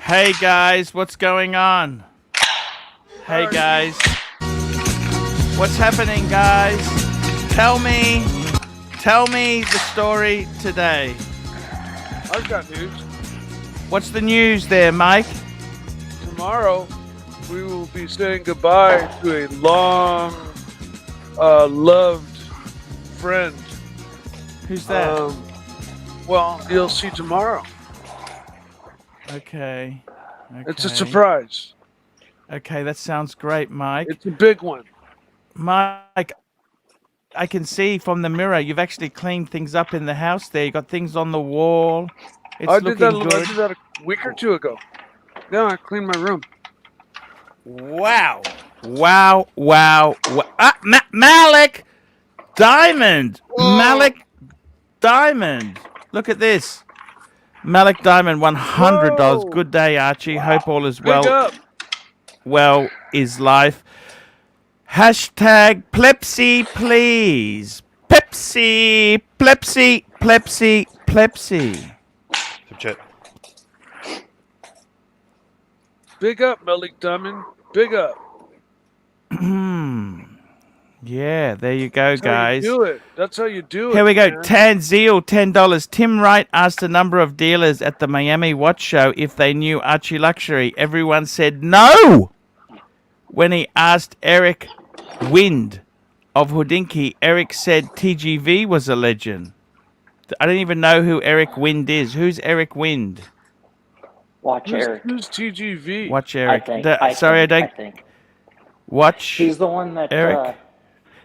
Hey guys, what's going on? Hey guys, what's happening, guys? Tell me the story today. I've got news. What's the news there, Mike? Tomorrow, we will be saying goodbye to a long, loved friend. Who's that? Well, you'll see tomorrow. Okay. It's a surprise. Okay, that sounds great, Mike. It's a big one. Mike, I can see from the mirror you've actually cleaned things up in the house there. You got things on the wall. It's I looking did good. that a week or two ago. Yeah, I cleaned my room. Wow. Malik Diamond. Whoa. Malik Diamond. Look at this. Malik Diamond, $100. Whoa. Good day, Archie. Hope all is Big well. up. Well is life. Hashtag Plepsy, please. Pepsi, Plepsy, Plepsy, Plepsy. Chat. Big up, Malik Diamond. Big up. Yeah, there you go, That's guys. how you do it. That's how you do it. Here we go. Man. Tan Zeal, $10. Tim Wright asked a number of dealers at the Miami Watch Show if they knew ArchieLuxury. Everyone said no. When he asked Eric Wind of Houdinki, Eric said TGV was a legend. I don't even know who Eric Wind is. Who's Eric Wind? Watch Eric. Who's TGV? Watch Eric. I think. Watch. He's the one that Eric.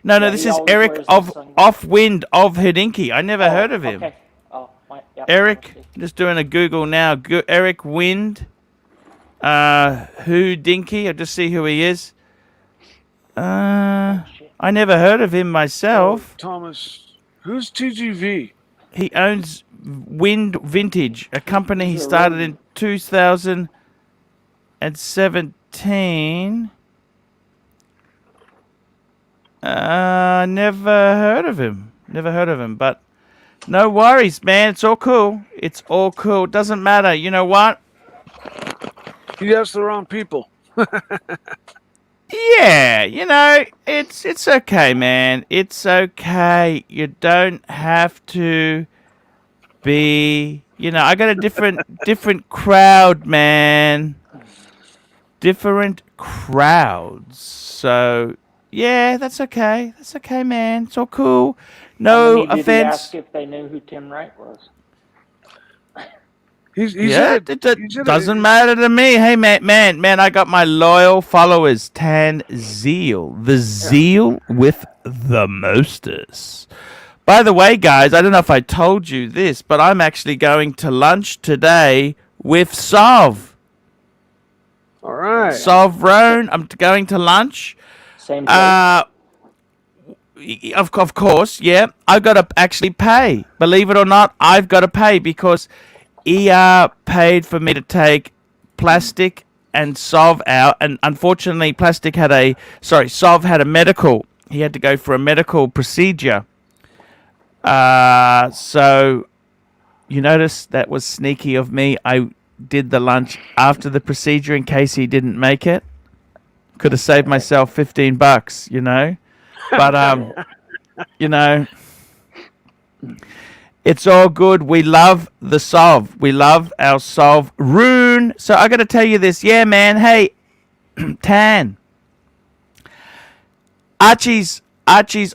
No, this is Eric of Wind of Houdinki. I never heard of him. Okay. Oh, yep. Eric, just doing a Google now. Eric Wind, Houdinki. I'll just see who he is. I never heard of him myself. Thomas, who's TGV? He owns Wind Vintage, a company he started in 2017. Never heard of him. But no worries, man. It's all cool. Doesn't matter. You know what? He asked the wrong people. Yeah, it's okay, man. It's okay. You don't have to be, I got a different crowd, man. Different crowds. So, yeah, that's okay. That's okay, man. It's all cool. No offense. Did he ask if they knew who Tim Wright was? It doesn't matter to me. Hey, man, I got my loyal followers. Tan Zeal. The zeal with the mostest. By the way, guys, I don't know if I told you this, but I'm actually going to lunch today with Sov. All right. Sov Roan, I'm going to lunch. Same place. Of course, yeah. I've got to actually pay. Believe it or not, I've got to pay because ER paid for me to take Plastic and Sov out, and unfortunately Sov had a medical. He had to go for a medical procedure. So you notice that was sneaky of me. I did the lunch after the procedure in case he didn't make it. Could have saved myself $15, But it's all good. We love the Sov. We love our Sov Rune. So I got to tell you this. Yeah, man. Hey, Tan. Archie's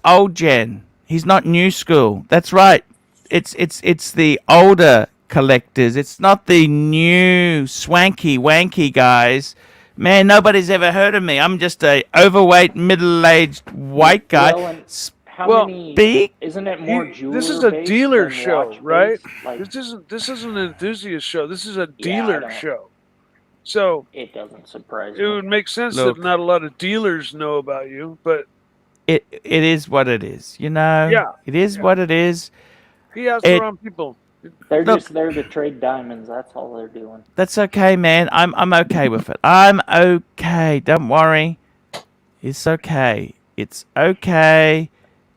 old gen. He's not new school. That's right. It's the older collectors. It's not the new swanky wanky guys. Man, nobody's ever heard of me. I'm just a overweight, middle-aged white guy. How many? Big? Isn't it more jeweler? This is a dealer based than show, watch right? based? Like, This isn't an enthusiast show. This is a Yeah, I dealer know. show. So it doesn't surprise it me. would make sense Look. that not a lot of dealers know about you, but It is what it is, Yeah, It is what it is. he asked the wrong people. They're Look. just there to trade diamonds. That's all they're doing. That's okay, man. I'm okay with it. I'm okay. Don't worry. It's okay. It's okay.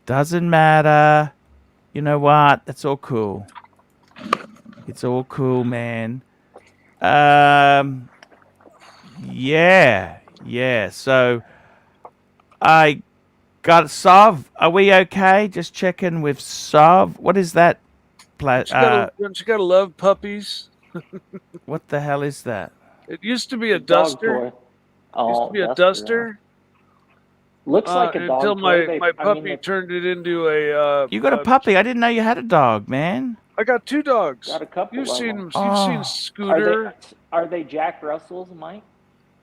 Doesn't matter. You know what? That's all cool. It's all cool, man. Yeah. So I got Sov. Are we okay? Just checking with Sov. What is that? Don't you gotta love puppies? What the hell is that? It used to be a Dog duster. toy. Used to Oh, be a duster. duster. Looks like a Until dog toy. my puppy turned it into a. You got a puppy? I didn't know you had a dog, man. I got 2 dogs. Got a couple You've of seen them. You've seen Oh. Scooter. Are they Jack Russells, Mike?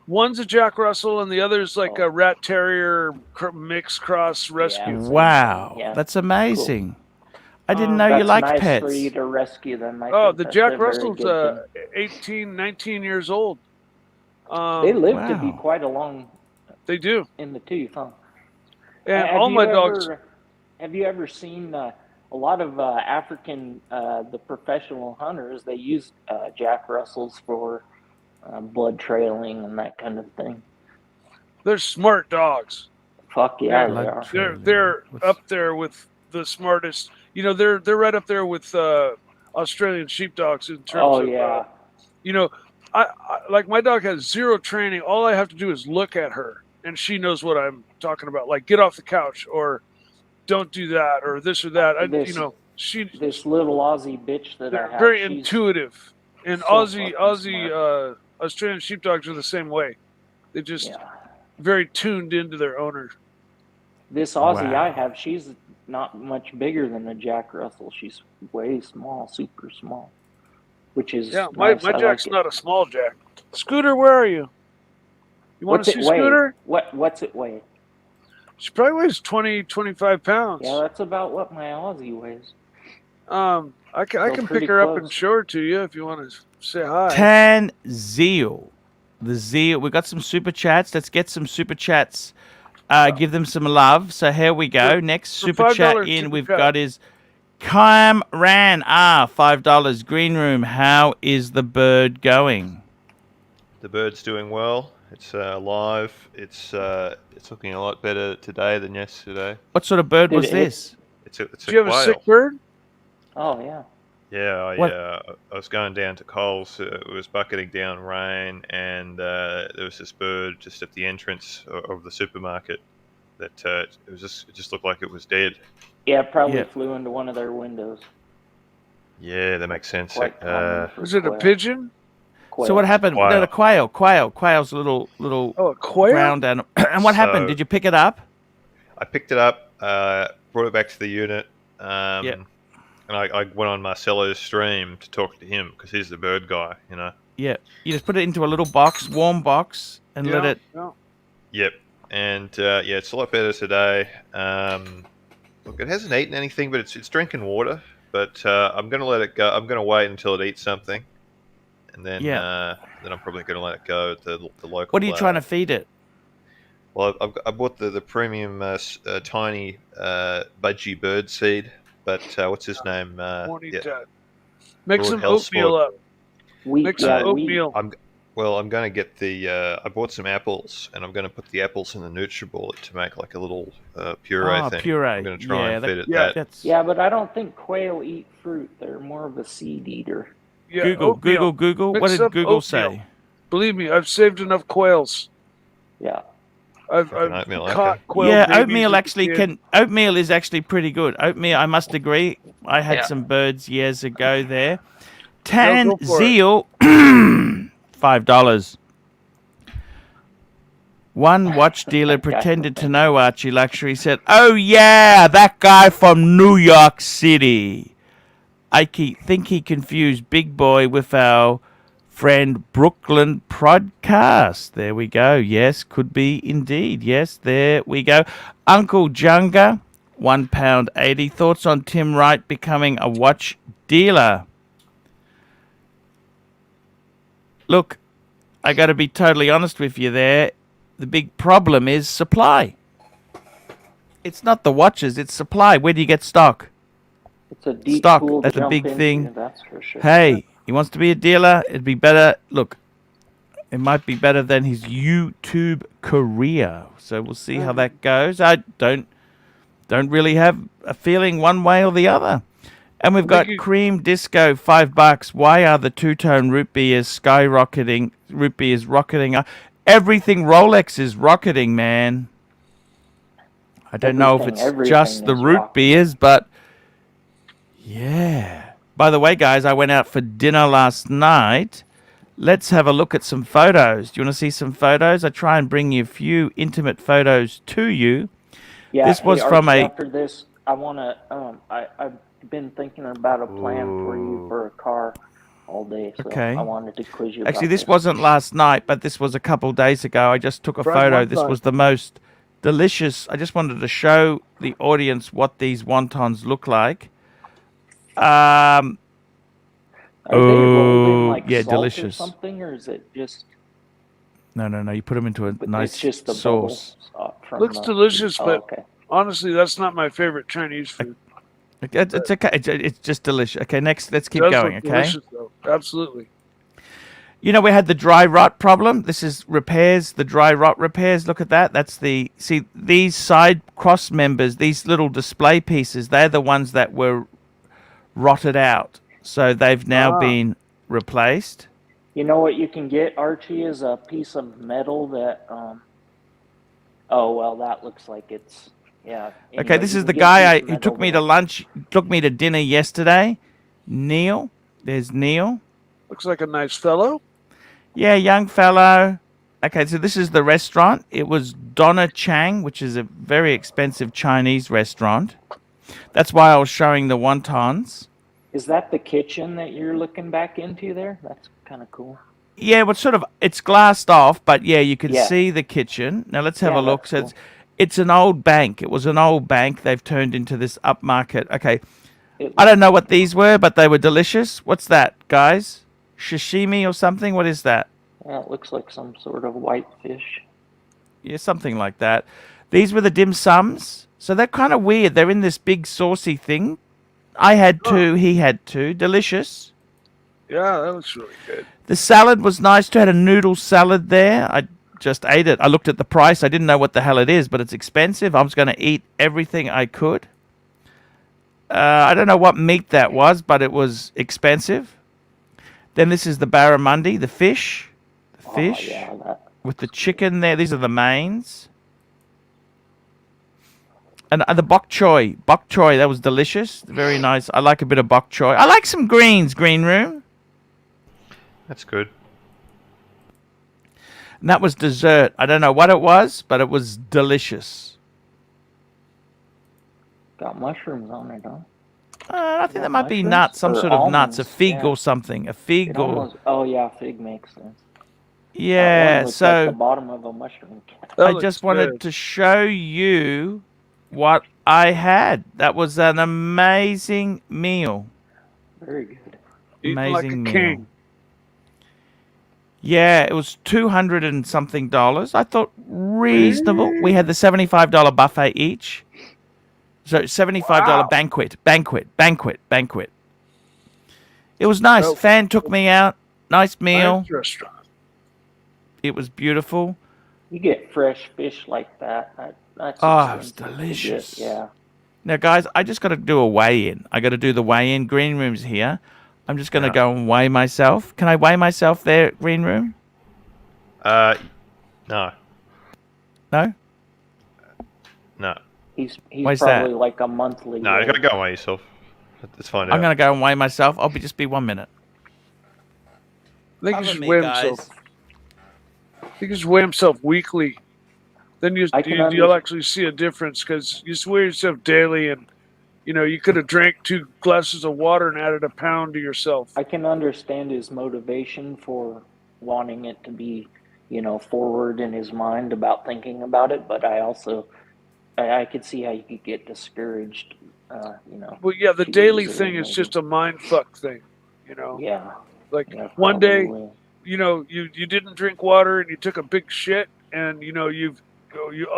One's a Jack Russell, and the other's like a Rat Terrier mix cross rescue. Yeah. Wow, Yeah. that's amazing. I didn't know you That's liked nice pets. for you to rescue them. I Oh, think the that's Jack a very Russell's good 18, 19 years old. thing. They live to be Wow. quite a long They do. in the tooth, huh? And Have all you my dogs. Have you ever seen a lot of African, the professional hunters? They use Jack Russells for blood trailing and that kind of thing. They're smart dogs. Fuck yeah, Blood they are. trailing. They're What's- up there with the smartest. You know, they're right up there with Australian sheepdogs in terms Oh of. yeah. You know, I like my dog has 0 training. All I have to do is look at her, and she knows what I'm talking about. Like, get off the couch, or don't do that, or this or that. This little Aussie bitch that I They're have. very she's intuitive, and so Aussie fucking Australian sheepdogs are the same way. They just Yeah. very tuned into their owner. This Aussie Wow. I have, she's not much bigger than a Jack Russell. She's way small, super small, which is Yeah, my nice. I Jack's like it. not a small Jack. Scooter, where are you? You want What's to it see weigh? Scooter? What's it weigh? She probably weighs 20, 25 pounds. Yeah, that's about what my Aussie weighs. I can pick pretty her up and close. show her to you if you want to say hi. Tan Zeal. The Zeal. We got some super chats. Let's get some super chats. Give them some love. So here we go. Next for super $5 chat in super we've chat. got is Kaim Ran. $5. Green Room. How is the bird going? The bird's doing well. It's alive. It's looking a lot better today than yesterday. What sort of bird Did was it- this? It's a Do you have quail. a sick bird? Oh yeah. Yeah, What? I was going down to Coles. It was bucketing down rain, and there was this bird just at the entrance of the supermarket. That it just looked like it was dead. Yeah, it probably Yeah. flew into one of their windows. Yeah, that makes sense. Quite common for Was it a quail. pigeon? So what happened? Quail. No, the quail. Quail's a little Oh, a quail? ground animal. And what happened? So- Did you pick it up? I picked it up, brought it back to the unit, Yeah. and I went on Marcelo's stream to talk to him because he's the bird guy, you know. Yeah. You just put it into a little box, warm box, and let it. Yeah. Yep, and yeah, it's a lot better today. Look, it hasn't eaten anything, but it's drinking water. But I'm going to let it go. I'm going to wait until it eats something, and then then I'm probably going to let it go at the local. What are you trying to feed it? Well, I bought the premium tiny budgie bird seed, but what's his name? Won't eat Yeah, that. Make Broad some Health oatmeal Sport. up. Wheat, Make some yeah, wheat. oatmeal. I'm going to get the. I bought some apples, and I'm going to put the apples in the NutriBullet to make like a little puree thing. Puree. I'm going to try and feed it yeah, that. That's Yeah, but I don't think quail eat fruit. They're more of a seed eater. Yeah, Google. oatmeal. Google. Mix What did up Google oatmeal. say? Believe me, I've saved enough quails. Yeah. I've Fucking oatmeal, caught okay. quail Yeah, babies oatmeal as a actually kid. Oatmeal is actually pretty good. Oatmeal, I must agree. I had Yeah. some birds years ago there. go Tan for it. Zeal, $5. One watch dealer pretended to know ArchieLuxury, said, "Oh yeah, that guy from New York City." I think he confused Big Boy with our friend Brooklyn Podcast. There we go. Yes, could be indeed. Yes, there we go. Uncle Junga, £1.80. Thoughts on Tim Wright becoming a watch dealer? Look, I got to be totally honest with you there. The big problem is supply. It's not the watches, it's supply. Where do you get stock? It's a deep Stock, pool to that's a jump big into, thing. That's for sure. Hey, he wants to be a dealer. It'd be better. Look, it might be better than his YouTube career. So we'll see how that goes. I don't really have a feeling one way or the other. And we've I got think you- cream disco, $5. Why are the two-tone root beers skyrocketing? Root beers rocketing up. Everything Rolex is rocketing, man. I don't know if it's just the is root rocketing. beers, but yeah. By the way, guys, I went out for dinner last night. Let's have a look at some photos. Do you want to see some photos? I try and bring you a few intimate photos to you. Yeah, This was hey, from Archie, a- after this, I want to. I've been thinking about a plan for you Ooh. for a car all day, so Okay. I wanted to quiz you about Actually, this wasn't last night, but this was a couple days ago. I just took a Fried photo. wonton. This was the most delicious. I just wanted to show the audience what these wontons look like. Are they rolled in like yeah, salt delicious. or something, or is it just? No. You put them into a nice It's just the sauce. bubble from Looks the, delicious, oh, but okay. honestly, that's not my favorite Chinese food. It's okay. It's just delicious. Okay, next, let's keep It does going. look Okay. delicious, though. Absolutely. You know, we had the dry rot problem. This is repairs, the dry rot repairs. Look at that. That's see, these side cross members, these little display pieces, they're the ones that were rotted out. So they've now been replaced. You know what you can get, Archie, is a piece of metal that. Oh well, that looks like it's yeah. Okay, Anyway, this you is can the get a guy piece of who metal took me that- to lunch, took me to dinner yesterday. Neil. There's Neil. Looks like a nice fellow. Yeah, young fellow. Okay, so this is the restaurant. It was Donna Chang, which is a very expensive Chinese restaurant. That's why I was showing the wontons. Is that the kitchen that you're looking back into there? That's kind of cool. Yeah, well, it's glassed off, but yeah, you can Yeah. see the kitchen. Now let's have Yeah, a look. that's So cool. it's an old bank. It was an old bank. They've turned into this upmarket. Okay, It, I don't know what these were, but they were delicious. What's that, guys? Sashimi or something? What is that? yeah, it looks like some sort of white fish. Yeah, something like that. These were the dim sums. So they're kind of weird. They're in this big saucy thing. I had two. He had two. Delicious. Yeah, that looks really good. The salad was nice too. Had a noodle salad there. I just ate it. I looked at the price. I didn't know what the hell it is, but it's expensive. I was going to eat everything I could. I don't know what meat that was, but it was expensive. Then this is the barramundi, the fish. The fish Oh, yeah, that. with the chicken there. These are the mains. And the bok choy. Bok choy, that was delicious. Very nice. I like a bit of bok choy. I like some greens, green room. That's good. And that was dessert. I don't know what it was, but it was delicious. Got mushrooms on it, huh? I think that might be Mushrooms nuts, some or sort of nuts, a almonds? fig Yeah. or something. A fig It or... almost, oh yeah, fig makes sense. That Yeah, one looks like the so bottom of a mushroom. That I looks just wanted good. to show you what I had. That was an amazing meal. Very good. Eating like a Amazing meal. king. Yeah, it was $200 and something. I thought reasonable. We had the $75 buffet each. So $75 Wow. banquet. It was nice. Oh. Fan took me out. Nice meal. Nice restaurant. It was beautiful. You get fresh fish like that. That's Oh, it was expensive to get, delicious. Yeah. Now, guys, I just got to do a weigh-in. I got to do the weigh-in. Green room's here. I'm just going to Yeah. go and weigh myself. Can I weigh myself there, green room? No, No? no, He's Why's probably that? like a monthly. no. You rate. gotta go away yourself. Let's find I'm out. going to go and weigh myself. I'll just be 1 minute. I think Cover he should me, weigh guys. himself. I think he should weigh himself weekly. Then I can you'll understand. actually see a difference because you weigh yourself daily, and you could have drank 2 glasses of water and added a pound to yourself. I can understand his motivation for wanting it to be, forward in his mind about thinking about it, but I also, I could see how you could get discouraged, Well, yeah, the Too daily easily, thing is maybe. just a mind fuck thing. Yeah. Like yeah, one day, probably. you didn't drink water and you took a big shit, and you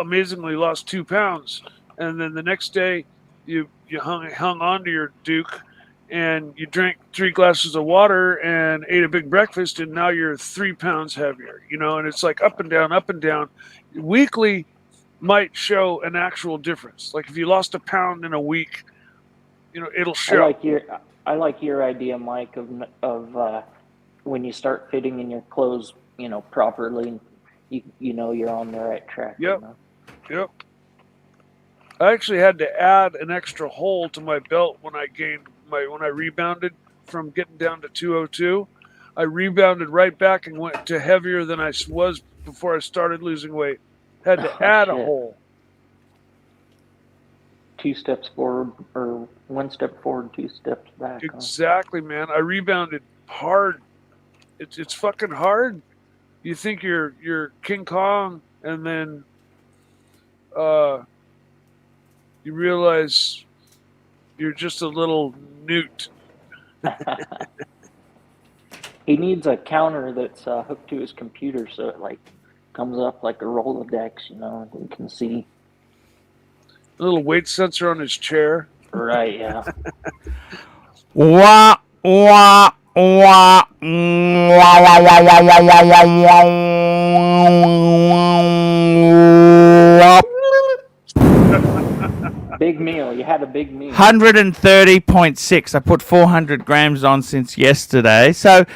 amazingly lost 2 pounds, and then the next day you hung on to your Duke, and you drank 3 glasses of water and ate a big breakfast, and now you're 3 pounds heavier. And it's like up and down, up and down. Weekly might show an actual difference. Like if you lost a pound in a week, it'll I show. like your idea, Mike, of when you start fitting in your clothes, properly, you know you're on the right track. Yep. Yep. I actually had to add an extra hole to my belt when I rebounded from getting down to 202. I rebounded right back and went to heavier than I was before I started losing weight. Had to add a Shit. hole. 2 steps forward, or 1 step forward, 2 steps back. Huh? Exactly, man. I rebounded hard. It's fucking hard. You think you're King Kong, and then you realize you're just a little newt. He needs a counter that's hooked to his computer, so it like comes up like a Rolodex, and you can see. A little weight sensor on his chair. Right, yeah. Wah, wah, wah, wah, wah, wah, wah, wah, wah, wah, wah. Big meal. You had a big meal. 130.6. I put 400 grams on since yesterday. So,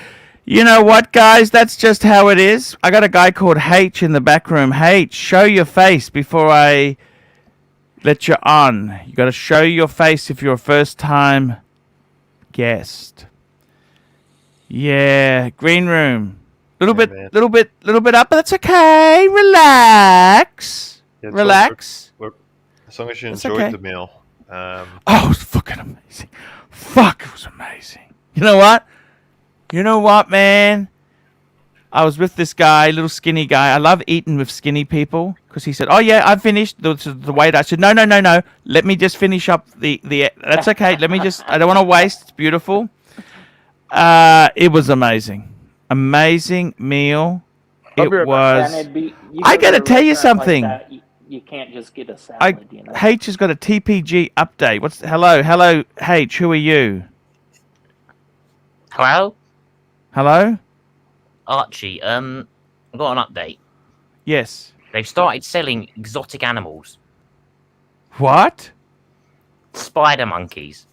you know what, guys? That's just how it is. I got a guy called H in the back room. H, show your face before I let you on. You got to show your face if you're a first-time guest. Yeah, green room. Little Yeah, bit up, but that's okay. Relax. Yeah, it's Relax. as long as you That's enjoyed okay. the meal. Oh, it was fucking amazing. Fuck, it was amazing. You know what? Man? I was with this guy, little skinny guy. I love eating with skinny people because he said, "Oh yeah, I've finished the waiter." I said, "No. Let me just finish up the. That's okay. Let me just. I don't want to waste. It's beautiful." It was amazing. Amazing meal. I'll be right It back. was. You I go to gotta a tell you restaurant like something. that, you can't just get a salad, H has got a TPG update. Hello, H. Who are you? Hello, Hello. Archie. I've got an update. Yes. They've started selling exotic animals, What? spider monkeys.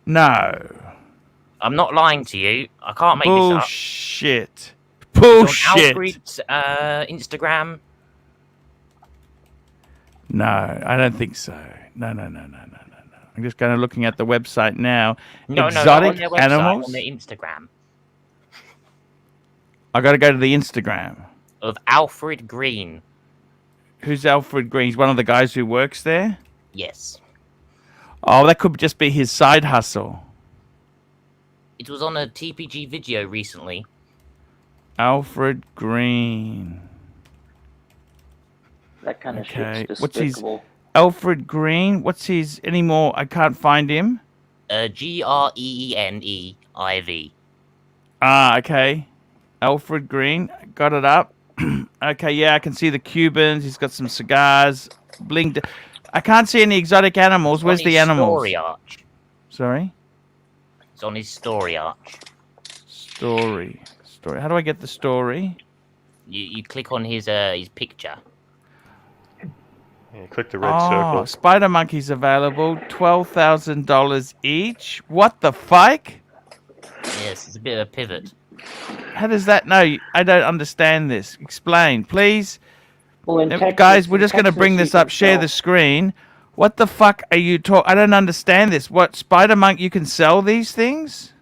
No. I'm not lying to you. I can't make this up. Bullshit. It's on Bullshit. Alfred's Instagram. No, I don't think so. No. I'm just going to looking at the website now. No, not Exotic on their website, animals? on their Instagram I got to go to the Instagram. of Alfred Green. Who's Alfred Green? He's one of the guys who works there? Yes, Oh, that could just be his side hustle. it was on a TPG video recently. Alfred Green. That kind of Okay. shit's What's his- despicable. Alfred Green? What's his anymore? I can't find him. GREENEIV. Ah, okay. Alfred Green. Got it up. Okay, yeah, I can see the Cubans. He's got some cigars. Blinged. I can't see any exotic animals. Where's the animals? Story Arch. Sorry? It's on his story Arch. Story. How do I get the story? You click on his picture. Yeah, click the red circle. Spider monkeys available. $12,000 each. What the fuck? Yes, it's a bit of a pivot. How does that know? I don't understand this. Explain, please. Well, in Texas, Guys, we're just going to bring this up. Share the the screen. What the fuck are you talking? I don't understand this. What, Spider Monk, you can sell these things?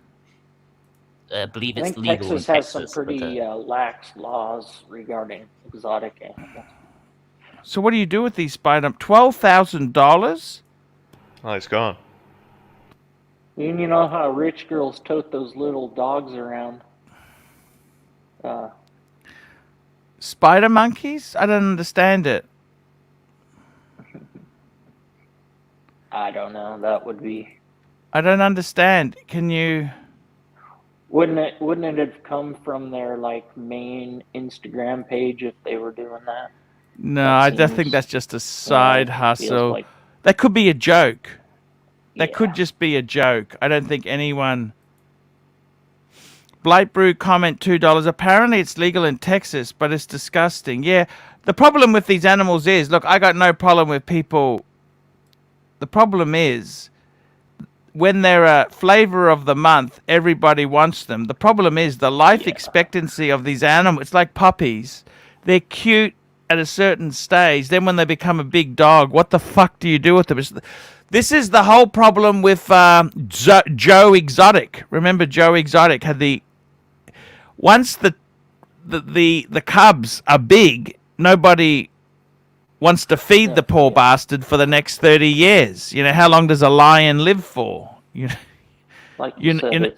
I believe I it's think legal Texas in has Texas. some pretty lax laws regarding exotic animals. So what do you do with these Spider? $12,000? Oh, it's gone. You know how rich girls tote those little dogs around. Spider monkeys? I don't understand it. I don't know. That would be. I don't understand. Can you? Wouldn't it have come from their main Instagram page if they were doing that? No, That I just think seems- that's just a side feels hustle. like- That could be a joke. That Yeah. could just be a joke. I don't think anyone. Blight Brew comment $2. Apparently it's legal in Texas, but it's disgusting. Yeah, the problem with these animals is, look, I got no problem with people. The problem is, when they're a flavor of the month, everybody wants them. The problem is the life expectancy of these animals. It's like puppies. They're cute at a certain stage. Then when they become a big dog, what the fuck do you do with them? This is the whole problem with Joe Exotic. Remember, Joe Exotic had once the cubs are big, nobody wants to feed the poor bastard for the next 30 years. You know, how long does a lion live for? You know, Like you said,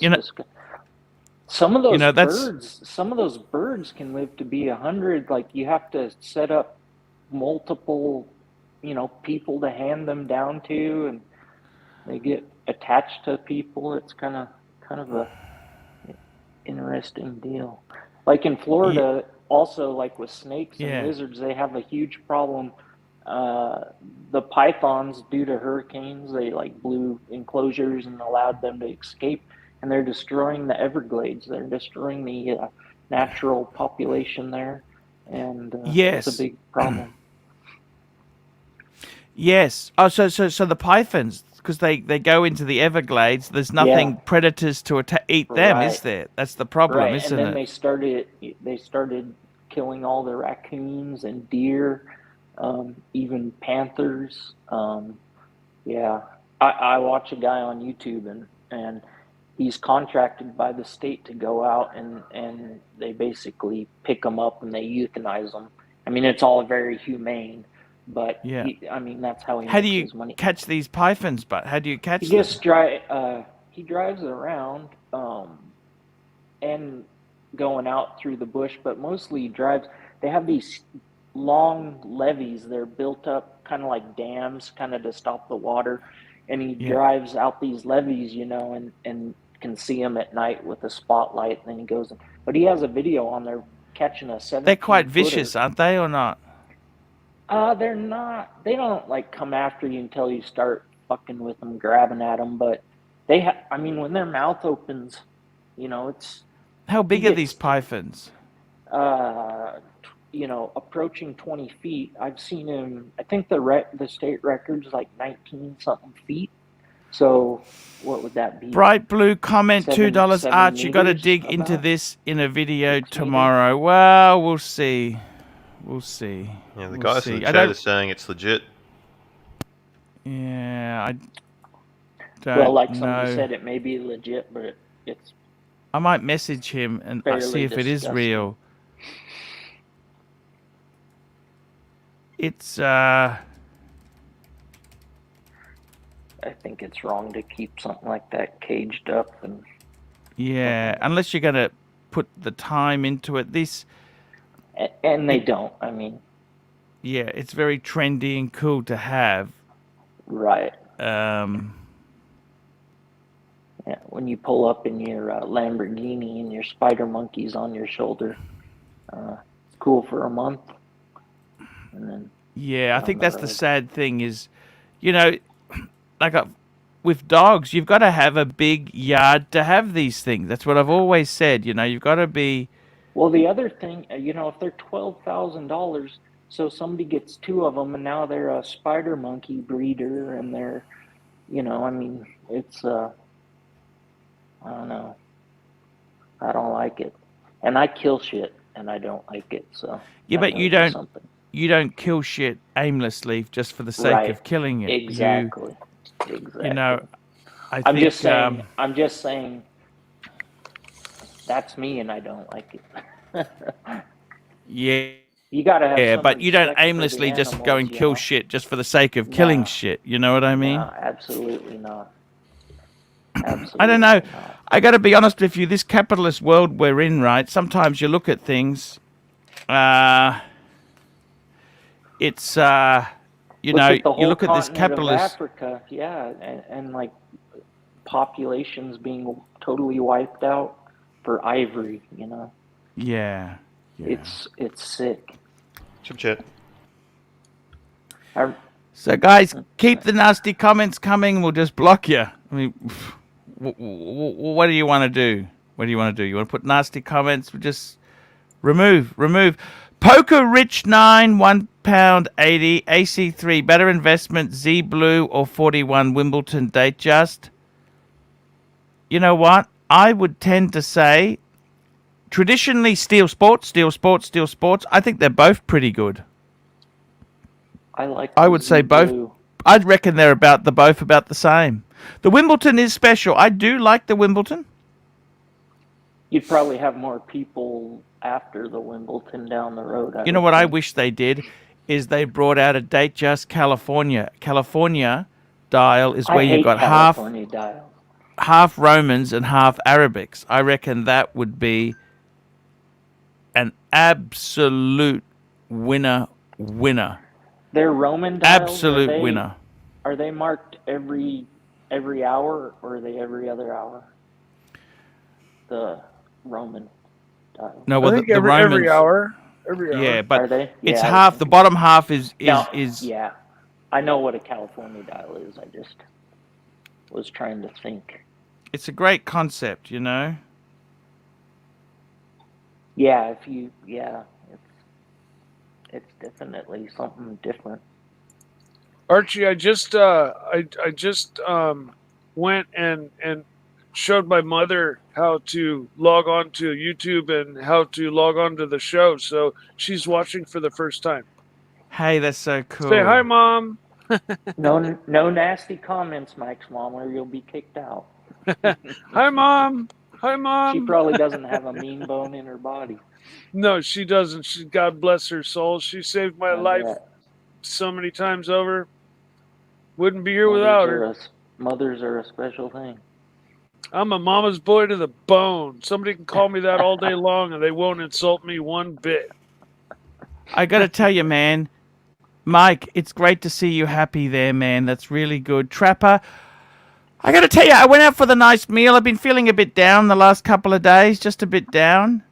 some of those birds can live to be 100. Like you have to set up multiple, people to hand them down to, and they get attached to people. It's kind of a interesting deal. Like in Florida, also like with snakes and lizards, they have a huge problem. The pythons, due to hurricanes, they like blew enclosures and allowed them to escape, and they're destroying the Everglades. They're destroying the natural population there, and it's a big problem. Yes. Oh, so the pythons, because they go into the Everglades, there's nothing predators to eat them, is there? That's the problem, isn't it? And then they started killing all the raccoons and deer, even panthers. I watch a guy on YouTube, and he's contracted by the state to go out and they basically pick them up and they euthanize them. I mean, it's all very humane, but that's how he makes his money. How do you catch these pythons? But how do you catch them? Just he drives around and going out through the bush, but mostly he drives. They have these long levees. They're built up kind of like dams, kind of to stop the water. And he drives out these levees, and can see them at night with a spotlight. And then he goes, but he has a video on there catching a 17-footer. They're quite vicious, aren't they, or not? They're not. They don't like come after you until you start fucking with them, grabbing at them. But when their mouth opens, it's. How big are these pythons? Approaching 20 feet. I've seen him. I think the state record's like 19 something feet. So what would that be? Bright blue comment, $2. Arch, you got to dig into this in a video tomorrow. Well, we'll see. We'll see. Yeah, the guys in the chat are saying it's legit. Yeah, I don't like somebody said, it may be legit, but it's. I might message him and see if it is real. It's I think it's wrong to keep something like that caged up and. Yeah, unless you're gonna put the time into it. And they don't. I mean. Yeah, it's very trendy and cool to have. Right. When you pull up in your Lamborghini and your spider monkey's on your shoulder, it's cool for a month. And then I think that's the sad thing is, with dogs, you've got to have a big yard to have these things. That's what I've always said. You've got to be. Well, the other thing, if they're $12,000, so somebody gets two of them, and now they're a spider monkey breeder, and they're, it's. I don't know. I don't like it, and I kill shit, and I don't like it. So but you don't. You don't kill shit aimlessly just for the sake of killing it. Exactly. I'm just saying. That's me, and I don't like it. Yeah. You gotta have. Yeah, but you don't aimlessly just go and kill shit just for the sake of killing shit. You know what I mean? No, absolutely not. Absolutely I don't know. Not. I got to be honest with you. This capitalist world we're in, right? Sometimes you look at things. It's you look at this capitalist Africa, and like populations being totally wiped out for ivory. Yeah. It's sick. Chip. So guys, keep the nasty comments coming. We'll just block you. I mean, what do you want to do? What do you want to do? You want to put nasty comments? We'll just remove. Poker Rich 9, £1.80, AC3, better investment, Z Blue or 41 Wimbledon date just. you know what? I would tend to say traditionally steel sports. I think they're both pretty good. I would say both. Blue. I'd reckon they're both about the same. The Wimbledon is special. I do like the Wimbledon. You'd probably have more people after the Wimbledon down the road. You know what I wish they did is they brought out a Datejust California. California dial is where you've got half Romans and half Arabics. I reckon that would be an absolute winner. They're Roman dials. Absolute winner. Are they marked every hour, or are they every other hour? The Roman dial. No, well, I think the Romans, every hour. Every hour. Yeah, but Are they? it's Yeah, half. The bottom half is yeah. I know what a California dial is. I just was trying to think. It's a great concept, you know. Yeah, it's definitely something different. Archie, I just went and showed my mother how to log on to YouTube and how to log on to the show. So she's watching for the first time. Hey, that's so cool. Say hi, Mom. No nasty comments, Mike's mom, or you'll be kicked out. Hi, Mom. Hi, Mom. She probably doesn't have a mean bone in her body. No, she doesn't. She, God bless her soul. She saved my life so many times over. Wouldn't be here without her. Mothers are a special thing. I'm a mama's boy to the bone. Somebody can call me that all day long, and they won't insult me one bit. I got to tell you, man, Mike, it's great to see you happy there, man. That's really good. Trapper, I got to tell you, I went out for the nice meal. I've been feeling a bit down the last couple of days, just a bit down.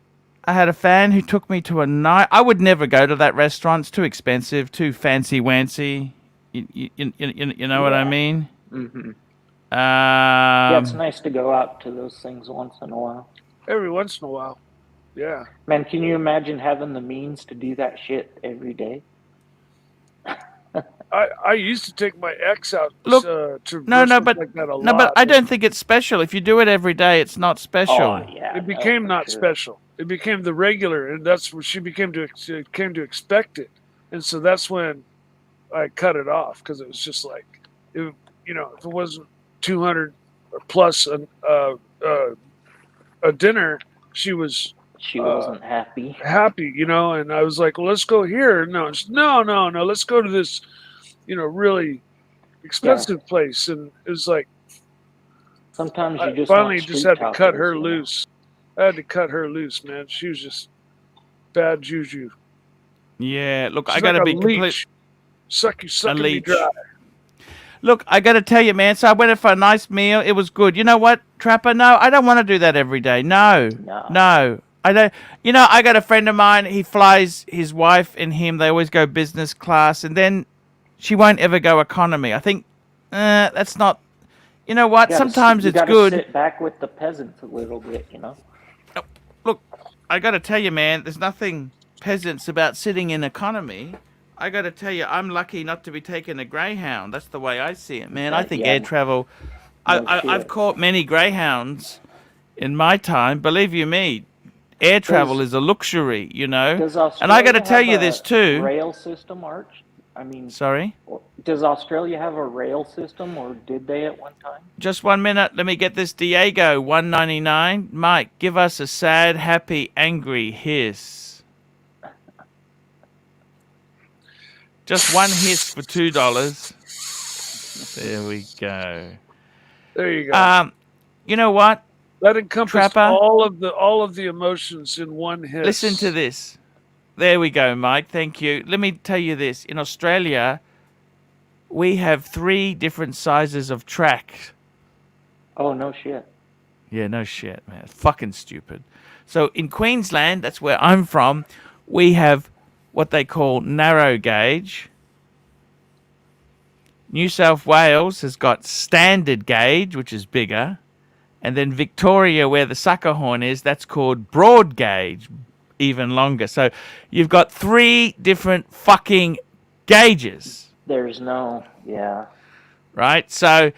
I had a fan who took me to a night. I would never go to that restaurant. It's too expensive, too fancy-wancy. You know what I mean? Mm-hmm. Yeah, it's nice to go out to those things once in a while. Every once in a while. Yeah. Man, can you imagine having the means to do that shit every day? I used to take my ex out to but like that a lot. No, but I don't think it's special. If you do it every day, it's not special. Oh, yeah, it became not special. It became the regular, and that's what she came to expect it. And so that's when I cut it off, because it was just like, if it wasn't 200 or plus a dinner, she wasn't happy. And I was like, well, let's go here. No, let's go to this, really expensive place. And it was like, sometimes you just finally just had to cut her loose. I had to cut her loose, man. She was just bad juju. Yeah, look, She's I gotta like be complete. Sucking me dry. Look, I got to tell you, man, so I went in for a nice meal. It was good. You know what, Trapper? No, I don't want to do that every day. No. I don't. I got a friend of mine. He flies his wife and him. They always go business class, and then she won't ever go economy. I think that's not. You know what? Sometimes it's good. Sit back with the peasants a little bit, Look, I got to tell you, man, there's nothing peasants about sitting in economy. I got to tell you, I'm lucky not to be taking a Greyhound. That's the way I see it, man. I think air travel... I've caught many Greyhounds in my time. Believe you me, air travel is a luxury, And I got to tell you this, too. Rail system, Arch? Sorry? Does Australia have a rail system, or did they at one time? Just 1 minute. Let me get this. Diego, $1.99. Mike, give us a sad, happy, angry hiss. Just one hiss for $2. There we go. There you go. You know what? That encompasses Trapper, all of the emotions in one hiss. Listen to this. There we go, Mike. Thank you. Let me tell you this. In Australia, we have 3 different sizes of track. Oh, no shit. Yeah, no shit, man. It's fucking stupid. So in Queensland, that's where I'm from, we have what they call narrow gauge. New South Wales has got standard gauge, which is bigger. And then Victoria, where the sucker horn is, that's called broad gauge, even longer. So you've got 3 different fucking gauges. There's no, yeah. Right? So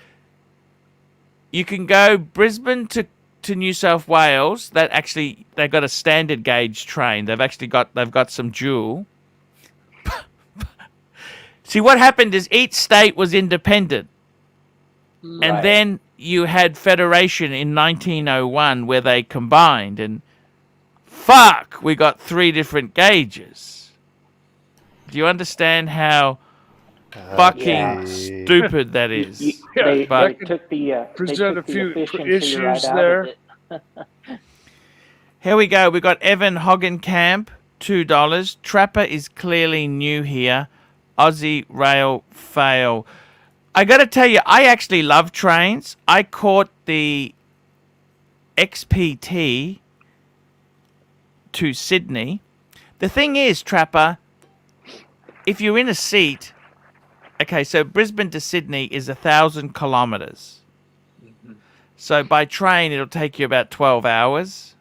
You can go Brisbane to New South Wales. That actually they've got a standard gauge train. They've got some dual. See, what happened is each state was independent. And then you had Federation in 1901 where they combined, and fuck, we got 3 different gauges. Do you understand how fucking stupid that is? They took the efficiency issues right there. out of it. Here we go. We got Evan Hoggenkamp, $2. Trapper is clearly new here. Aussie Rail fail. I got to tell you, I actually love trains. I caught the XPT to Sydney. The thing is, Trapper, if you're in a seat, okay, so Brisbane to Sydney is 1,000 kilometers. So by train, it'll take you about 12 hours.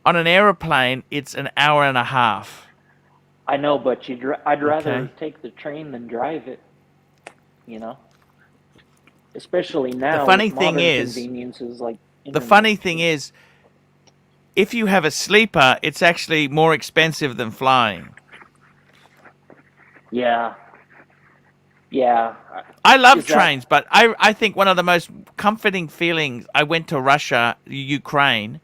On an aeroplane, it's an hour and a half. I know, but I'd rather take the train than drive it. You know, especially now. The funny with thing modern is, conveniences like the funny thing is, if you have a sleeper, it's actually more expensive than flying. Yeah. Yeah. I love trains, but I think one of the most comforting feelings, I went to Russia, Ukraine.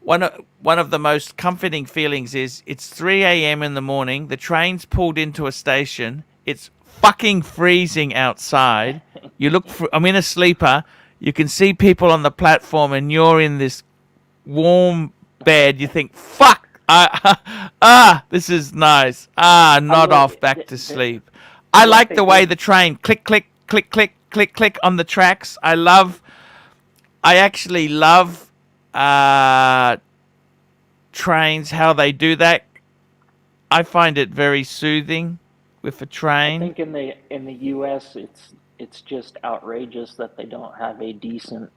One of the most comforting feelings is it's 3 a.m. in the morning. The train's pulled into a station. It's fucking freezing outside. You look I'm in a sleeper. You can see people on the platform, and you're in this warm bed. You think, fuck, this is nice. Nod off back to sleep. I like the way the train click, click, click, click, click, click on the tracks. I actually love trains, how they do that. I find it very soothing with a train. I think in the U.S. it's just outrageous that they don't have a decent,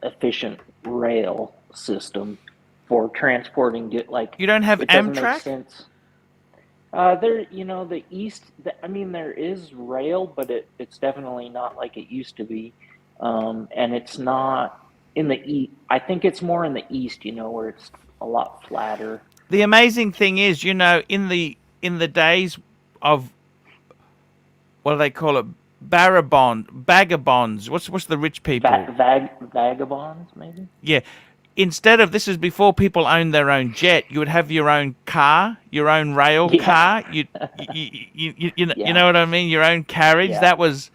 efficient rail system for transporting. You don't have it doesn't Amtrak? Make sense. The East. There is rail, but it's definitely not like it used to be, and it's not in the East. I think it's more in the East, where it's a lot flatter. The amazing thing is, in the days of, what do they call it, vagabonds. What's the rich people? Vagabonds, maybe. Yeah. Instead of, this is before people owned their own jet, you would have your own car, your own rail car. You know what I mean? Your own carriage. Yeah. That was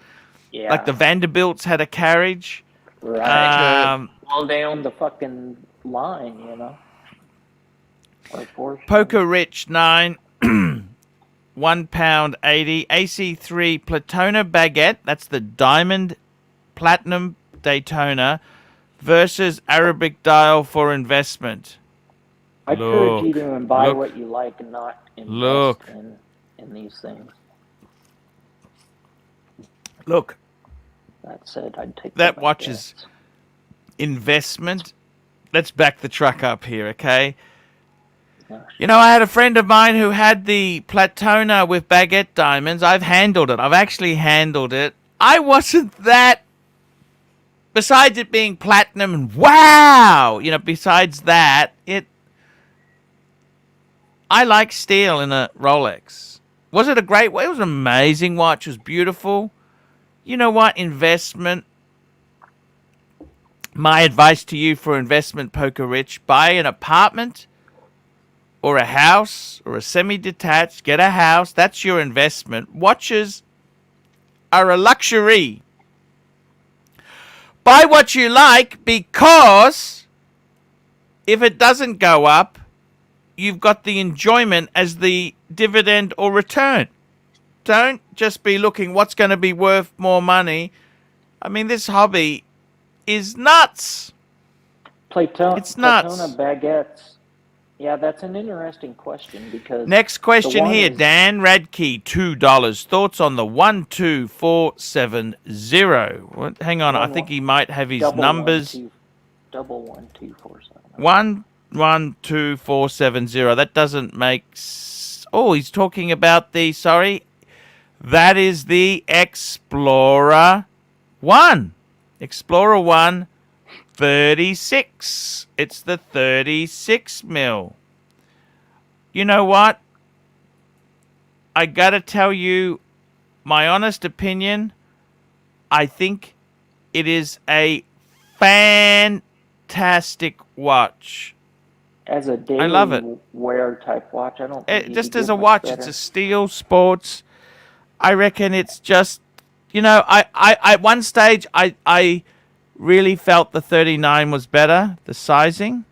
like the Vanderbilts had a carriage. Right. Well, they owned the fucking line, Poker Rich 9, £1.80. AC3 Platona Baguette. That's the Diamond Platinum Daytona versus Arabic Dial for investment. I encourage you to buy what you like and not invest in these things. Look. That said, I'd take that watch is investment. Let's back the truck up here, okay? I had a friend of mine who had the Platona with baguette diamonds. I've handled it. I've actually handled it. I wasn't that. Besides it being platinum and wow, besides that, I like steel in a Rolex. Was it a great way? It was an amazing watch. It was beautiful. You know what? Investment. My advice to you for investment, Poker Rich, buy an apartment or a house or a semi-detached. Get a house. That's your investment. Watches are a luxury. Buy what you like, because if it doesn't go up, you've got the enjoyment as the dividend or return. Don't just be looking what's going to be worth more money. This hobby is nuts. It's nuts. Platona baguettes. Yeah, that's an interesting question, because next question here, Dan Radke, $2. Thoughts on the 12470? Hang on, I think he might have his numbers. 12470. That doesn't make. He's talking about the. That is the Explorer 1. Explorer 1, 36. It's the 36 mil. You know what? I gotta tell you my honest opinion. I think it is a fantastic watch. As a daily I love it. wear type watch, I don't think Just as a watch, it's a steel sports. I reckon it's just, I at one stage I really felt the 39 was better, the sizing.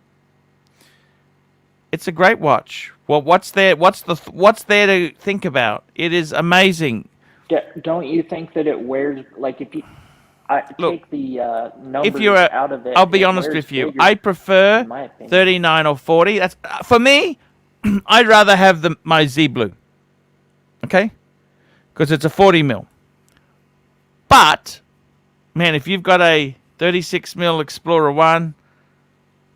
It's a great watch. Well, what's there to think about? It is amazing. Don't you think that it wears, like, if you take the numbers out of it? I'll be honest with you. I prefer 39 or 40. That's for me. I'd rather have my Z Blue. Okay, because it's a 40 mil. But man, if you've got a 36 mil Explorer 1,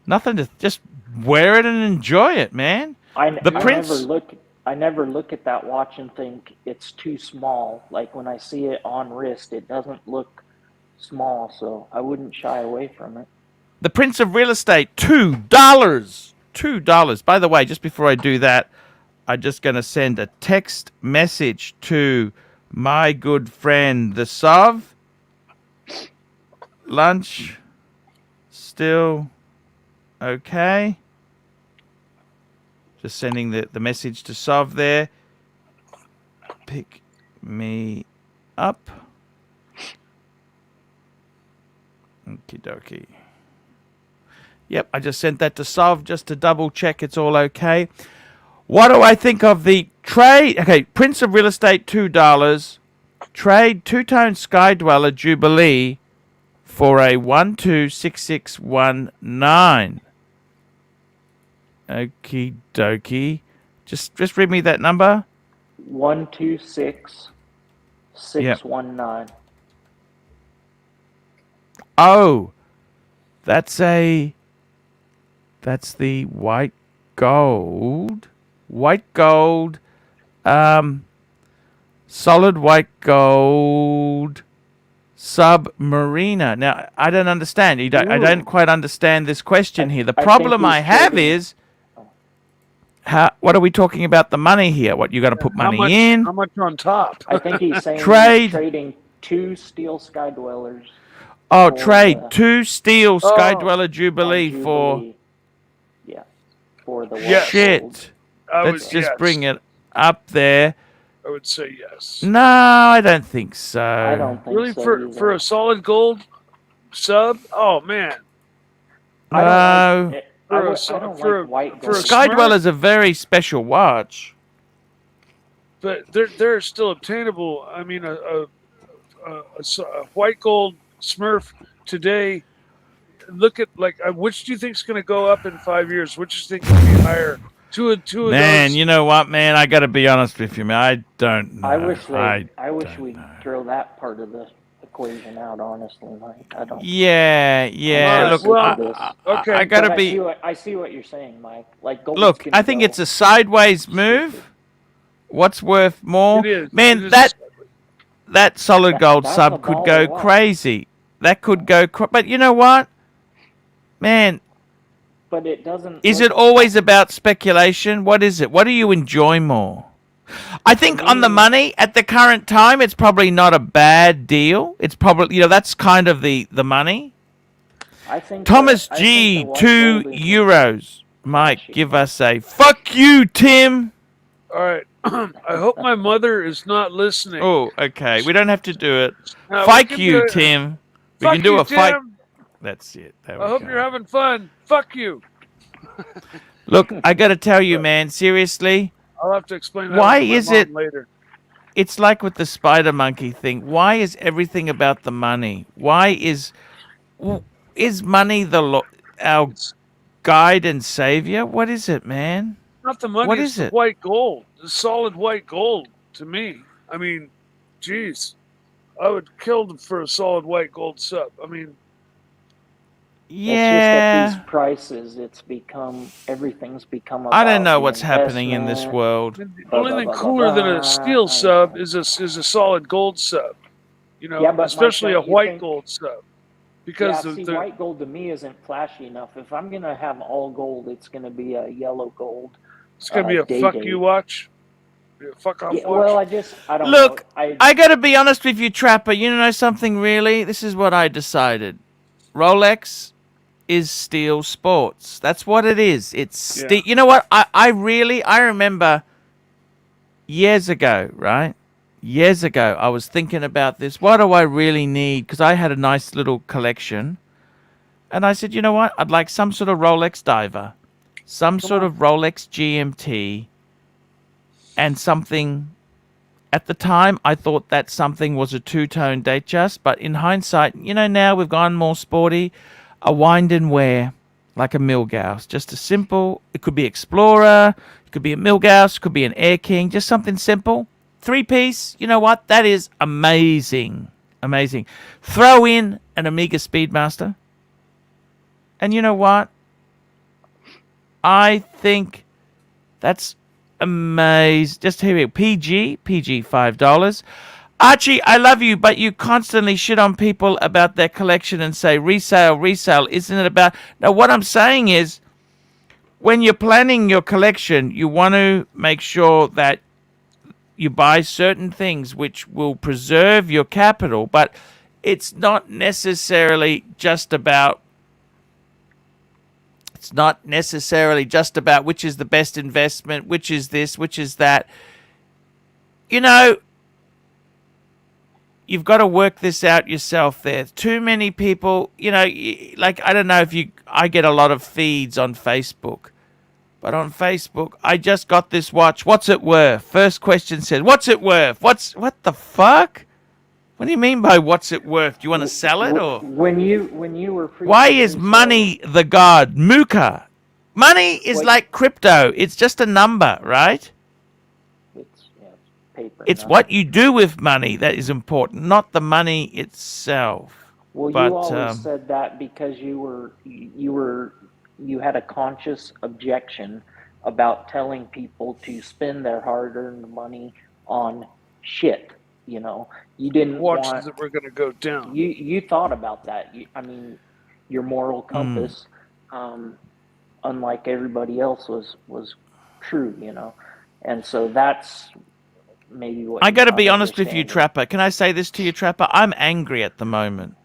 nothing to just wear it and enjoy it, man. I never look at that watch and think it's too small. Like when I see it on wrist, it doesn't look small, so I wouldn't shy away from it. The Prince of Real Estate, $2. $2. By the way, just before I do that, I'm just going to send a text message to my good friend, the Sov. Lunch still okay? Just sending the message to Sov there. Pick me up. Okie dokie. Yep, I just sent that to Sov just to double check it's all okay. What do I think of the trade? Okay, Prince of Real Estate, $2. Trade two-tone Sky Dweller Jubilee for a 126619. Okie dokie. Just read me that number. 126619. Oh, that's the white gold. Solid white gold Submariner. Now, I don't understand. I don't quite understand this question here. The problem I have is, what are we talking about the money here? What, you're going to put money in? How much on top? I think he's saying trading 2 steel Sky Dwellers. Oh, trade 2 steel Sky Dweller Jubilee for... Yeah, for the Yes. Shit. Let's just bring it up there. I would say yes. No, I don't think so. I don't think Really, so for a solid gold sub? Oh man. No. I don't like white gold. Sky Dweller is a very special watch. But they're still obtainable. I mean, a white gold Smurf today. Look at which do you think is going to go up in 5 years? Which do you think will be higher? Two of Man, those. you know what, man? I got to be honest with you, man. I don't know. I wish we'd throw that part of the equation out. Honestly, Mike, I don't. Yeah. Look, Okay. I got to But be. I see what you're saying, Mike. Like gold. Look, I think it's a sideways move. What's worth more? It is. Man, It is. that solid gold that's a sub could go baller watch. crazy. That could go. But you know what, man? But it doesn't. Is it always about speculation? What is it? What do you enjoy more? I think on the money at the current time, it's probably not a bad deal. It's probably, that's kind of the money. I think Thomas I G, think the white gold is- €2. Mike, give us a fuck you, Tim. All right. I hope my mother is not listening. Oh, okay. We don't have to do it. We Fuck can you, do it. Tim. We Fuck can do you, a fight. Tim. That's it. There I we hope go. you're having fun. Fuck you. Look, I got to tell you, man, seriously, I'll have to explain that Why to my is mom it- later. it's like with the spider monkey thing. Why is everything about the money? Why is money our guide and savior? What is it, man? Not the money. What it's is the it? white gold. The solid white gold to me. I mean, geez, I would kill them for a solid white gold sub. I mean, It's just Yeah. at these prices, everything's become. I don't about know the what's happening in this investment. world. the only thing cooler than a steel sub is a solid gold sub. Yeah, but Mike, especially a don't you white think- gold sub. because see, white gold to me isn't flashy enough. If I'm gonna have all gold, it's gonna be a yellow gold. it's gonna be a fuck you watch, a fuck off watch. Well, I don't Look, know. I got to be honest with you, Trapper. You know something, really? This is what I decided. Rolex is steel sports. That's what it is. It's You know what? I remember years ago, right? Years ago, I was thinking about this. What do I really need? Because I had a nice little collection. And I said, you know what? I'd like some sort of Rolex diver, some sort of Rolex GMT, and something. At the time, I thought that something was a two-tone Datejust, but in hindsight, you know, now we've gone more sporty. A wind and wear, like a Milgauss. Just a simple, it could be Explorer, it could be a Milgauss, it could be an Air King, just something simple. 3-piece, you know what? That is amazing. Amazing. Throw in an Omega Speedmaster. And you know what? I think that's amazing. Just here, PG $5. Archie, I love you, but you constantly shit on people about their collection and say resale. Isn't it about... Now, what I'm saying is, when you're planning your collection, you want to make sure that you buy certain things which will preserve your capital, but it's not necessarily just about... It's not necessarily just about which is the best investment, which is this, which is that. You know, you've got to work this out yourself there. Too many people, you know, like, I don't know if I get a lot of feeds on Facebook. But on Facebook, I just got this watch. What's it worth? First question says, what's it worth? What the fuck? What do you mean by what's it worth? Do you want to sell it or? When you were Why is money the god? Mooka. Money is like crypto. It's just a number, right? It's paper. It's what you do with money that is important, not the money itself. Well, but, you always said that because you had a conscious objection about telling people to spend their hard-earned money on shit. You know, you didn't watches that were going to go down. You thought about that. I mean, your moral compass, unlike everybody else, was true. You know, and so that's maybe what. I got to be honest with you, Trapper. Can I say this to you, Trapper? I'm angry at the moment.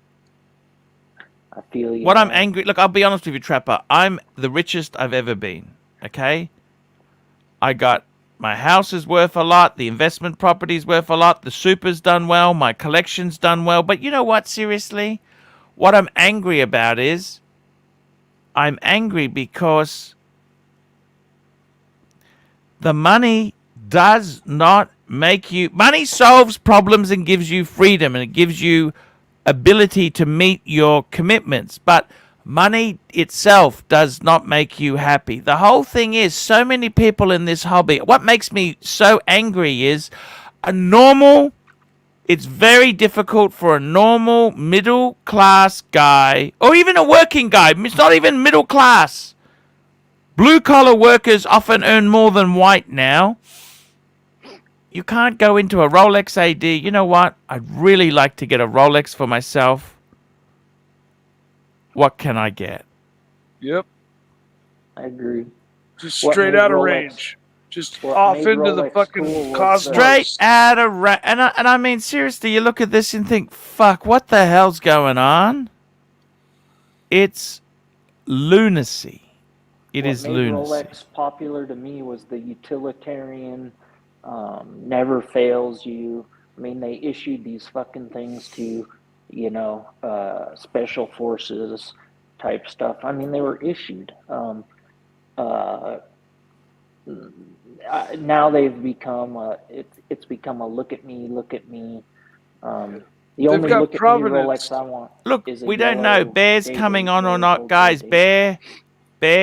I feel you. I'm angry. Look, I'll be honest with you, Trapper. I'm the richest I've ever been. Okay, I got. My house is worth a lot. The investment property's worth a lot. The super's done well. My collection's done well. But you know what? Seriously, what I'm angry about is I'm angry because the money does not make you... Money solves problems and gives you freedom, and it gives you ability to meet your commitments. But money itself does not make you happy. The whole thing is, so many people in this hobby, what makes me so angry is it's very difficult for a normal middle class guy, or even a working guy. It's not even middle class. Blue collar workers often earn more than white now. You can't go into a Rolex AD. You know what? I'd really like to get a Rolex for myself. What can I get? Yep. I agree. Just straight out of range. Just off into Rolex the fucking cosmos. Straight out of range. And I mean, seriously, you look at this and think, fuck, what the hell's going on? It's lunacy. It is lunacy. What made Rolex popular to me was the utilitarian, never fails you. I mean, they issued these fucking things to... special forces type stuff. I mean, they were issued. Now they've become it's become a look at me. The only look at me Rolex I want. Look, is we don't know. Bear's coming on or not, guys. Bear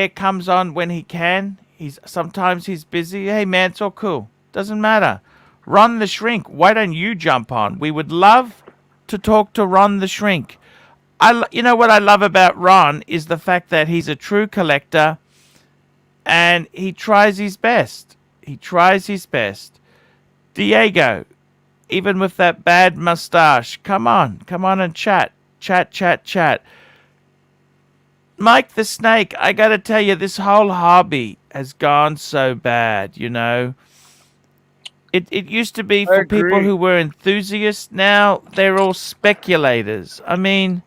comes on when he can. Sometimes he's busy. Hey man, it's all cool. Doesn't matter. Ron the Shrink, why don't you jump on? We would love to talk to Ron the Shrink. You know what I love about Ron is the fact that he's a true collector and he tries his best. Diego, even with that bad mustache, come on and chat chat. Mike the Snake, I gotta tell you, this whole hobby has gone so bad, you know. It used to be I for people agree. who were enthusiasts. Now they're all speculators. I mean,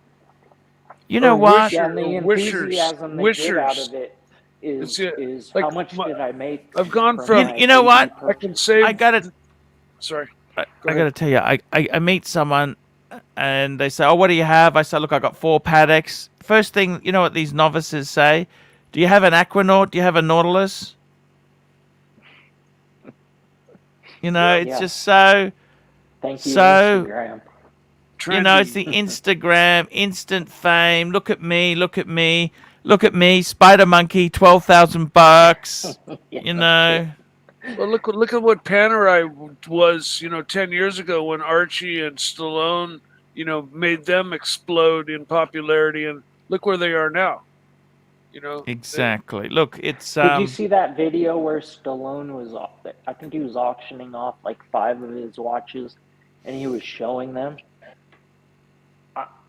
you know Or what? Yeah, and the wishers. enthusiasm they get out of it It's is like how much did I make I've gone from from. my You know what? AV I can purchase? save. I gotta Sorry. I Go gotta ahead. tell you, I meet someone and they say, "Oh, what do you have?" I say, "Look, I got 4 paddocks." First thing, you know what these novices say? Do you have an Aquanaut? Do you have a Nautilus? You know, Yeah. it's Yeah. just so, Thank you, so, Instagram. you know, it's Trendy. the Instagram, instant fame. Look at me, look at me, look at me, Spider Monkey, $12,000. Yeah, You no know, Well, look at what Panerai was, 10 years ago when Archie and Stallone, made them explode in popularity, and look where they are now. exactly. Look, it's Did you see that video where Stallone was? I think he was auctioning off like 5 of his watches, and he was showing them.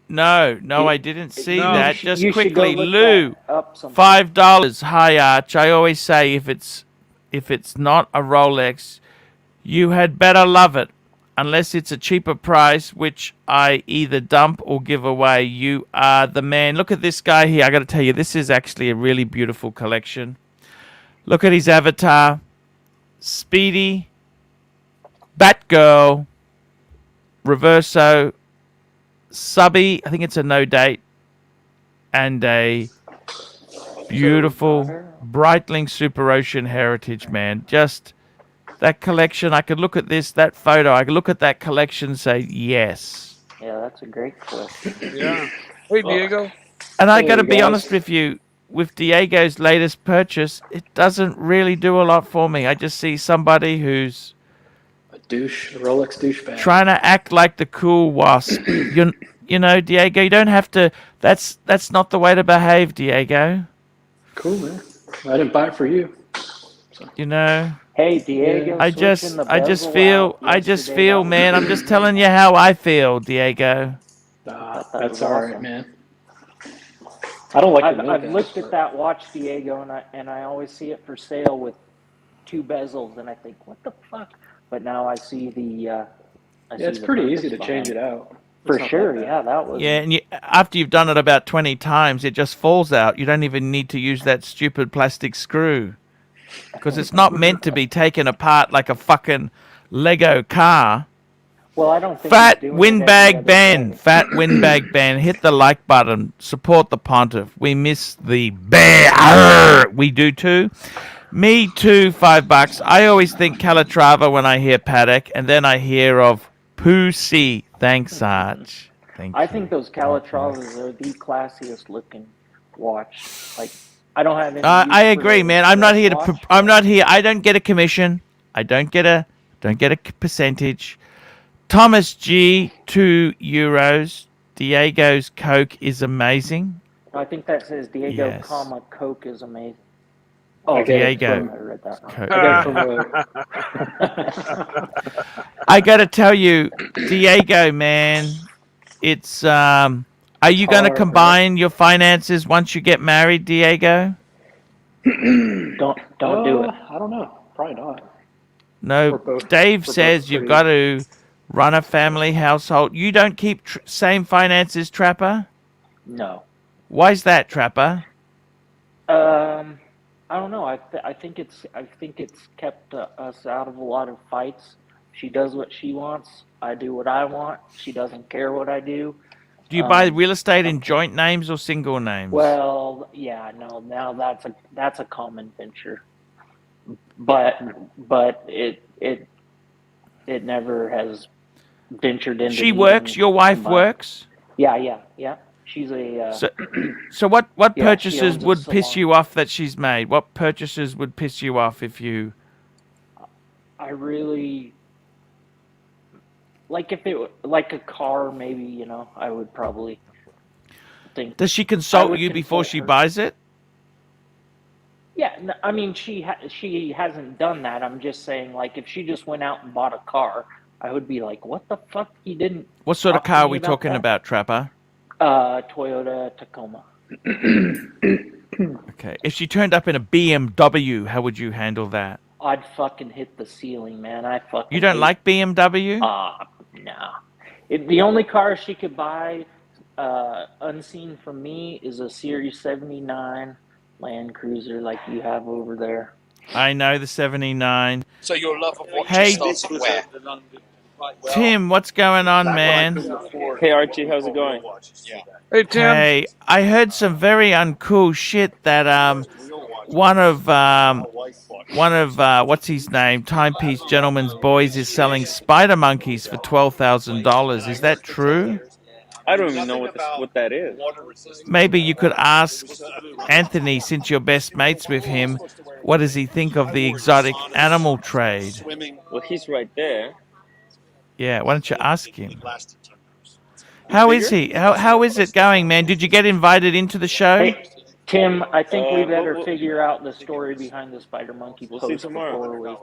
no, You- I didn't see No. that. Just you should go quickly, look Lou. that up sometime. $5. Hi, Arch. I always say if it's not a Rolex, you had better love it. Unless it's a cheaper price, which I either dump or give away. You are the man. Look at this guy here. I got to tell you, this is actually a really beautiful collection. Look at his avatar. Speedy, Batgirl, Reverso, Subby. I think it's a no date. And a beautiful Breitling Super Ocean Heritage, man. Just that collection. I could look at that photo. I could look at that collection and say, yes. Yeah, that's a great collection. Yeah. Hey, Diego. And I Hey, got to be guys. honest with you, with Diego's latest purchase, it doesn't really do a lot for me. I just see somebody who's A Rolex douchebag. trying to act like the cool wasp. You know, Diego, you don't have to. That's not the way to behave, Diego. Cool, man. I didn't buy it for you. You know. Hey, Diego, I switching just the bezel feel, out yesterday, that was man. I'm pretty just telling you how I feel, Diego. That That's was all right, awesome. man. I don't like the I've look looked of it, at that watch, Diego, and I always see it for sale with 2 bezels, and I think, what the fuck? But now I see the. Yeah, it's pretty easy to change it out. For It's not sure, that bad. yeah, that was. Yeah, and after you've done it about 20 times, it just falls out. You don't even need to use that stupid plastic screw. Because it's not meant to be taken apart like a fucking Lego car. Well, I don't think Fat he's doing it every windbag other Ben. day. Fat windbag Ben. Hit the like button. Support the pontiff. We miss the bear. Arr! We do too. Me too, $5. I always think Calatrava when I hear paddock, and then I hear of Pussy. Thanks, Arch. Thank I you. think those Calatravas are the classiest looking watch. Like, I don't have any. I use for agree, the man. I'm not here to. watch, I'm but- not here. I don't get a commission. I don't get a percentage. Thomas G, €2. Diego's Coke is amazing. I think that says Diego, Yes. Coke is amazing. I get it Diego. from- I read that wrong. Coke. I get it from I gotta tell you, Diego, man, it's Are you gonna Alright, combine your finances once you get married, Diego? Don't do it. I don't know. Probably not. No. We're both- Dave we're both says you've pretty- got to run a family household. You don't keep same finances, Trapper. No. Why's that, Trapper? I don't know. I think it's kept us out of a lot of fights. She does what she wants. I do what I want. She doesn't care what I do. Do you buy real estate in joint names or single names? Well, yeah, no. Now that's a common venture, but it never has ventured into. She works. Your wife combined. works. Yeah. She's a. So what Yeah, she purchases owns a would piss salon. you off that she's made? What purchases would piss you off if you? I really like if it like a car, maybe I would probably think. Does she I consult would you before consult she her. buys it? Yeah, I mean she hasn't done that. I'm just saying, like, if she just went out and bought a car, I would be like, what the fuck? You didn't. What sort of Talk to car are me we about talking that. about, Trapper? Toyota Tacoma. Okay. If she turned up in a BMW, how would you handle that? I'd fucking hit the ceiling, man. I fucking. You don't like BMW? No. The only car she could buy, unseen from me, is a Series 79 Land Cruiser like you have over there. I know the 79. So your love of watches Hey, starts at where? Tim, what's going on, man? Hey Archie, how's it going? Hey Tim. Hey, I heard some very uncool shit that one of what's his name, Timepiece Gentleman's Boys is selling spider monkeys for $12,000. Is that true? I don't even know what that is. Maybe you could ask Anthony, since you're best mates with him, what does he think of the exotic animal trade? Well, he's right there. Yeah, why don't you ask him? How is he? How is it going, man? Did you get invited into the show? Hey, Tim, I think we better figure out the story behind the spider monkey We'll post see tomorrow. before we...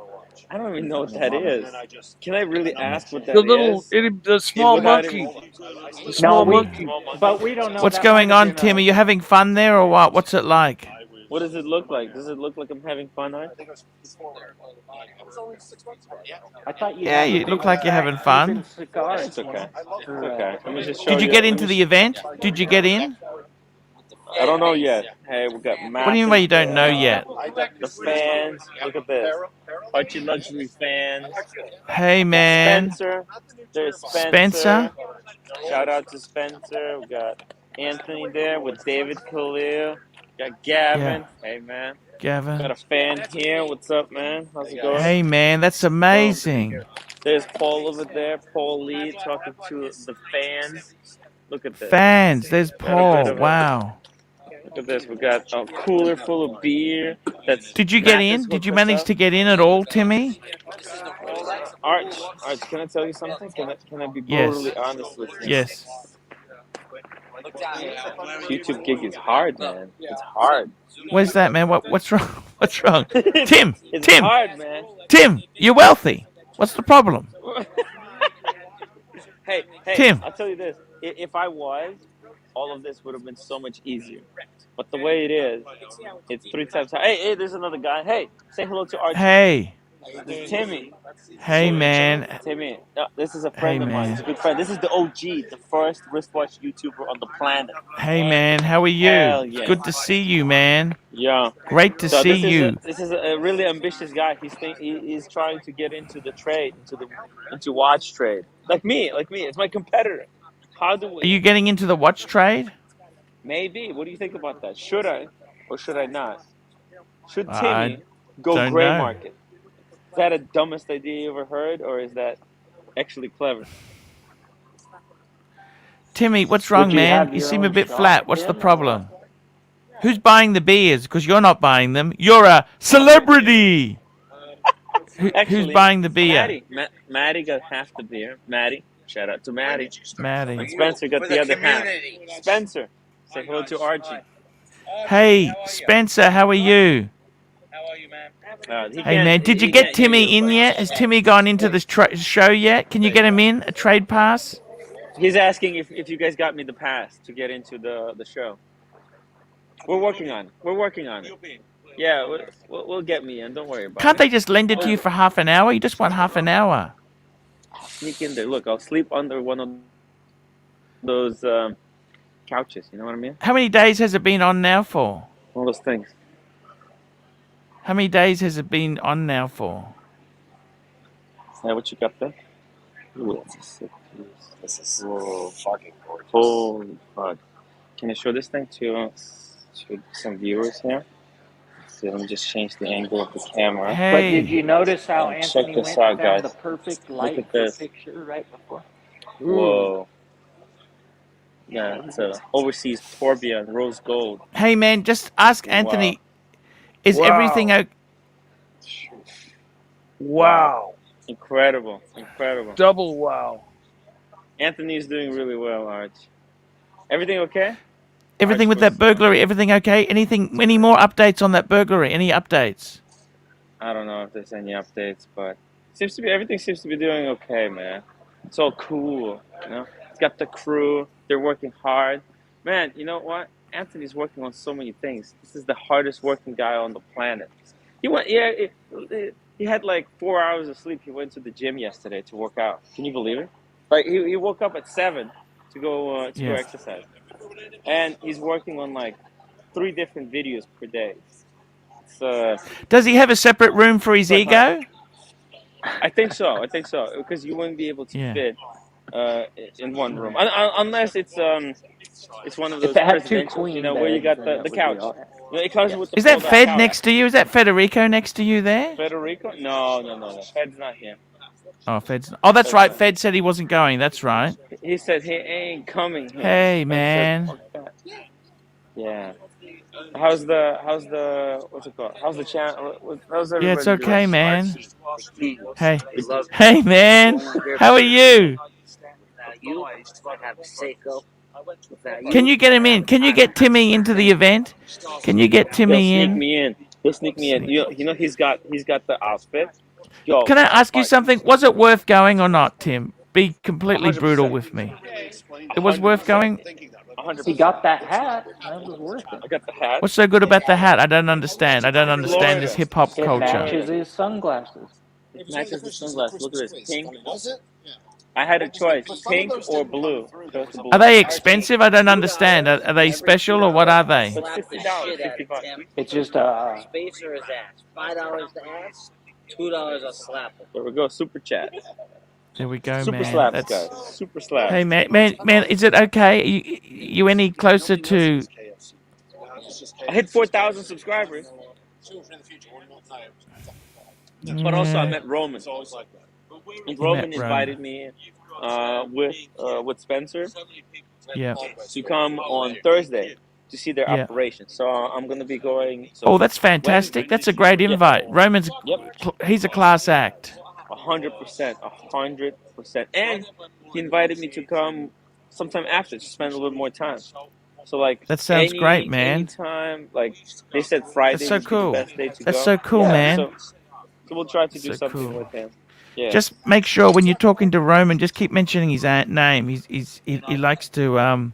I don't even know what that is. Can I really ask what that The little, is? the small Without monkey. even- The small monkey. But we don't know. What's that going might have on, been Tim? Are you having fun there or what? What's it like? What does it look like? Does it look like I'm having fun, Art? I thought you. Yeah, you look like you're having fun. Cigars, It's okay. It's okay. Let me just show Did you get into the event? Did you get in? I don't know yet. Hey, we got Matt. What do you mean by you don't know yet? The fans. Look at this. ArchieLuxury fans. Hey, man. Spencer. There's Spencer? Shout out to Spencer. We got Anthony there with David Khalil. Got Gavin. Yeah. Hey, man. Gavin. Got a fan here. What's up, man? How's it going? Hey, man, that's amazing. There's Paul over there. Paul Lee talking to the fans. Look at this. Fans, there's Paul. Wow. Look at this. We got a cooler full of beer. Did you get in? Did you manage to get in at all, Timmy? Arch, can I tell you something? Can I be Yes. brutally honest with you? Yes. YouTube gig is hard, man. It's hard. Where's that, man? What's wrong? What's wrong? Tim! It's Tim! hard, man. Tim, you're wealthy. What's the problem? Hey, Tim. I'll tell you this. If I was, all of this would have been so much easier. But the way it is, it's 3 times hard. Hey, there's another guy. Hey, say hello to Archie. Hey. This is Timmy. Hey, man. Timmy, this is a friend of mine. man. He's a good friend. This is the OG, the first wristwatch YouTuber on the planet. Hey, man. How are you? Hell yeah. Good to see you, man. Yeah. Great to see you. This is a really ambitious guy. He's trying to get into the trade, into watch trade. Like me. It's my competitor. How do we? Are you getting into the watch trade? Maybe. What do you think about that? Should I or should I not? Should I Timmy go don't gray know. market? Is that the dumbest idea you ever heard, or is that actually clever? Timmy, what's wrong, Would you man? have You your seem a own bit shop, flat. What's the Tim, or problem? Who's buying the beers? Because you're not buying them. You're a celebrity. Who's Actually, buying the beer? Maddie got half the beer. Maddie, shout out to Maddie. And Maddie. Spencer got the other half. Spencer, say hello to Archie. Hey, Spencer, how are you? Hey, man, did you get Timmy in yet? Has Timmy gone into the show yet? Can you get him in? A trade pass? He's asking if you guys got me the pass to get into the show. We're working on it. Yeah, we'll get me in. Don't worry about Can't it. they just lend it to you for half an hour? You just want half an hour. Sneak in there. Look, I'll sleep under one of those couches. You know what I mean? How many days has it been on now for? One of those things. How many days has it been on now for? Is that what you got there? Ooh, that's a sick piece. This is fucking gorgeous. Holy fuck. Can you show this thing to some viewers here? So let me just change the angle of the camera. But Hey, did you notice how Check Anthony this went out, and found guys. the perfect Look light at for this. picture right before? Whoa. Yeah, it's a overseas Tourbillon rose gold. hey, man, just ask Anthony. Is Wow. everything okay? Wow. Incredible. Double wow. Anthony's doing really well, Arch. Everything okay? Everything with that burglary, everything okay? Any more updates on that burglary? Any updates? I don't know if there's any updates, but everything seems to be doing okay, man. It's all cool, you know. He's got the crew. They're working hard. Man, you know what? Anthony's working on so many things. This is the hardest working guy on the planet. He had like 4 hours of sleep. He went to the gym yesterday to work out. Can you believe it? Like he woke up at 7 to go go exercise, and he's working on like 3 different videos per day. Does he have a separate room for his ego? I think so. Because you wouldn't be able to fit in one room unless it's one of those presidential, you know, where you got the couch. You know, it comes with the Is that Fed couch. next to you? Is that Federico next to you there? Federico? No. Fed's not here. Oh, Fed's. Oh, that's right. Fed said he wasn't going. That's right. He said he ain't coming here. Hey, man. Yeah. How's the what's it called? How's the channel? How's everybody Yeah, it's okay, doing? man. Hey, man. How are you? Can you get him in? Can you get Timmy into the event? Can you get Timmy in? He'll sneak me in. You know he's got the outfit. Yo, can I ask you something? Was it worth going or not, Tim? Be completely 100%. Brutal with me. It was worth going? 100%. He got that hat. That was worth it. I got the hat. What's so good about the hat? I don't understand. I don't understand this hip-hop culture. It matches his sunglasses. It matches the sunglasses. Look at this. Pink. I had a choice, pink or blue. Are they expensive? I don't understand. Are they special or what are they? $50. It's just Spacer is ass. $5 to ass, $2 a slap. There we go. Super chat. There we go, Super man. slaps, guys. Super slaps. Hey, man, is it okay? You any closer to? I hit 4,000 subscribers. But also I met Roman. And Roman invited me with Spencer to come on Thursday to see their operation. So I'm going to be going. So oh, that's fantastic. That's a great invite. Roman's, he's a class act. 100%. And he invited me to come sometime after to spend a little more time. So like that sounds great, man. Anytime, like they said Friday. That's so cool. The best day to that's go. so cool, man. So we'll try to do something with him. Yeah. Just make sure when you're talking to Roman, just keep mentioning his name. He likes to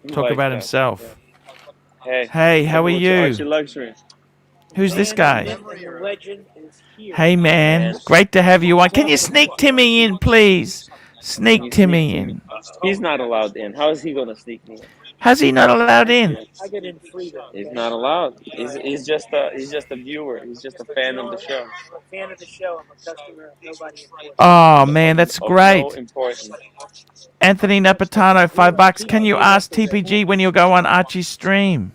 talk about himself. Yeah. Hey, how are you? ArchieLuxury. Who's this guy? Hey, man. Great to have you on. Can you sneak Timmy in, please? Sneak Timmy in. He's not allowed in. How is he going to sneak me in? How's he not allowed in? I get in free. He's not allowed. He's just a viewer. He's just a fan of the show. I'm a fan of the show. I'm a customer. Nobody. Oh man, that's great. No importance. Anthony Napatano, $5. Can you ask TPG when you'll go on Archie's stream?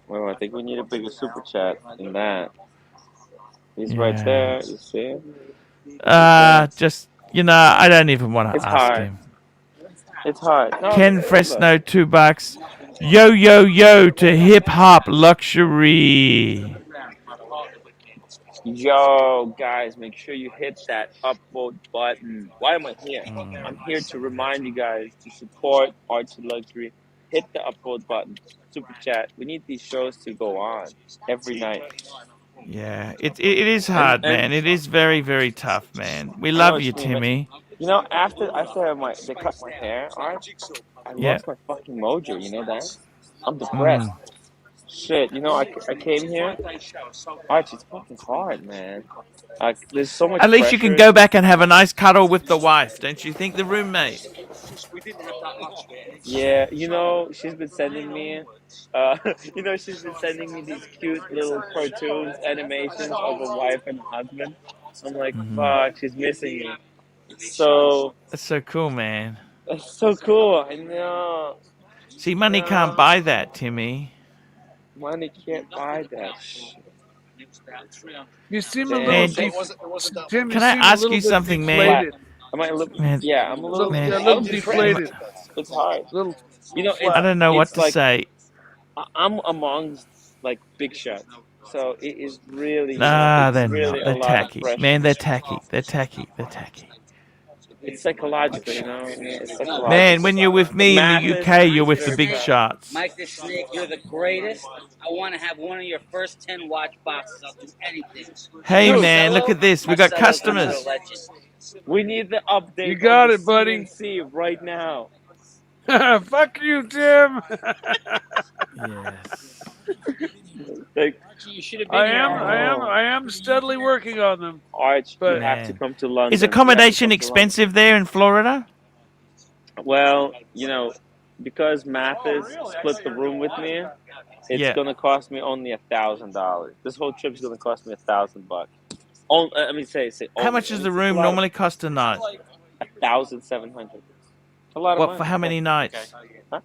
Well, I think we need a bigger super chat than that. He's right there. You see him? Just I don't even want to ask him. It's hard. No, Ken Fresno, $2. Yo to hip hop luxury. Yo, guys, make sure you hit that upvote button. Why am I here? I'm here to remind you guys to support ArchieLuxury. Hit the upvote button. Super chat. We need these shows to go on every night. Yeah, it is hard, man. It is very, very tough, man. We love you, Timmy. You know, after they cut my hair, Arch, I lost my fucking mojo. You know that? I'm depressed. Shit, I came here. Arch, it's fucking hard, man. There's so much. At least you can go back and have a nice cuddle with the wife, don't you think? The roommate. Yeah, she's been sending me. She's been sending me these cute little cartoons, animations of a wife and a husband. I'm like, fuck, she's missing me. So that's so cool, man. That's so cool. I know. See, money can't buy that, Timmy. Money can't buy that. You seem a little. Can I ask you something, man? I'm a little deflated. It's hard. I don't know what to say. I'm amongst big shots, so it is really. They're really not. They're tacky, man. They're tacky. It's psychological, It's psychological. Man, when you're with me in the UK, you're with the big shots. Mike the Snake, you're the greatest. I want to have one of your first 10 watch boxes. I'll do anything. Hey, man, look at this. We got customers. We need the update. You got it, buddy. CNC right now. Fuck you, Tim. Yes. Like, You should have been here. I am steadily working on them. Arch, you But have to Man. come to London. Is You have to accommodation come to London. expensive there in Florida? Well, because Mathis split the room with me, it's gonna cost me only $1,000. This whole trip's gonna cost me $1,000. I mean, say. How much does the room normally cost a night? 1,700. A lot of What money. for? How many nights? Huh?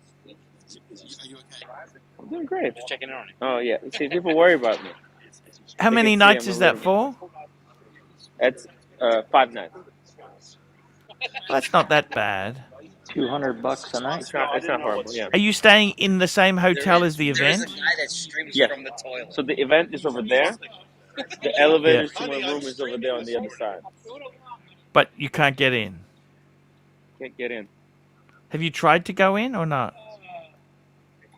I'm doing great. Just checking in on you. Oh yeah. See, people worry about me. How They many can see nights I'm is a that little- for? It's 5 nights. That's not that bad. $200 a night. It's not horrible. Yeah. Are you staying in the same hotel as the There's event? a guy that streams Yeah. from the toilet. So the event is over there. The elevators to my room is over there on the other side. But you can't get in. Can't get in. Have you tried to go in or not?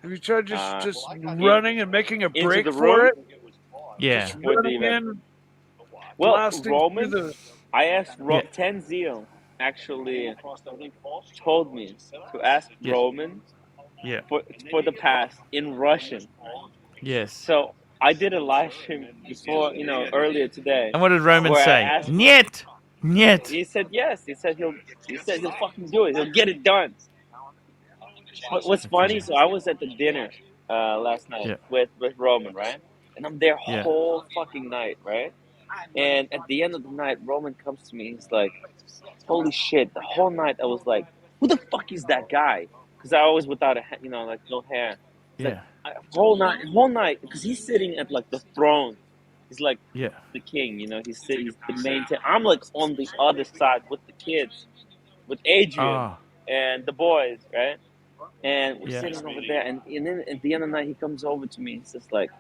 have you tried just running and making a Into break the for room? it? Yeah. Just With the running event. in, Well, blasting Roman, through the. I asked Yeah. Tenzio actually told me to ask Yeah. Roman Yeah. for the pass in Russian. Yes. So I did a live stream before, earlier today. And what did Roman Where I say? asked- Niet. Niet. He said yes. He said he'll fucking do it. He'll get it done. But what's funny? So I was at the dinner last night with Roman, right? And I'm there whole fucking night, right? And at the end of the night, Roman comes to me. He's like, "Holy shit!" The whole night I was like, "Who the fuck is that guy?" Because I was without like no hair. Yeah. Whole night, because he's sitting at like the throne. He's like Yeah. the king, he's the main. I'm like on the other side with the kids, with Adrian Oh. and the boys, right? And we're Yeah. sitting over there, and then at the end of the night, he comes over to me and says like,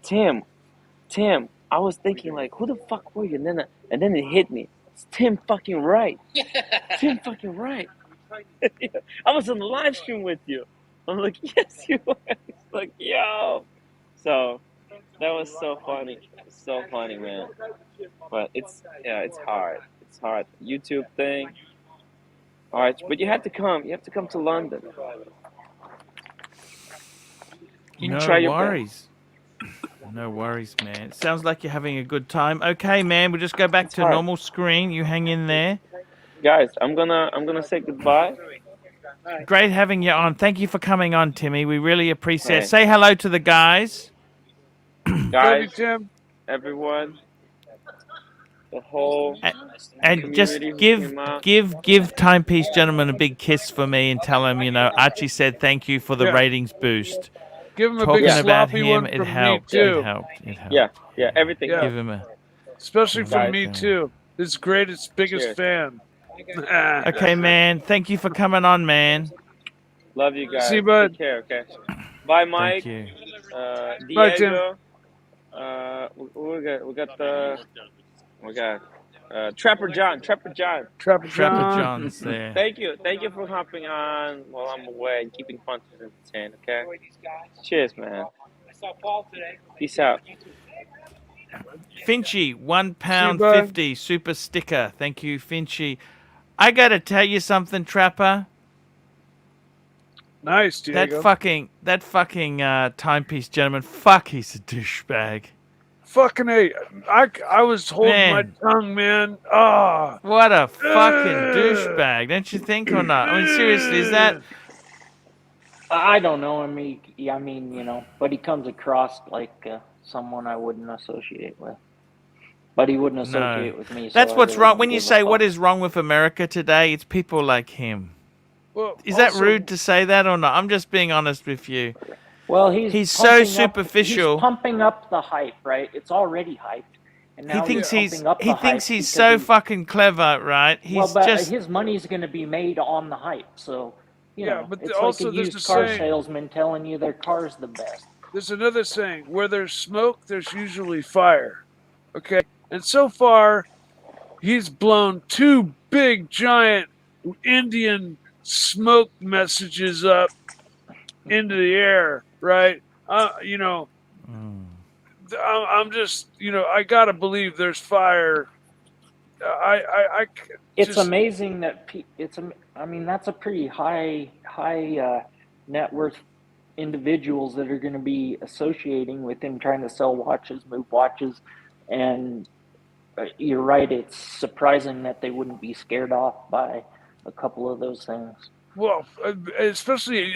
Tim, I was thinking like, who the fuck were you? And then it hit me. It's Tim fucking right. Tim fucking right. I was on the live stream with you. I'm like, yes, you are. He's like, yo. So that was so funny. So funny, man. But it's hard. It's hard. YouTube thing. All right, but you have to come. You have to come to London. You No try your worries. No worries, man. It sounds like you're having a good time. Okay, man. We'll just go back to hard. normal screen. You hang in there. Guys, I'm gonna say goodbye. Great having you on. Thank you for coming on, Timmy. We really appreciate it. Hey. Say hello to the guys. Love you, Guys, Tim. everyone, the whole And just community who came out. give Timepiece Gentleman a big kiss for me and tell him, Archie said thank you for the Yeah. ratings boost. Give him a Talking big about sloppy him, one it from helped. me too. It helped. Yeah, everything. Yeah. Give him a. Especially from Guys, me too. His greatest, biggest Cheers. fan. Okay, man. Thank you for coming on, man. Love you guys. See you, bud. Take care, okay? Bye, Mike. Thank you. Bye, Tim. Diego. We got Trapper John. Trapper Trapper John. John's there. Thank you for hopping on while I'm away and keeping punches entertained, okay? Cheers, man. I saw Paul today. Peace out. Finchy, £1 bud. 50 super sticker. Thank you, Finchy. I gotta tell you something, Trapper. Nice, Diego. That fucking timepiece gentleman. Fuck, he's a douchebag. Fucking A. I was holding Man. my tongue, man. Ah. What a fucking douchebag, don't you think, or not? I mean, seriously, is that? I don't know. I mean, but he comes across like someone I wouldn't associate with. But he wouldn't associate with me. So That's I what's really wrong. don't When you give a say fuck. what is wrong with America today, it's people like him. Well, Is that also, rude to say that or not? I'm just being honest with you. Well, he's so pumping superficial. He's pumping up the hype, right? It's already hyped. And He now thinks pumping up the he thinks hype he's because so fucking clever, right? He's but just his money's going to be made on the hype. So, you Yeah, know, but it's also like a there's used a car saying- salesman telling you their car's the best. There's another saying: where there's smoke, there's usually fire. Okay, and so far, he's blown 2 big, giant Indian smoke messages up into the air. Right? I'm just, I gotta believe there's fire It's amazing that I mean, that's a pretty high net worth individuals that are going to be associating with him trying to sell watches, move watches, and you're right. It's surprising that they wouldn't be scared off by a couple of those things. Well, especially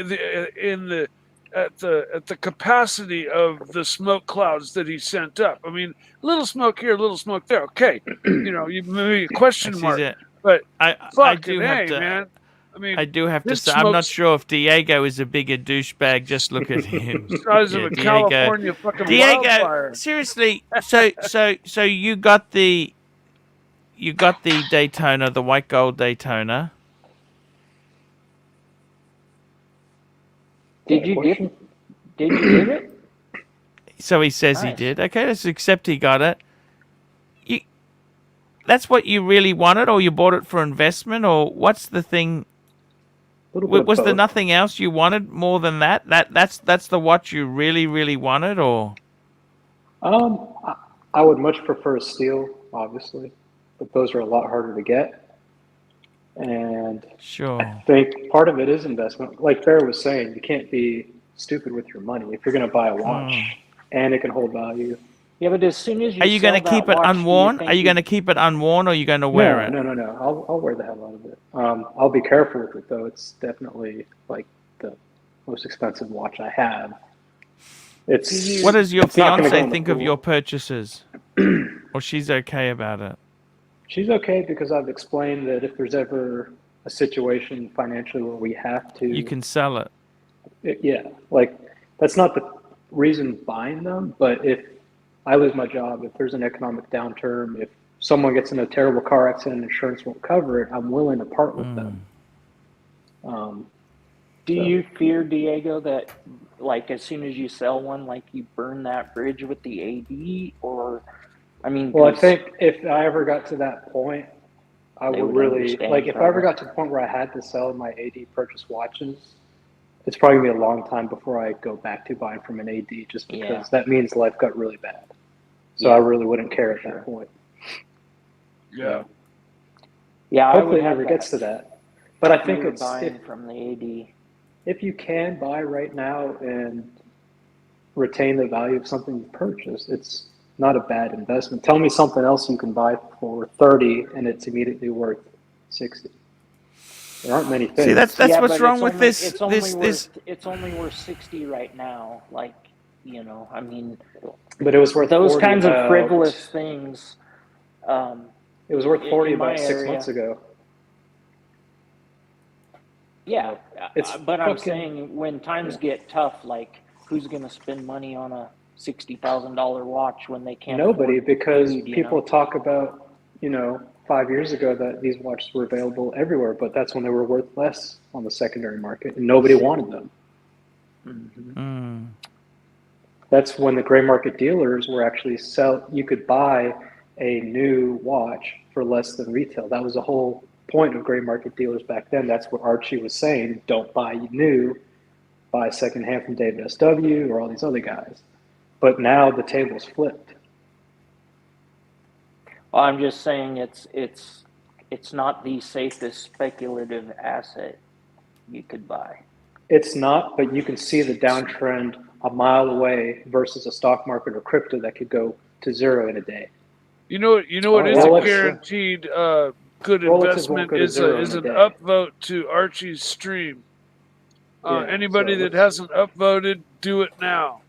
at the capacity of the smoke clouds that he sent up. I mean, little smoke here, little smoke there. Okay, you maybe a question mark, but I do have to, man. I mean, I do have to say, I'm not sure if Diego is a bigger douchebag. Just look at him. Size of a California fucking wildfire. Seriously. So you got the Daytona, the white gold Daytona. Did you get it? So he says he did. Okay, let's accept he got it. That's what you really wanted, or you bought it for investment, or what's the thing? Was there nothing else you wanted more than that? That's the watch you really, really wanted, or? I would much prefer steel, obviously, but those are a lot harder to get. And sure, I think part of it is investment. Like Bear was saying, you can't be stupid with your money. If you're going to buy a watch and it can hold value. Yeah, but as soon as you are you going to keep it unworn? Are you going to keep it unworn, or are you going to wear it? No. I'll wear the hell out of it. I'll be careful with it, though. It's definitely like the most expensive watch I have. What does your fiance think of your purchases? Or she's okay about it? She's okay because I've explained that if there's ever a situation financially where we have to, you can sell it. Yeah, like that's not the reason buying them, but if I lose my job, if there's an economic downturn, if someone gets in a terrible car accident and insurance won't cover it, I'm willing to part with them. Do you fear, Diego, that like as soon as you sell one, like you burn that bridge with the AD, or I mean? Well, I think if I ever got to that point, I would really like. If I ever got to the point where I had to sell my AD purchase watches, it's probably gonna be a long time before I go back to buying from an AD, just because that means life got really bad. So I really wouldn't care at that point. Yeah. Yeah. Hopefully it never gets to that. But I think it's from the AD. If you can buy right now and retain the value of something you purchased, it's not a bad investment. Tell me something else you can buy for 30 and it's immediately worth 60. There aren't many things. See, that's what's wrong with this. It's only worth 60 right now. Like, I mean. But it was worth those 40 kinds of frivolous things. It was worth 40 about 6 months ago. Yeah, but I'm saying when times get tough, like who's going to spend money on a $60,000 watch when they can't? Nobody, because people talk about 5 years ago that these watches were available everywhere, but that's when they were worth less on the secondary market, and nobody wanted them. Mm-hmm. That's when the gray market dealers were actually you could buy a new watch for less than retail. That was the whole point of gray market dealers back then. That's what Archie was saying. Don't buy new, buy secondhand from David SW or all these other guys. But now the table's flipped. Well, I'm just saying it's not the safest speculative asset you could buy. It's not, but you can see the downtrend a mile away versus a stock market or crypto that could go to zero in a day. You know what is a guaranteed good investment is an upvote to Archie's stream. Anybody that hasn't upvoted, do it now.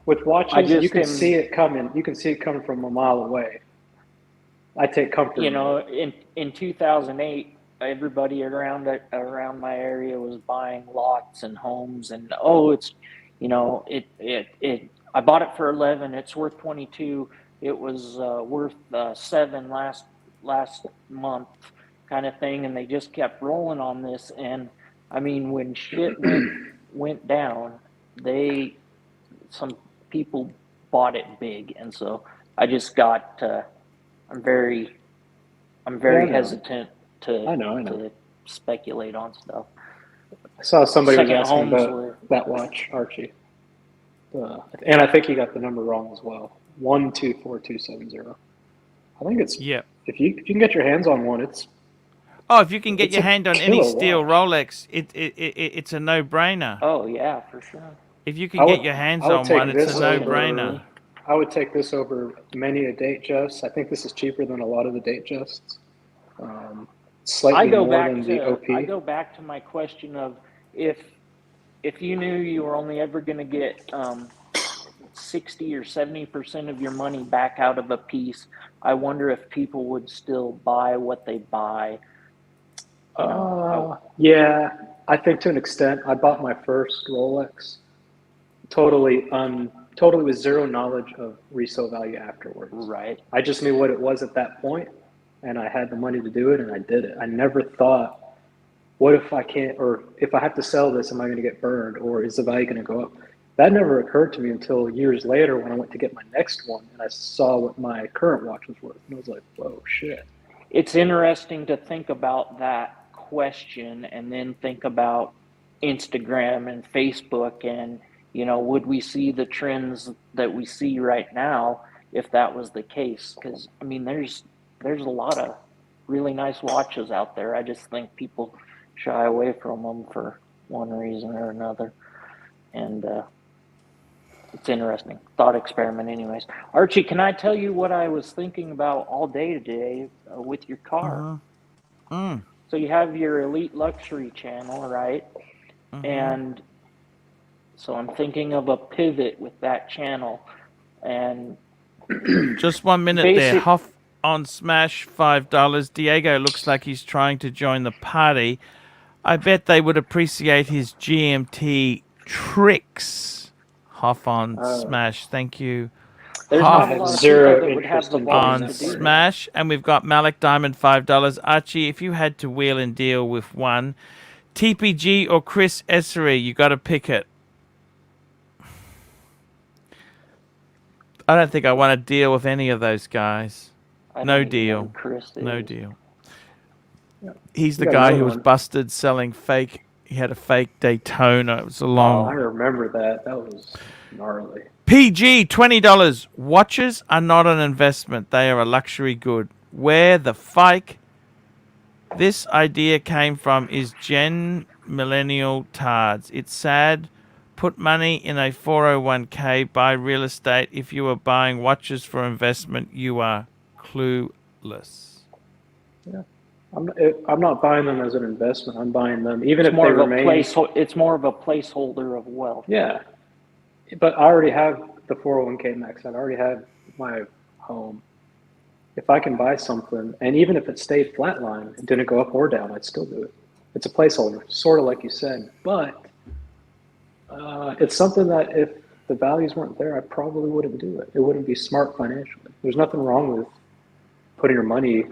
With watches, you can see it coming. You can see it coming from a mile away. I take comfort. In 2008, everybody around my area was buying lots and homes, and I bought it for 11. It's worth 22. It was worth 7 last month, kind of thing, and they just kept rolling on this. And I mean, when shit went down, some people bought it big, and so I just got. I'm very hesitant to speculate on stuff. I saw somebody was asking about that watch, Archie, and I think he got the number wrong as well. 124270. I think it's Yeah. if you can get your hands on one, it's Oh, if you can get It's your a hand on any killer steel watch. Rolex, it's a no-brainer. Oh yeah, for sure. If you I can would get your hands I would on one, take it's a this no-brainer. over. I would take this over many a date just. I think this is cheaper than a lot of the date justs. Slightly more than the OP. I go back to my question of if you knew you were only ever going to get 60 or 70% of your money back out of a piece, I wonder if people would still buy what they buy. Yeah, I think to an extent. I bought my first Rolex totally with zero knowledge of resale value afterwards. Right. I just knew what it was at that point, and I had the money to do it, and I did it. I never thought, what if I can't, or if I have to sell this, am I going to get burned, or is the value going to go up? That never occurred to me until years later when I went to get my next one, and I saw what my current watch was worth, and I was like, whoa, shit. It's interesting to think about that question and then think about Instagram and Facebook and, would we see the trends that we see right now if that was the case? Because, I mean, there's a lot of really nice watches out there. I just think people shy away from them for one reason or another. And it's interesting. Thought experiment anyways. Archie, can I tell you what I was thinking about all day today with your car? So you have your Elite Luxury channel, right? And so I'm thinking of a pivot with that channel. And just 1 minute there. Huff on Smash, $5. Diego looks like he's trying to join the party. I bet they would appreciate his GMT tricks. Huff on Smash. Thank you. There's not a lot of people that would have the balls on to do Smash. And we've got Malik Diamond, $5. Archie, if you had to wheel and deal with one, TPG or Chris Essery, you got to pick it. I don't think I want to deal with any of those guys. No deal. No deal. He's the guy who was busted selling fake. He had a fake Daytona. It was a long. I remember that. That was gnarly. PG, $20. Watches are not an investment. They are a luxury good. Where the fike this idea came from is Gen Millennial Tards. It's sad. Put money in a 401k, buy real estate. If you are buying watches for investment, you are clueless. Yeah. I'm not buying them as an investment. I'm buying them even if they remain. It's more of a placeholder of wealth. Yeah, but I already have the 401k max. I already have my home. If I can buy something, and even if it stayed flatline, it didn't go up or down, I'd still do it. It's a placeholder, sort of like you said. But it's something that if the values weren't there, I probably wouldn't do it. It wouldn't be smart financially. There's nothing wrong with putting your money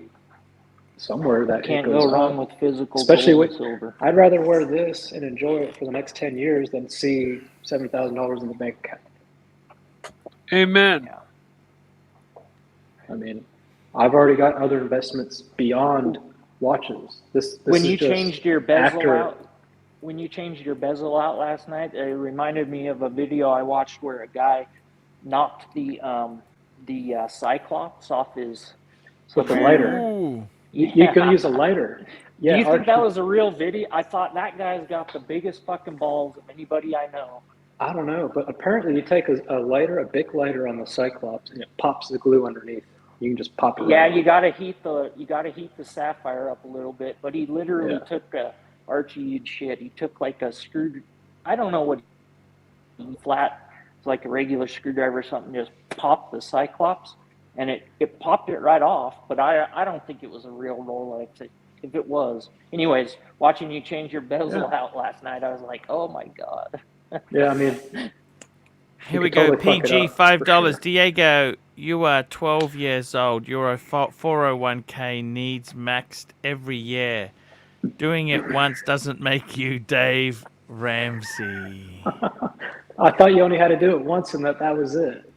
somewhere that can't go wrong with physical especially gold with and silver. I'd rather wear this and enjoy it for the next 10 years than see $7,000 in the bank account. Amen. Yeah. I mean, I've already got other investments beyond watches. This when is you just changed your bezel out, when you changed your bezel out last night, it reminded me of a video I watched where a guy knocked the Cyclops off his with a lighter. You can use a lighter. Yeah, do you think that was a real video? I thought that guy's got the biggest fucking balls of anybody I know. I don't know, but apparently you take a lighter, a big lighter on the Cyclops, and it pops the glue underneath. You can just pop it. Yeah, right you gotta heat the sapphire up a little bit. But he literally took Archie shit. He took like a screw. I don't know what flat. It's like a regular screwdriver or something. Just popped the Cyclops. And it popped it right off, but I don't think it was a real Rolex. If it was. Anyways, watching you change your bezel out last night, I was like, oh my God. Yeah, I mean. Here we go. PG, $5. Sure. Diego, you are 12 years old. Your 401k needs maxed every year. Doing it once doesn't make you Dave Ramsey. I thought you only had to do it once and that was it.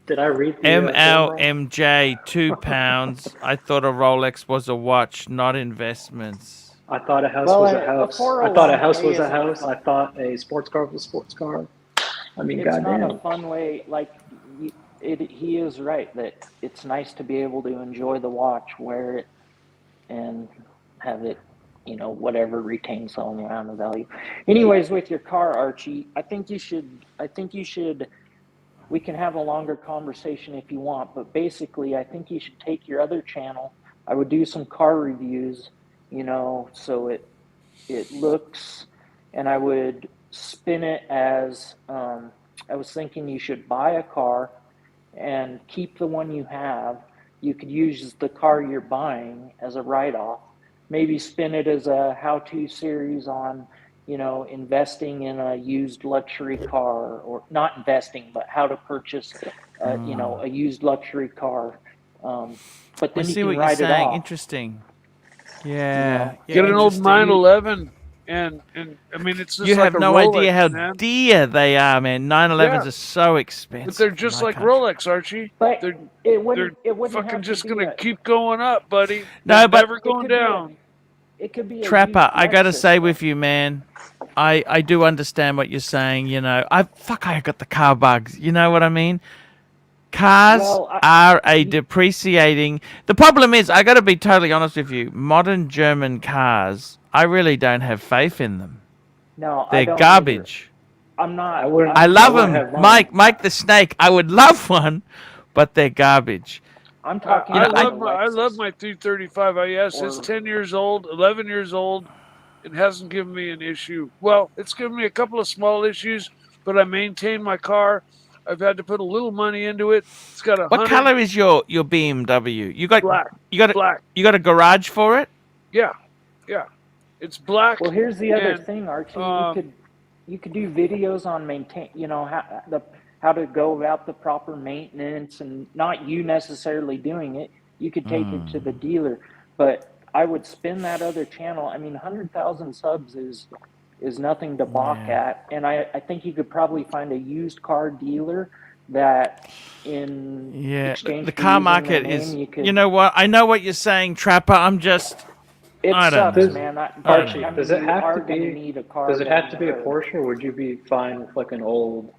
Did I read the MLMJ, £2. I thought a Rolex was a watch, not investments. I thought a house was a house. I thought a house was a house. I thought a sports car was a sports car. I mean, it's goddamn. not a fun way. Like, he is right that it's nice to be able to enjoy the watch, wear it, and have it, whatever, retain some amount of value. Anyways, with your car, Archie, I think you should. We can have a longer conversation if you want, but basically, I think you should take your other channel. I would do some car reviews, so it looks, and I would spin it as, I was thinking you should buy a car and keep the one you have. You could use the car you're buying as a write-off. Maybe spin it as a how-to series on, investing in a used luxury car, or not investing, but how to purchase, a used luxury car. But then I you see can what you're write it saying. off. Interesting. Yeah. Get an old interesting. 911, and I mean, it's just You like have a no Rolex, idea how man. dear they are, man. 911s Yeah. are so expensive. But they're just in my like country. Rolex, Archie. But They're it wouldn't fucking have just to be gonna a, keep going up, buddy. No, They're but never going down. it could be a Trapper, used I gotta Lexus, say though. with you, man, I do understand what you're saying. I got the car bugs. You know what I mean? Cars Well, are a depreciating. The problem is, I got to be totally honest with you. Modern German cars, I really don't have faith in them. No, I They're don't garbage. either. I'm not. I love wouldn't them, have mine. Mike the Snake. I would love one, but they're garbage. I'm talking. I about love my 335 IS. It's 10 years old, 11 years old. It hasn't given me an issue. Well, it's given me a couple of small issues, but I maintain my car. I've had to put a little money into it. It's got a. What color is your BMW? You got black? Black. You got a garage for it? Yeah. It's black. Well, here's the other and, thing, Archie. You could do videos on how to go about the proper maintenance, and not you necessarily doing it. You could take it to the dealer, but I would spin that other channel. I mean, 100,000 subs is nothing to balk at, and I think you could probably find a used car dealer that in exchange the for car using market their name, is. you could, You know what? I know what you're saying, Trapper. I'm just. it I don't sucks, know. man. Archie, I mean, does it you have are to gonna be? need a car Does it down have to the be a road. Porsche, or would you be fine with like an old?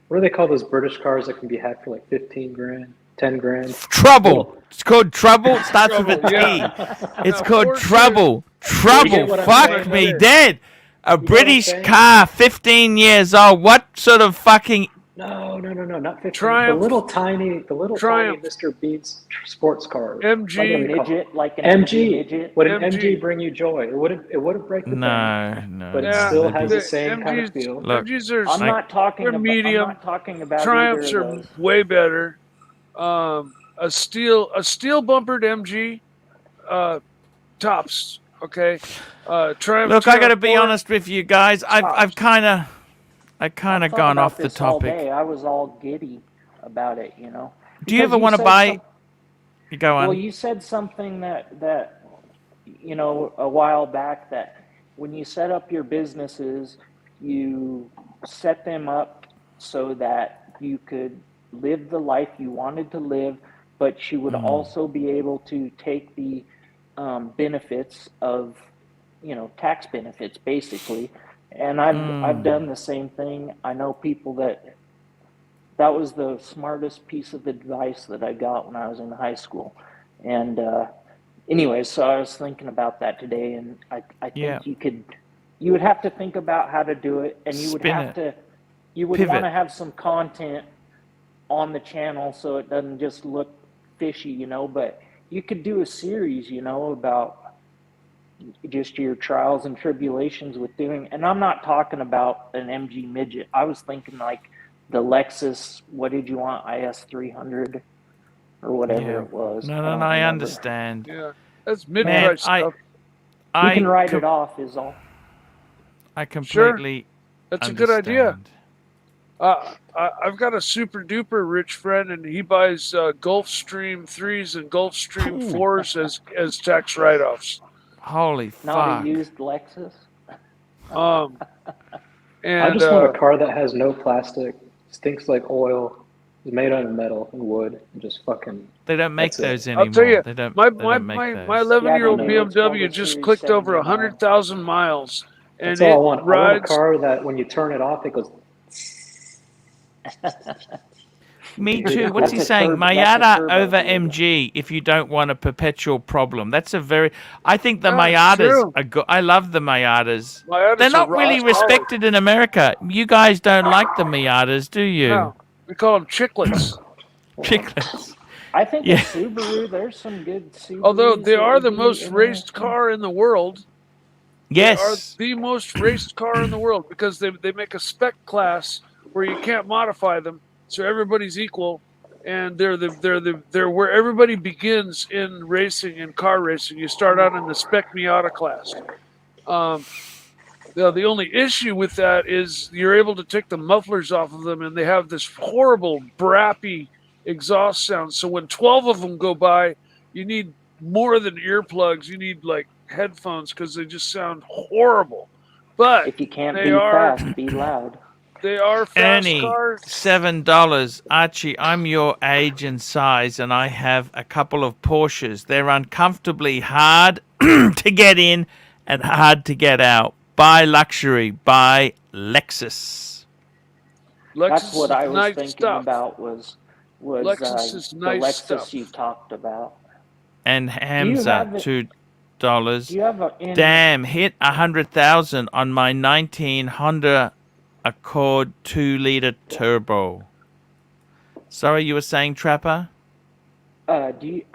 What do they call those British cars that can be had for like 15 grand, 10 grand? Trouble. It's called Trouble. It starts with a T. yeah. It's Now, called Porsche- Trouble. Trouble. get what I'm Fuck saying, me though? dead. A what I'm British saying? car, 15 years old. What sort of fucking? No, not 15. Triumph. The little tiny Triumph. Mr. Beats sports cars. MG. What do they call it? Midget, like an MG. midget. Would an MG. MG bring you joy? It wouldn't break the bank, No. but it Yeah, still that'd has be- the same kind of MGs feel. Look, MGs are. I'm not talking they're about. medium. I'm not talking about Triumphs either are of those. way better. A steel bumpered MG, tops. Okay. Triumph. Look, I got to Triumph be 4, honest with you guys. I've kind of I've thought gone about off the this all topic. day. I was all giddy about it, Do you Because ever want to said buy? You go on. Well, you said something that a while back, that when you set up your businesses, you set them up so that you could live the life you wanted to live, but you would also be able to take the benefits of, tax benefits, basically. And I've done the same thing. I know people that was the smartest piece of advice that I got when I was in high school. And anyway, so I was thinking about that today, and I think you would have to think about how to do it, and you would Spin have it. to, you would Pivot. want to have some content on the channel so it doesn't just look fishy, but you could do a series, about just your trials and tribulations with doing, and I'm not talking about an MG midget. I was thinking like the Lexus, what did you want, IS 300 or whatever it was. No, don't I remember. understand. Yeah, that's Man, mid-price stuff. You can write it off is all. I completely That's a good idea. understand. I've got a super duper rich friend, and he buys Gulfstream 3s and Gulfstream 4s as tax write-offs. Holy Not fuck. a used Lexus. And I just want a car that has no plastic, stinks like oil, is made out of metal and wood, and just fucking. They don't make That's it. those anymore. I'll tell you, they don't, my they don't make my those. my 11-year-old Yeah, they do. It's called BMW the just Series clicked over 79. 100,000 miles, and That's all I it want. I want a rides. car that when you turn it off, it goes. Me too. What's he That's a saying? turbo- that's a Mayada turbo over dealer. MG if you don't want a perpetual problem. That's a very... I think the That's Mayadas true. are good. I love the Mayadas. Mayadas They're are not rock really solid. respected in America. You guys don't like the Mayadas, do you? No, we call them chicklets. Chicklets. I think Yeah. a Subaru. There's some good Subarus. Although they that are would the be most raced interesting. car in the world. Yes. They are the most raced car in the world because they make a spec class where you can't modify them, so everybody's equal, and they're where everybody begins in racing, in car racing. You start out in the spec Miata class. The only issue with that is you're able to take the mufflers off of them, and they have this horrible brappy exhaust sound. So when 12 of them go by, you need more than earplugs. You need like headphones because they just sound horrible. But If you can't they be are fast, be loud. they are fast Ernie, cars. $7. Archie, I'm your age and size, and I have a couple of Porsches. They're uncomfortably hard to get in and hard to get out. Buy luxury. Buy Lexus. That's what I was nice thinking stuff. about was Lexus is the nice Lexus stuff. you talked about. And Hamza, have it- $2. Do you have a Damn, hit 100,000 on my 19 Honda Accord 2-liter turbo. Sorry, you were saying, Trapper? I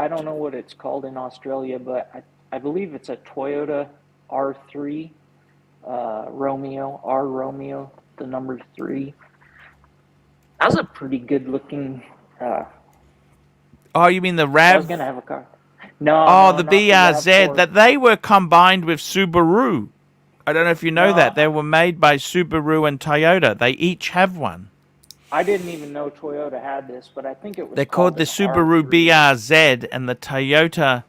don't know what it's called in Australia, but I believe it's a Toyota R3 Romeo, the number 3. That's a pretty good looking. Oh, you mean the I was RAV? gonna have a car. No. Oh, no, the not the BRZ. RAV4. That they were combined with Subaru. I don't know if you know No. that. They were made by Subaru and Toyota. They each have one. I didn't even know Toyota had this, but I think it was. They're called the an Subaru R3. BRZ and the Toyota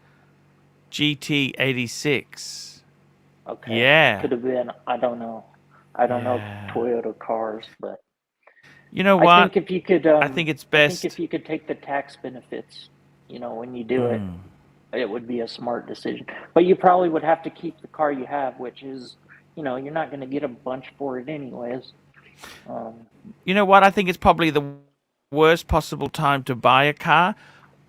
GT86. Okay. Yeah. Could have been. I don't know. I don't know Yeah. Toyota cars, but You know I what? think if you could. I think it's best. I think if you could take the tax benefits, when you do it, it would be a smart decision. But you probably would have to keep the car you have, which is, you're not going to get a bunch for it anyways. You know what? I think it's probably the worst possible time to buy a car.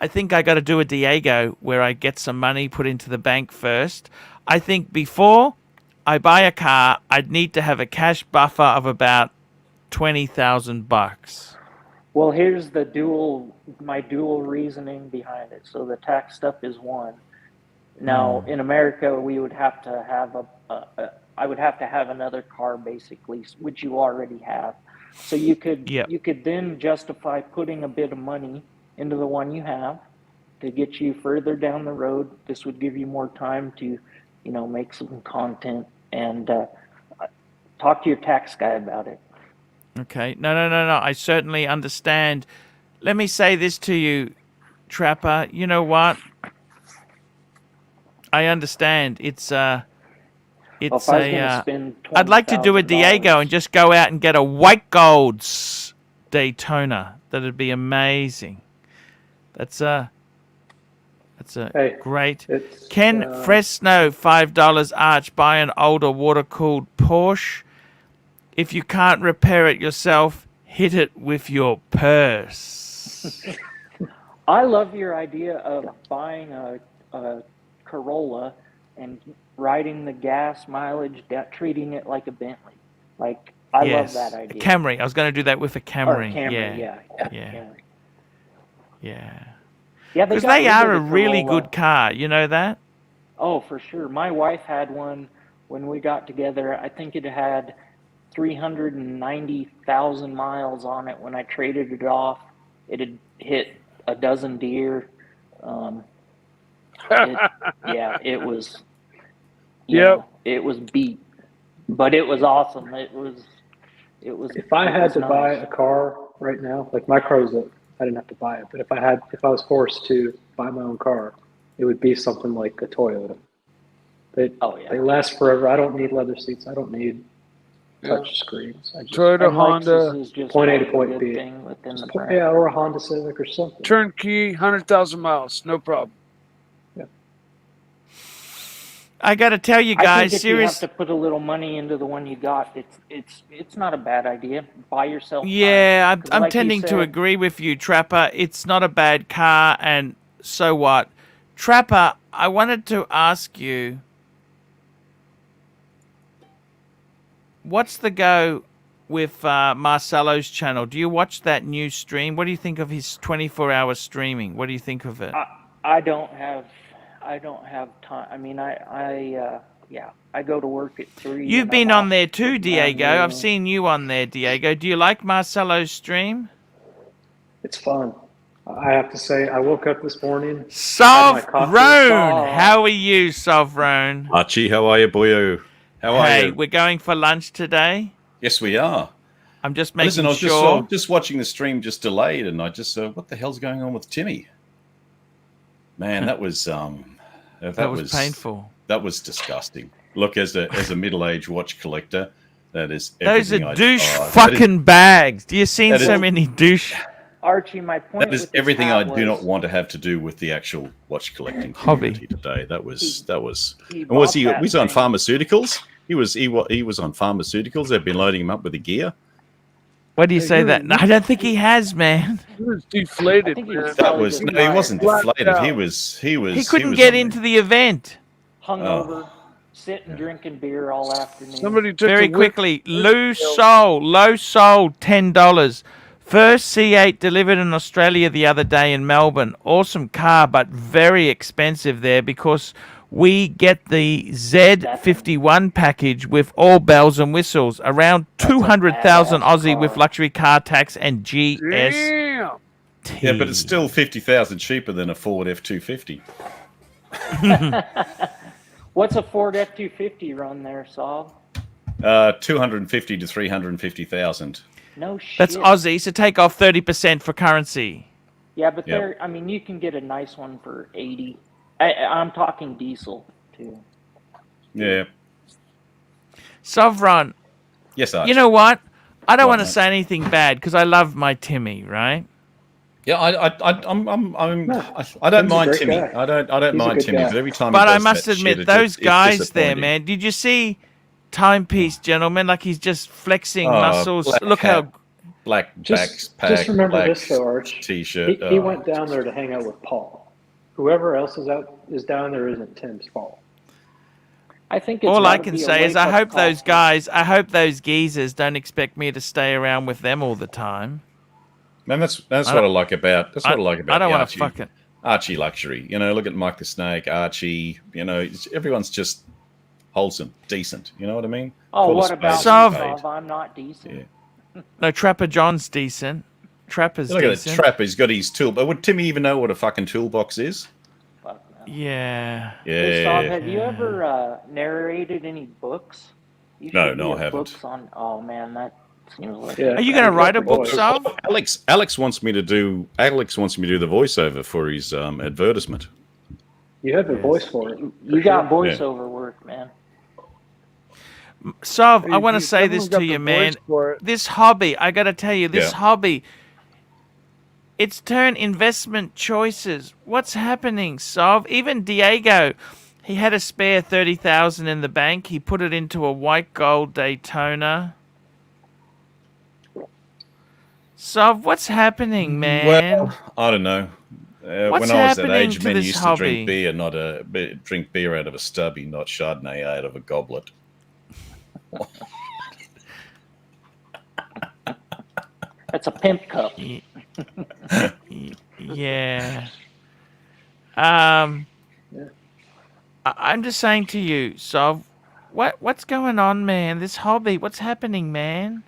I think I got to do a Diego where I get some money put into the bank first. I think before I buy a car, I'd need to have a cash buffer of about $20,000. Well, here's my dual reasoning behind it. So the tax stuff is one. Now, in America, we would have to have I would have to have another car basically, which you already have. So you could then justify putting a bit of money into the one you have to get you further down the road. This would give you more time to, make some content and talk to your tax guy about it. Okay. No. I certainly understand. Let me say this to you, Trapper. You know what? I understand. It's If I was going to spend I'd like to do a Diego and just go out and get a white gold's Daytona. That'd be amazing. That's great. Ken Fresno, $5. Arch, buy an older water-cooled Porsche. If you can't repair it yourself, hit it with your purse. I love your idea of buying a Corolla and riding the gas mileage, treating it like a Bentley. Like, I love that idea. A Camry. I was going to do that with a Camry. Or a Camry, Yeah. Camry. Yeah. Yeah, Because they are a really good car. You know that? Oh, for sure. My wife had one when we got together. I think it had 390,000 miles on it when I traded it off. It had hit a dozen deer. It was. It was beat, but it was awesome. It was. If I had to buy a car right now, like my car I didn't have to buy it, but if I was forced to buy my own car, it would be something like a Toyota. They last forever. I don't need leather seats. I don't need touch screens. Toyota, Honda, point A to point B. Or a Honda Civic or something. Turnkey, 100,000 miles, no problem. Yeah. I got to tell you I guys, think if you have to put a little money into the one you got, it's not a bad idea. Buy yourself time. Yeah, 'Cause I'm like you tending to said- agree with you, Trapper. It's not a bad car, and so what? Trapper, I wanted to ask you, what's the go with Marcelo's channel? Do you watch that new stream? What do you think of his 24-hour streaming? What do you think of it? I don't have time. I mean, I go to work at 3. You've and been I'm on off there too, at Diego. 9 I've seen you on there, Diego. Do you like Marcelo's stream? It's fun. I have to say, I woke up this morning. Sovrone! How are you, Sovrone? Archie, how are you, boyo? How are Hey, you? we're going for lunch today. Yes, we are. I'm just making Listen, I was sure. just watching the stream just delayed, and I just what the hell's going on with Timmy? Man, that was that was painful. That was disgusting. Look, as a middle-aged watch collector, that is Those everything are I- douche that is- fucking bags. Do you seen that so is- many douche? Archie, my point That is with this everything I hat do not was- want to have to do with the actual watch collecting Hobby. community today. That was. he And was bought he? that Was on thing. pharmaceuticals? He was on pharmaceuticals. They've been loading him up with the gear. Why do you Hey, say you- that? No, I don't think he has, man. He was deflated, think he man. was That Probably was didn't no, he buy it. wasn't Blacked deflated. out. He was. He couldn't was get on into the event. hungover, sitting drinking beer all afternoon. Somebody took Very the whip- quickly, low sold, $10. First C8 delivered in Australia the other day in Melbourne. Awesome car, but very expensive there because we get the Z51 package with all bells and whistles. Around 200,000 badass Aussie with car. luxury car tax and GST. Damn. Yeah, but it's still 50,000 cheaper than a Ford F250. What's a Ford F-250 run there, Saul? 250 to 350,000. No shit. That's Aussie, so take off 30% for currency. Yeah, but Yep. there. I mean, you can get a nice one for 80. I'm talking diesel too. Yeah. Sovereign, Yes, Archie. you know what? I don't What, want to mate? say anything bad because I love my Timmy, right? Yeah, I don't Tim's a mind great Timmy. guy. I don't He's a mind good Timmy, guy. but every time. But he I does must that admit, shit, those it's guys there, disappointing. man. Did you see Timepiece, gentlemen? Like he's just flexing Oh, muscles. black Look hat, how. black Just backpack, remember black this, though, Arch. t-shirt. He went down there to hang out with Paul. Whoever else is down there isn't Tim's fault. I think it's All I gotta can be a say is I wake-up hope call those for- guys, I hope those geezers don't expect me to stay around with them all the time. Man, that's I what don't- I like about. That's what I like about. I don't the want to Archie, fucking. Archie Luxury. You know, look at Mike the Snake, Archie. You know, everyone's just wholesome, decent. You know what I mean? Oh, Call a what spade about a me, Sav? spade. Sav? I'm not decent. Yeah. No, Trapper John's decent. Trapper's Look at that decent. trap. He's got his tool. But would Timmy even know what a fucking toolbox is? Fuck no. Yeah. Hey, Sav, Yeah. have you ever narrated any books? You No, should no, read I haven't. Books on. Oh man, that seems like. Yeah. Are you going to write a book, Boys. Sav? Alex wants me to do. Alex wants me to do the voiceover for his advertisement. You have a voice for it. You got voiceover work, man. Sav, I Hey, want to dude, say this someone's got to the you, man. voice for it. This hobby, I got to tell you, this Yeah. hobby, it's turned investment choices. What's happening, Sav? Even Diego, he had a spare 30,000 in the bank. He put it into a white gold Daytona. Sav, what's happening, man? Well, I don't know. What's When I was that happening age, to men this used hobby? to drink beer, drink beer out of a stubby, not Chardonnay out of a goblet. That's a pimp cup. Yeah. I'm just saying to you, Sav, what's going on, man? This hobby, what's happening, man?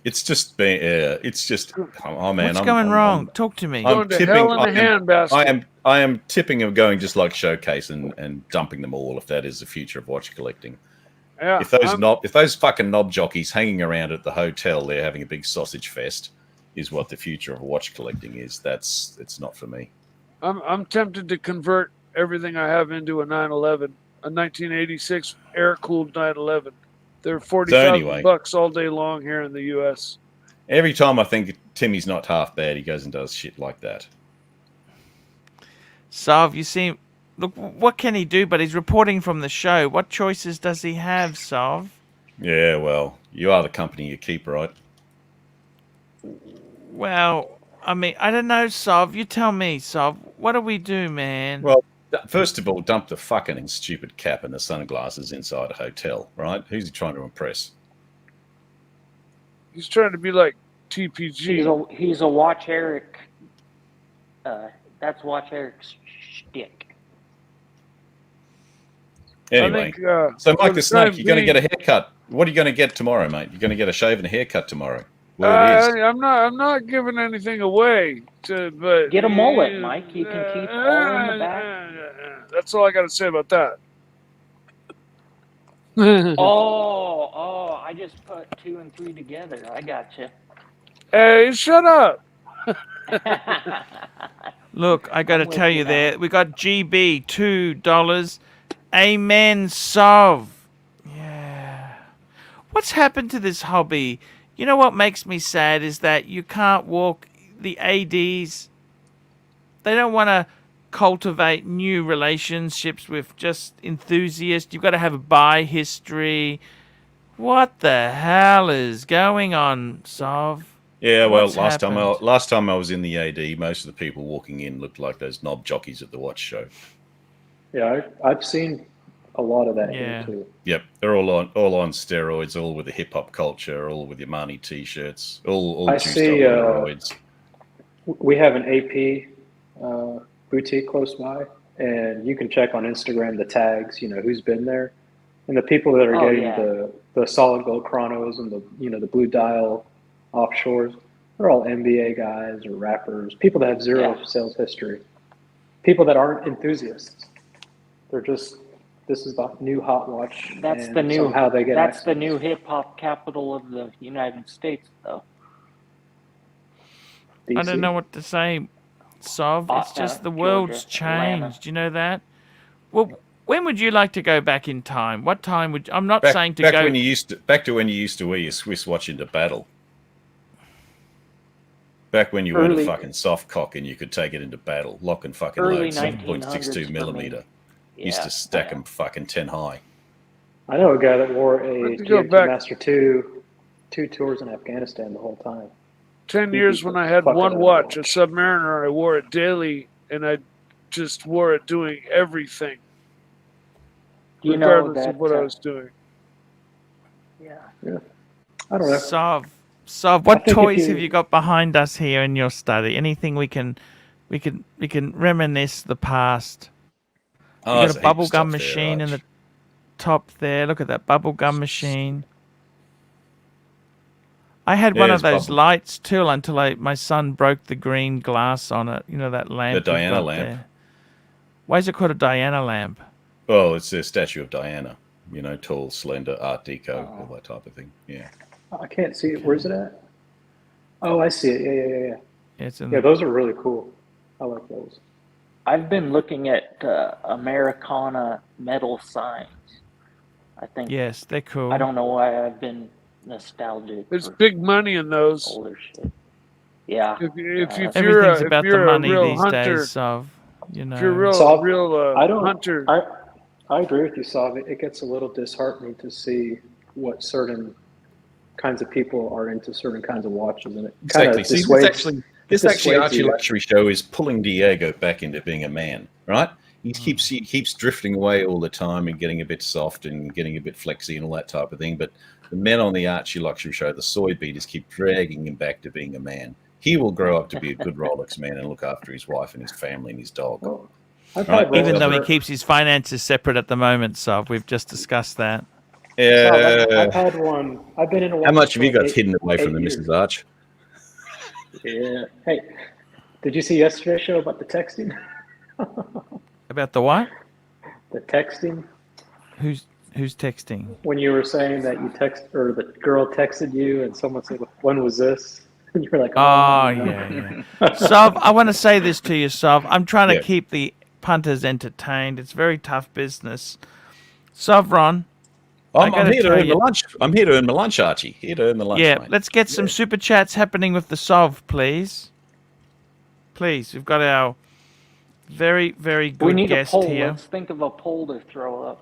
It's just been. It's just. Oh man, What's going wrong? Talk to me. I'm Going to tipping- hell in a handbasket. I am tipping of going just like Showcase and dumping them all if that is the future of watch collecting. Yeah, If those I'm- if those fucking knob jockeys hanging around at the hotel, they're having a big sausage fest, is what the future of watch collecting is. It's not for me. I'm tempted to convert everything I have into a 911, a 1986 air-cooled 911. They're $40,000 bucks all day long here in the U.S. Every time I think Timmy's not half bad, he goes and does shit like that. Sav, you seem Look, what can he do? But he's reporting from the show. What choices does he have, Sov? Yeah, well, you are the company you keep, right? Well, I mean, I don't know, Sov. You tell me, Sov. What do we do, man? Well, first of all, dump the fucking stupid cap and the sunglasses inside a hotel, right? Who's he trying to impress? He's trying to be like TPG. He's a Watch Eric. That's Watch Eric's shtick. Anyway, so Mike the Snake, you're going to get a haircut. What are you going to get tomorrow, mate? You're going to get a shave and a haircut tomorrow. I'm not giving anything away. But get a mullet, Mike. You can keep all in the back. That's all I got to say about that. I just put 2 and 3 together. I gotcha. Hey, shut up. Look, I got to tell you there, we got GB $2. Amen, Sov. Yeah. What's happened to this hobby? You know what makes me sad is that you can't walk the ADs. They don't want to cultivate new relationships with just enthusiasts. You've got to have a buy history. What the hell is going on, Sov? Yeah, well, last time I was in the AD, most of the people walking in looked like those knob jockeys at the watch show. Yeah, I've seen a lot of that here too. Yep, they're all on steroids, all with the hip hop culture, all with the AMMANEY t-shirts, all I juiced see. on steroids. We have an AP boutique close by, and you can check on Instagram the tags. You know who's been there, and the people that are getting the solid gold chronos and the blue dial offshores. They're all NBA guys or rappers, people that have zero sales history, people that aren't enthusiasts. They're just, this is the new hot watch. That's and the new. somehow they get That's access. the new hip hop capital of the United States, though. DC. I don't know what to say, Sov. It's just the world's changed. Atlanta. You know that? Well, when would you like to go back in time? What time would I'm not saying to back go when you used to wear your Swiss watch into battle. Back when you weren't a fucking soft cock and you could take it into battle, lock and fucking load, 7.62 millimeter. Used to stack them fucking 10 high. I know a guy that wore a GMT Master 2 tours in Afghanistan the whole time. 10 years when I had one watch, a Submariner, I wore it daily, and I just wore it doing everything, regardless of what I was doing. Yeah. I don't know. Sov, what toys have you got behind us here in your study? Anything we can reminisce the past? You got a bubblegum machine in the top there. Look at that bubblegum machine. I had one of those lights too until my son broke the green glass on it. You know that lamp? The Diana lamp. There. Why is it called a Diana lamp? Well, it's a statue of Diana. You know, tall, slender, Art Deco, all that type of thing. Yeah. I can't see it. Where's it at? Oh, I see it. Yeah. Those are really cool. I like those. I've been looking at Americana metal signs. I think. Yes, they're cool. I don't know why I've been nostalgic. There's big money in those. Older shit. Yeah. If everything's you're about the money real these hunter, days, Sov. You know. If you're a real hunter. I agree with you, Sov. It gets a little disheartening to see what certain kinds of people are into certain kinds of watches, and it kind of dissuades. This ArchieLuxury show is pulling Diego back into being a man, right? He keeps drifting away all the time and getting a bit soft and getting a bit flexy and all that type of thing. But the men on the ArchieLuxury show, the soy beaters, keep dragging him back to being a man. He will grow up to be a good Rolex man and look after his wife and his family and his dog. Well, right? Even though he keeps his finances separate at the moment, Sov. We've just discussed that. I've had one. I've been in a watch. How much have you got hidden away from the years. Mrs. Arch? Yeah. Hey, did you see yesterday's show about the texting? About the what? The texting. Who's texting? When you were saying that you or the girl texted you and someone said, "When was this?" And you were like, "Oh yeah." Sov, I want to say this to you, Sov. I'm trying to keep the punters entertained. It's very tough business. Sovron. I'm here to earn my lunch. I'm here to earn my lunch, Archie. Here to earn the lunch. Yeah, mate. let's get some super chats happening with the Sov, please. Please, we've got our Very, very We good need a guest poll. here. Let's think of a poll to throw up.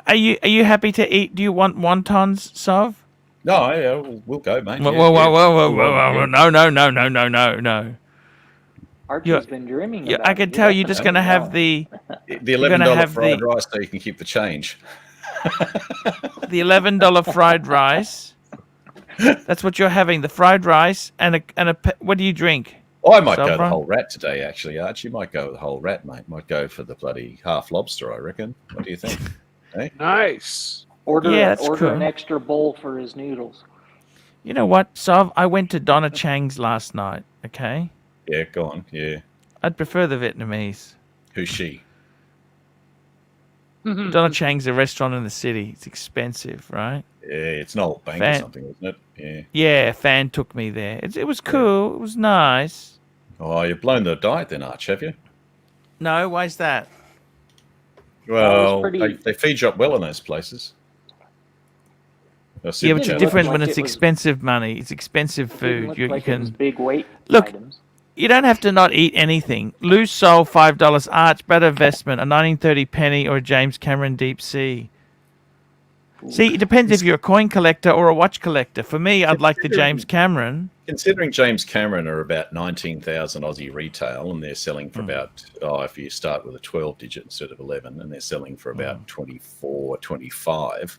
Are you happy to eat? Do you want wontons, Sov? No, yeah, we'll go, mate. Whoa, Yeah, whoa, yeah. whoa, whoa, Move whoa, on, whoa, yeah. no. Archie's been dreaming about I it. can You tell got you're to just know going to have now. the The You're gonna $11 have fried the- rice so you can keep the change. $11 fried rice. That's what you're having, the fried rice and what do you drink? Oh, I might go the Sabra? whole rat today, actually, Archie. Might go the whole rat, mate. Might go for the bloody half lobster, I reckon. What do you think? Hey? Nice. Order, Yeah, that's order an cool. extra bowl for his noodles. You know what, Sov? I went to Donna Chang's last night, okay? Yeah, go on. Yeah. I'd prefer the Vietnamese. Who's she? Donna Chang's a restaurant in the city. It's expensive, right? Yeah, it's an old bank or Fan- something, isn't it? Yeah. Yeah, Fan took me there. It was cool. It was nice. Oh, you've blown the diet then, Arch, have you? No, why's that? Well, pretty- they feed you up well in those places. Yeah, but it's Didn't look different when like it's it was- expensive money. It's expensive Didn't food. look You like it was can big weight Look, items. You don't have to not eat anything. Loose sole, $5. Arch, better investment, a 1930 penny or a James Cameron Deep Sea. See, it depends if you're a coin collector or a watch collector. For me, I'd like the James Cameron. Considering James Cameron are about 19,000 Aussie retail, and they're selling for about, if you start with a 12 digit instead of 11, and they're selling for about 24, 25.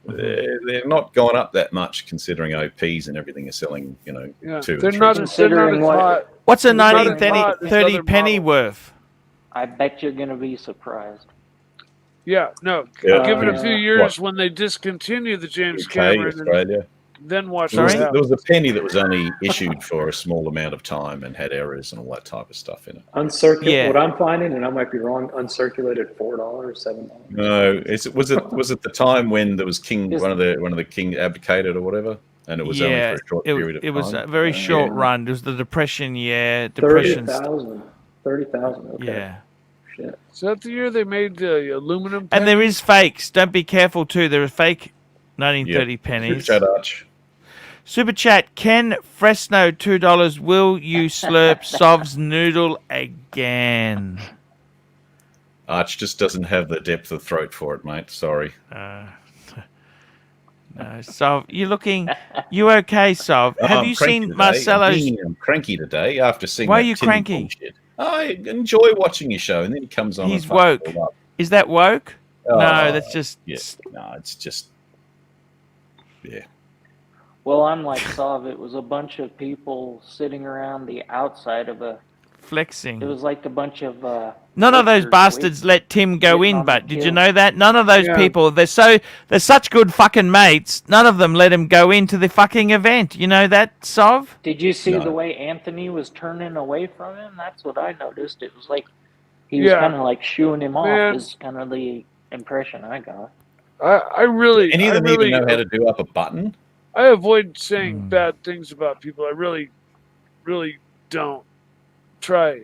They're not gone up that much considering OPs and everything are selling, Yeah. 2 They're and 3. not Considering as what- hot. What's a It's not as 1930 hot as 30 other penny models. worth? I bet you're going to be surprised. Yeah, no. Yeah, Give it a few years what? when they discontinue the James UK, Cameron, and Australia. then watch There was, what there happens. was a penny that was only issued for a small amount of time and had errors and all that type of stuff in it. Yeah. What I'm finding, and I might be wrong, uncirculated $4, $7. No, was it the time when there was Yes. one of the king abdicated or whatever, and it was only Yeah, for a short period of it was time? a very short Yeah. run. It was the Depression year. Depression. 30,000. Okay. Yeah. Shit. Is that the year they made the aluminum? And there penny? is fakes. Don't be careful too. There are fake 1930 Yeah. pennies. Chat Arch. Super chat. Ken Fresno $2. Will you slurp Sov's noodle again? Arch just doesn't have the depth of throat for it, mate. Sorry. No, Sov. You okay, Sov? Have I'm you cranky seen today. Marcelo's? I'm cranky today after seeing. Why are that you tin cranky? bullshit. I enjoy watching your show, and then he comes on. He's and fucks woke. it all up. Is that woke? Oh, No, that's just. Yeah. No, it's just. Yeah. Well, I'm like Sav. It was a bunch of people sitting around the outside of a. Flexing. It was like a bunch of. None of those workers bastards let Tim go getting in, on the but did you kill. know that? None of those Yeah. people, they're such good fucking mates, none of them let him go into the fucking event. You know that, Sov? Did you see No. the way Anthony was turning away from him? That's what I noticed. It was like he was Yeah. kind of like shooing him Man. off. Is kind of the impression I got. I really, Any of I them really, even know how to do up a button? I avoid saying bad things about people. I really, really don't try,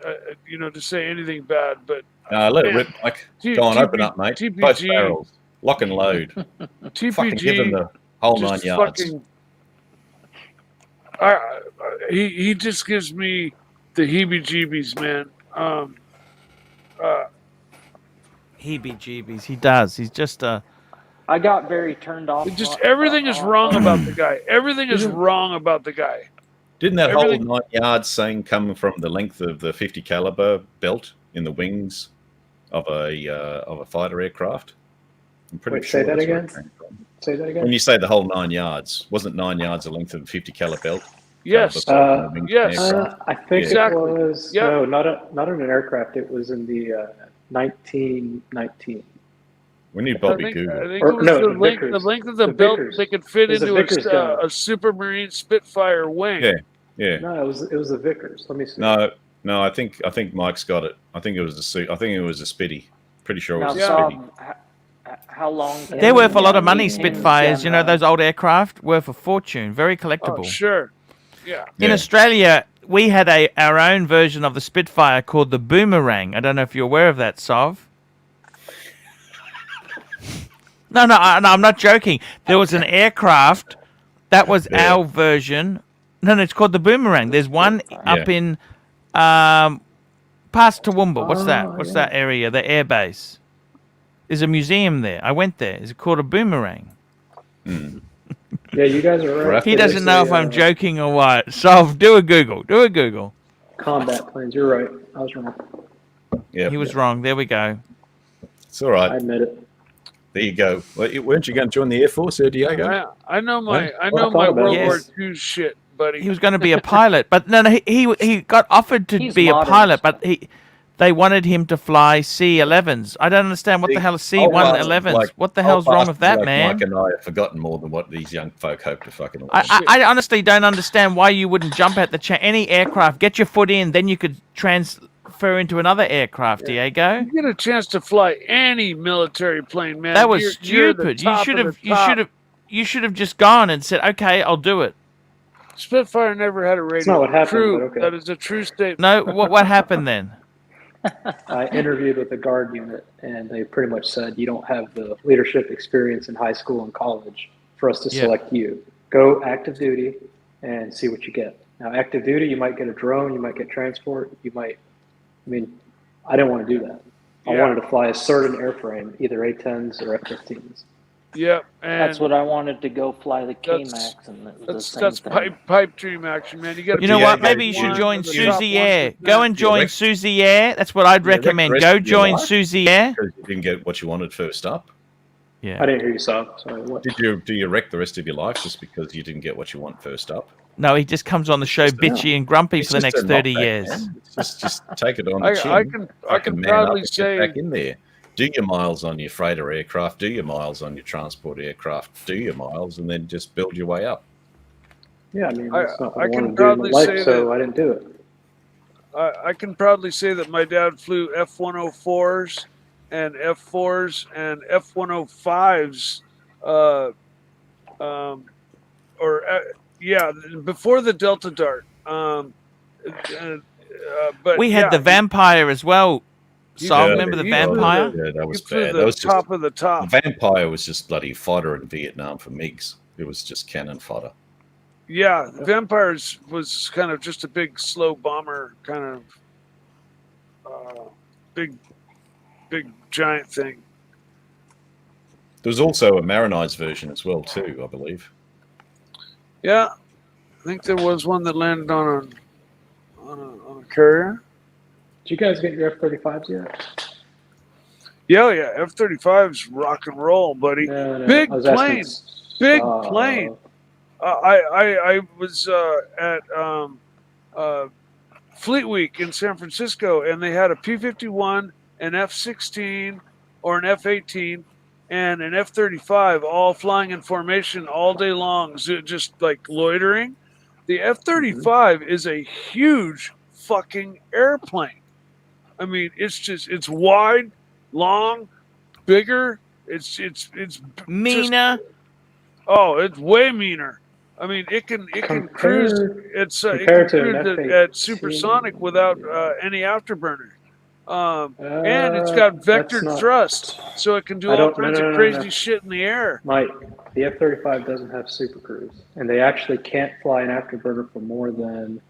to say anything bad. But Let it Man. rip, Mike. T- Go on, TP open up, mate. TPG. Both barrels. Lock and load. Fucking give him TPG the whole 9 just yards. fucking. He just gives me the heebie-jeebies, man. Heebie-jeebies. He does. He's just a... I got very turned off. Everything is wrong about the guy. Everything is wrong about the guy. Didn't that everything- whole 9 yards saying come from the length of the 50 caliber belt in the wings of a fighter aircraft? I'm pretty Wait, sure say that that's where it again? came from. Say that again. When you say the whole 9 yards, wasn't 9 yards the length of the 50 caliber belt? Yes. Caliber from the wings of an yes. aircraft? I think Exactly. it was Yeah. no, not in an aircraft. It was in the 1919. We need I Bobby think, Google. I think Or- it was no, the the length, Vickers. the length of the The belt Vickers. they could fit It was a into Vickers gun. a Supermarine Spitfire wing. Yeah. Yeah. No, it was the Vickers. Let me see. No, I think Mike's got it. I think it was I think it was a Spitty. Pretty sure it Now, was a Yeah. Spitty. how long? can They're worth a lot of we money, maintain Spitfires. You know, them, those old aircraft, worth a fortune. Very collectible. Oh, sure. Yeah. In Yeah. Australia, we had our own version of the Spitfire called the Boomerang. I don't know if you're aware of that, Sov. No, I'm not joking. There was an aircraft that was Yeah. our version. No, it's called the Boomerang. There's one up Yeah. in Past Toowoomba. What's that? Oh, What's yeah. that area? The air base. There's a museum there. I went there. Is it called a Boomerang? Yeah, you guys are right. He There's doesn't know if I'm a, joking or what. So do a Google. Do a Google. combat planes. You're right. I was wrong. Yeah, He was wrong. There we go. it's all right. I admit it. There you go. Well, weren't you going to join the Air Force, Diego? I know my I World thought about it. War Yes. II shit, buddy. He was going to be a pilot, but no, he got offered to He's be a modern. pilot, but they wanted him to fly C-11s. I don't understand what the hell is C-111s. What the hell's wrong with that, man? Mike and I have forgotten more than what these young folk hope to fucking learn. I honestly don't understand why you wouldn't jump at any aircraft, get your foot in, then you could transfer into another aircraft, Diego. You get a chance to fly any military plane, man. That was You're the stupid. top of the top. You should have just gone and said, "Okay, I'll do it." Spitfire never had a radio. It's not what happened, True. but okay. That is a true statement. No, what happened then? I interviewed with the guard unit, and they pretty much said, you don't have the leadership experience in high school and college for us to Yeah. select you. Go active duty and see what you get. Now, active duty, you might get a drone, you might get transport, I didn't want to do that. I Yeah. wanted to fly a certain airframe, either A-10s or F-15s. Yep. And That's what I wanted to go fly the That's- K-Max, and it was the that's same thing. pipe dream action, man. You got. You know what? Diego, Maybe you should one join of the top Suzy Air. 1%. Go and join Direct- Suzy Air. That's what I'd Direct recommend. rest Go of your join life? Suzy Air. Because you didn't get what you wanted first up. Yeah. I didn't hear you, Saab. Sorry, what? Do you wreck the rest of your life just because you didn't get what you want first up? No, he just comes on the show bitchy and grumpy for the It's next just a 30 knockback, years. man. It's just take it on the I chin. can Fucking man proudly up and say. get back in there. Do your miles on your freighter aircraft. Do your miles on your transport aircraft. Do your miles, and then just build your way up. Yeah, that's not what I I can wanted to do in my proudly life, say so that- I didn't do it. I can proudly say that my dad flew F-104s and F-4s and F-105s, before the Delta Dart. But We had the Vampire as well. So Yeah. remember the He Vampire? flew Yeah, that was You flew bad. the That was top of the just top. the Vampire was just bloody fodder in Vietnam for MiGs. It was just cannon fodder. Yeah, Vampires was kind of just a big, slow bomber, kind of big, giant thing. There was also a Marinized version as well too, I believe. Yeah, I think there was one that landed on a carrier. Did you guys get your F-35s yet? Yeah, F-35's rock and roll, buddy. No, Big I was asking plane. Big Saab. plane. I was at Fleet Week in San Francisco, and they had a P-51, an F-16, or an F-18, and an F-35 all flying in formation all day long, just like loitering. The F-35 is a huge fucking airplane. I mean, it's wide, long, bigger. It's Meaner. it's way meaner. I mean, it can cruise. It can compared to an cruise F-18. at supersonic without any afterburner. And it's got that's vectored not- thrust, so it can do I all don't- no, kinds no, of no, crazy no. shit in the air. Mike, the F-35 doesn't have Super Cruise, and they actually can't fly an afterburner for more than,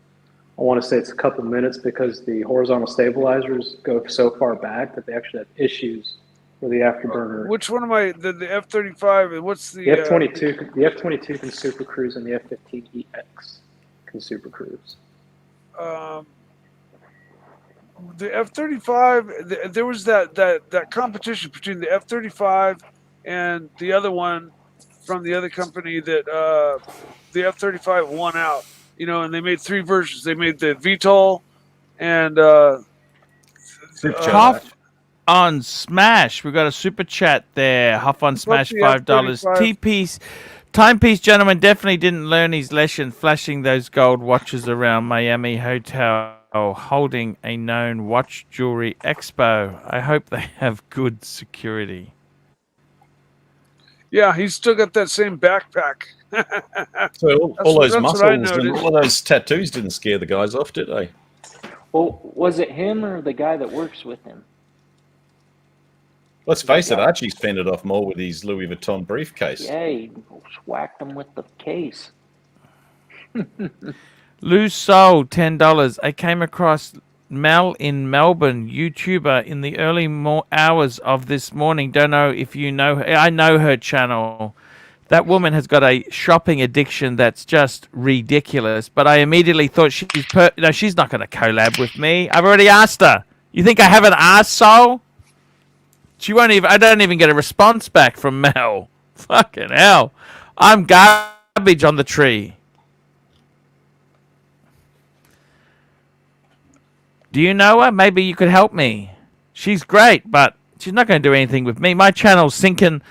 I want to say it's a couple minutes, because the horizontal stabilizers go so far back that they actually have issues for the afterburner. Which one am I? The F-35. What's the The F-22, the F-22 can Super Cruise, and the F-15EX can Super Cruise. The F-35. There was that competition between the F-35 and the other one from the other company that the F-35 won out. And they made 3 versions. They made the VTOL and Huff on Smash. We got a super chat there. Huff on Smash, the $5. F-35? T-piece. Timepiece gentleman definitely didn't learn his lesson flashing those gold watches around Miami Hotel holding a known watch jewelry expo. I hope they have good security. yeah, he's still got that same backpack. So all those that's what I muscles and noticed. all of those tattoos didn't scare the guys off, did they? Well, was it him or the guy that works with him? Let's face it, Archie's fended off more with his Louis Vuitton briefcase. Yeah, he whacked him with the case. Lou Soul, $10. I came across Mel in Melbourne, YouTuber, in the early hours of this morning. Don't know if you know her. I know her channel. That woman has got a shopping addiction that's just ridiculous. But I immediately thought she's not going to collab with me. I've already asked her. You think I have an arsehole? She won't even. I don't even get a response back from Mel. Fucking hell! I'm garbage on the tree. Do you know her? Maybe you could help me. She's great, but she's not going to do anything with me. My channel's sinking.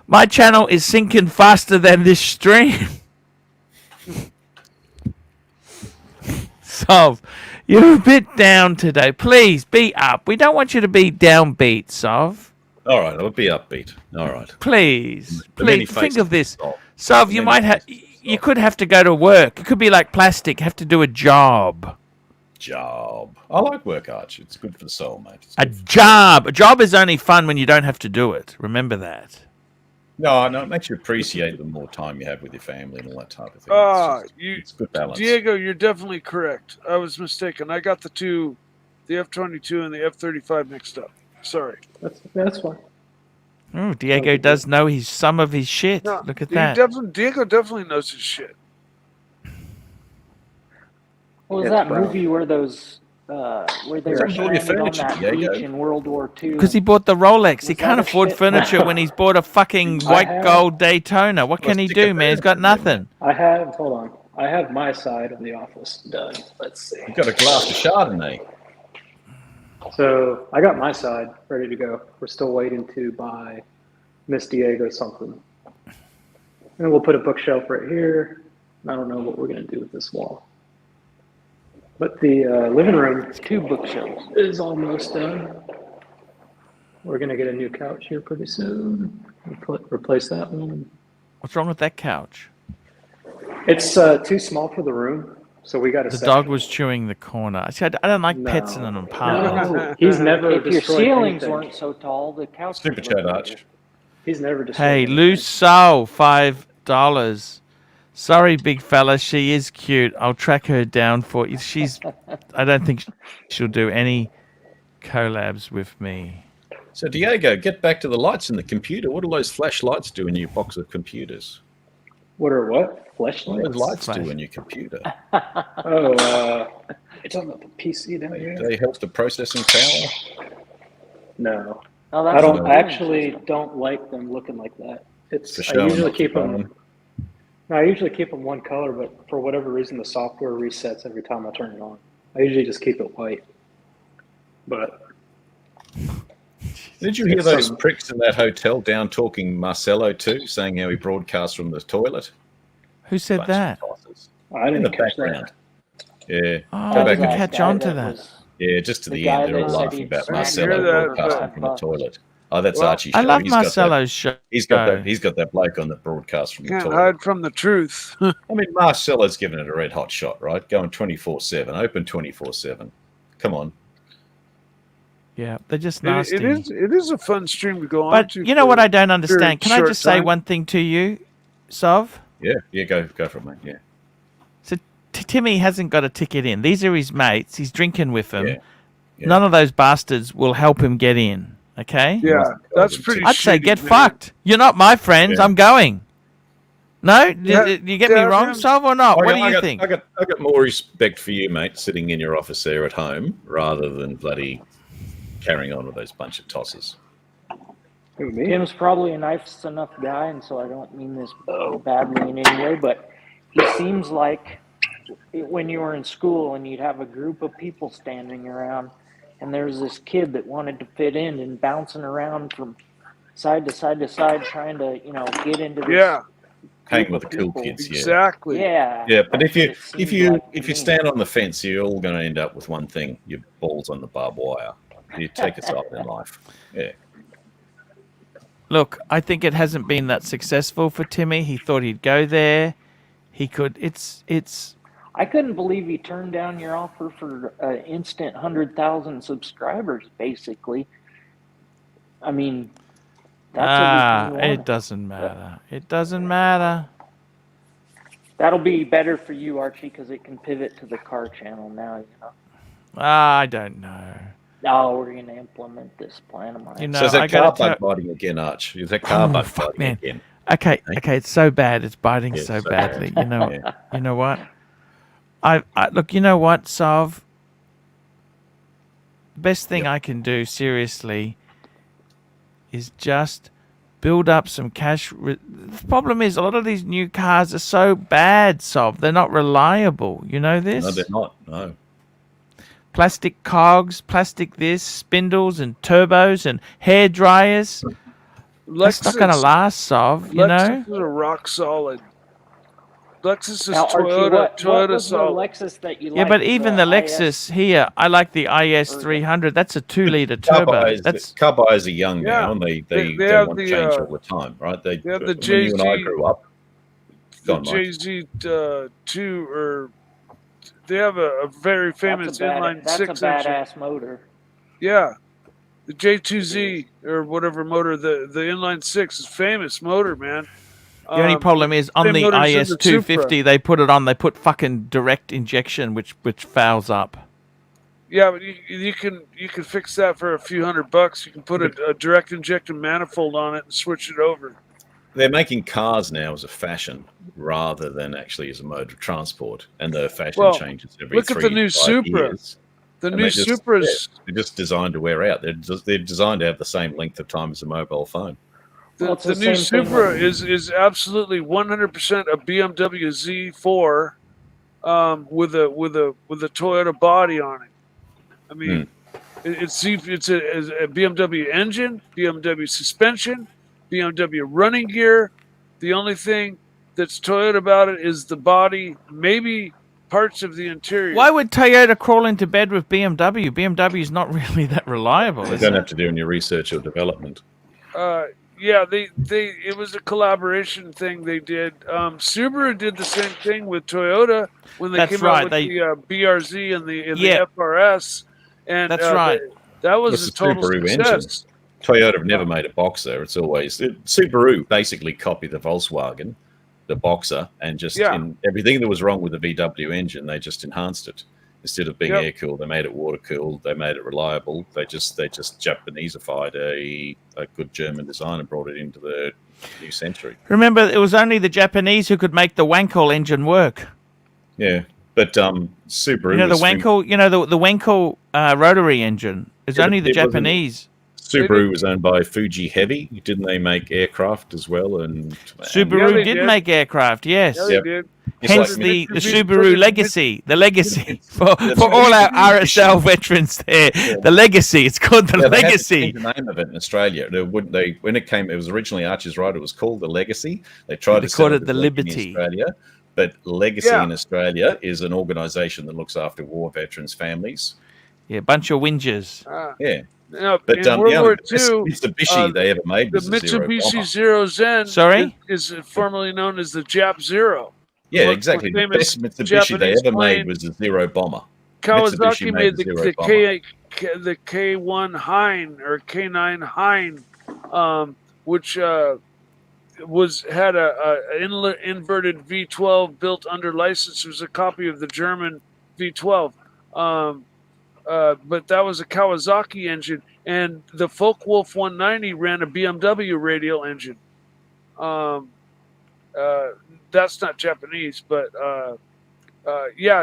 My channel is sinking faster than this stream. Sov, you're a bit down today. Please be up. We don't want you to be downbeat, Sov. All right, I'll be upbeat. All right. Please, The many please think of faces this. of- Sov, the you many might have. faces You of could have to go to work. It could be like plastic. Have to do a job. job. I like work, Arch. It's good for the soul, mate. It's A good for- job. A job is only fun when you don't have to do it. Remember that. No, it makes you appreciate the more time you have with your family and all that type of thing. It's good balance. Diego, you're definitely correct. I was mistaken. I got the F-22 and the F-35 mixed up. Sorry. That's fine. Oh, Diego does know some of his shit. No, Look at that. Diego definitely knows his shit. What was It's that brown. movie where those where they were All your stranded on furniture, that Diego. beach in World War II? Because he bought the Rolex. He Was can't that a afford shit? furniture when he's bought a fucking white gold Daytona. What can he stick a do, man? He's got furniture in nothing. Hold on. I have my side of the office done. Let's see. You've got a glass of Chardonnay. So I got my side ready to go. We're still waiting to buy Miss Diego something. And we'll put a bookshelf right here. I don't know what we're going to do with this wall. But the living room 2 bookshelves. is almost done. We're going to get a new couch here pretty soon. Replace that one. What's wrong with that couch? It's too small for the room, so we got to. The dog was chewing the corner. See, I don't like pets in an apartment. No, he's never If your destroyed ceilings anything. weren't so tall, the couch. Super would chat, look Arch. better. He's never destroyed Hey, anything. Loose Soul, $5. Sorry, big fella. She is cute. I'll track her down for you. I don't think she'll do any collabs with me. So, Diego, get back to the lights in the computer. What do those flashlights do in your box of computers? What are what? What do Flashlights? those lights Flash. do in your computer? Oh, it's on the PC down here. Do they help the processing power? No, Oh, I that's don't. the I cooling actually system. don't like them looking like that. It's. For I showing usually off keep the them. bone. No, I usually keep them one color, but for whatever reason, the software resets every time I turn it on. I usually just keep it white. But Did you hear It's those some- pricks in that hotel down talking Marcelo too, saying how he broadcasts from the toilet? Who said Bunch that? of tosses. I In the didn't catch background. that. Yeah, Oh, Go I back didn't and- catch on to that. Yeah, just to The the guy end, they're all that said laughing he'd about smack Marcelo you. That, broadcasting but- from the toilet. Oh, that's Well, Archie's I show. love He's got that- Marcelo's show. He's got that bloke on the broadcast from the Can't toilet. hide from the truth. I mean, Marcelo's given it a red hot shot, right? Going 24/7, open 24/7. Come on. Yeah, they're just nasty. It is a fun stream to go on But to. you know for what I don't a understand? Can I short just say time. one thing to you, Sov? Yeah, go for it, mate. Yeah. So Timmy hasn't got a ticket in. These are his mates. He's drinking with them. Yeah. Yeah. None of those bastards will help him get in. Okay? Yeah, that's I'd pretty. I'd say shitty, get man. fucked. You're not my friends. Yeah. I'm going. No? Yeah, Do you get me yeah, wrong, man. Sov, or not? What do you think? I got more respect for you, mate, sitting in your office there at home, rather than bloody carrying on with those bunch of tosses. Who, me? Tim's probably a nice enough guy, and so I don't mean this badly in any way, but he seems like when you were in school and you'd have a group of people standing around, and there's this kid that wanted to fit in and bouncing around from side to side to side, trying to, get into this. Yeah, Hang group with the of cool people. kids, yeah. exactly. Yeah. Yeah, but if That's what it seems like to if you me. stand on the fence, you're all going to end up with one thing: your balls on the barbed wire. You take it up in life. Yeah. Look, I think it hasn't been that successful for Timmy. He thought he'd go there. He could. It's. I couldn't believe he turned down your offer for instant 100,000 subscribers, basically. I mean, that's everything you It wanted. doesn't matter. It doesn't matter. That'll be better for you, Archie, because it can pivot to the car channel now, I don't know. Oh, we're going to implement this plan of mine. You know, So is I that car gotta bug biting again, Arch? Is that car bug fuck, biting man. again? Okay, it's so bad. It's biting Yeah, so so badly. bad. You know, Yeah. you know what? I look. You know what, Sov? The best thing I can do, seriously, is just build up some cash. The problem is, a lot of these new cars are so bad, Sov. They're not reliable. You know this? No, they're not. No. Plastic cogs, plastic this, spindles and turbos and hair dryers. That's not going to last, Sov, you know? Lexus is a rock solid. Lexus is Now, Archie, Toyota what was solid. the Lexus that you liked? Yeah, but even the Lexus here, I like the IS 300. That's a 2-liter turbo. Car buyers are young Yeah. now, and they They have want to the, change all the time, right? They have the when you and I JZ grew up. The Go on, Mike. JZ 2, or they have a very famous inline that's 6 a engine. badass motor. Yeah, the J2Z or whatever motor, the inline 6 is famous motor, man. The only problem is on same the motors in IS the 250, Supra. they put fucking direct injection, which fouls up. Yeah, but you can fix that for a few $100. You can put a direct injection manifold on it and switch it over. They're making cars now as a fashion rather than actually as a mode of transport, and the fashion changes every look at 3 the new to 5 Supra. years. The And new Supras. They're just designed to wear out. They're designed to have the same length of time as a mobile phone. The new Supra is absolutely 100% a BMW Z4 with a Toyota body on it. I mean, it's a BMW engine, BMW suspension, BMW running gear. The only thing that's Toyota about it is the body, maybe parts of the interior. Why would Toyota crawl into bed with BMW? BMW is not really that reliable. You don't have to do any research or development. Yeah, it was a collaboration thing they did. Subaru did the same thing with Toyota when they came out with the BRZ and the FRS, and that's right. That was a total Subaru success. engine. Toyota have never made a Boxer. It's always Subaru basically copied the Volkswagen, the Boxer, and just in everything that was wrong with the VW engine, they just enhanced it. Instead of being air cooled, they made it water cooled. They made it reliable. They just Japanesified a good German design and brought it into the new century. Remember, it was only the Japanese who could make the Wankel engine work. Yeah, but Subaru. You know the Wankel. You know the Wankel rotary engine. It's only the Japanese. Subaru was owned by Fuji Heavy. Didn't they make aircraft as well? And Subaru did make aircraft. Yes. Yeah, they did. Hence the Subaru legacy, the legacy for all our RSL veterans there. Yeah. The legacy, it's called the legacy. They the name of it in Australia. When it came, it was originally Archie's right. It was called the Legacy. They tried to call it the Liberty in Australia, but Legacy in Australia is an organisation that looks after war veterans' families. Yeah, bunch of whingers. Yeah. But in World War II, Mitsubishi they ever made the was Mitsubishi Zero Zen is formerly known as the Jap Zero. Yeah, exactly. The best Mitsubishi they ever made was the Zero Bomber. Kawasaki made the K1 Hein or K9 Hein, which had a inverted V12 built under license. It was a copy of the German V12. But that was a Kawasaki engine, and the Focke-Wulf 190 ran a BMW radial engine. That's not Japanese, but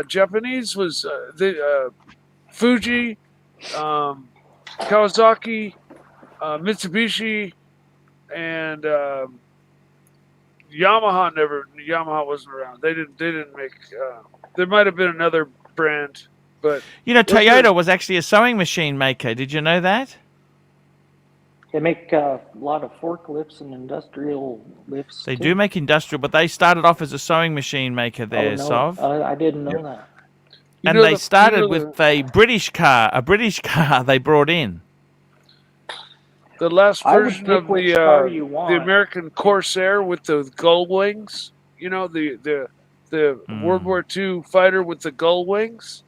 Japanese was the Fuji, Kawasaki, Mitsubishi, and Yamaha wasn't around. They didn't make. There might have been another brand. But you know, Toyota was actually a sewing machine maker. Did you know that? They make a lot of forklifts and industrial lifts. They do make industrial, but they started off as a sewing machine maker there, Sov. I didn't know that. And they started with a British car they brought in. The last version of the American Corsair with the gull wings, you know, the World War II fighter with the gull wings.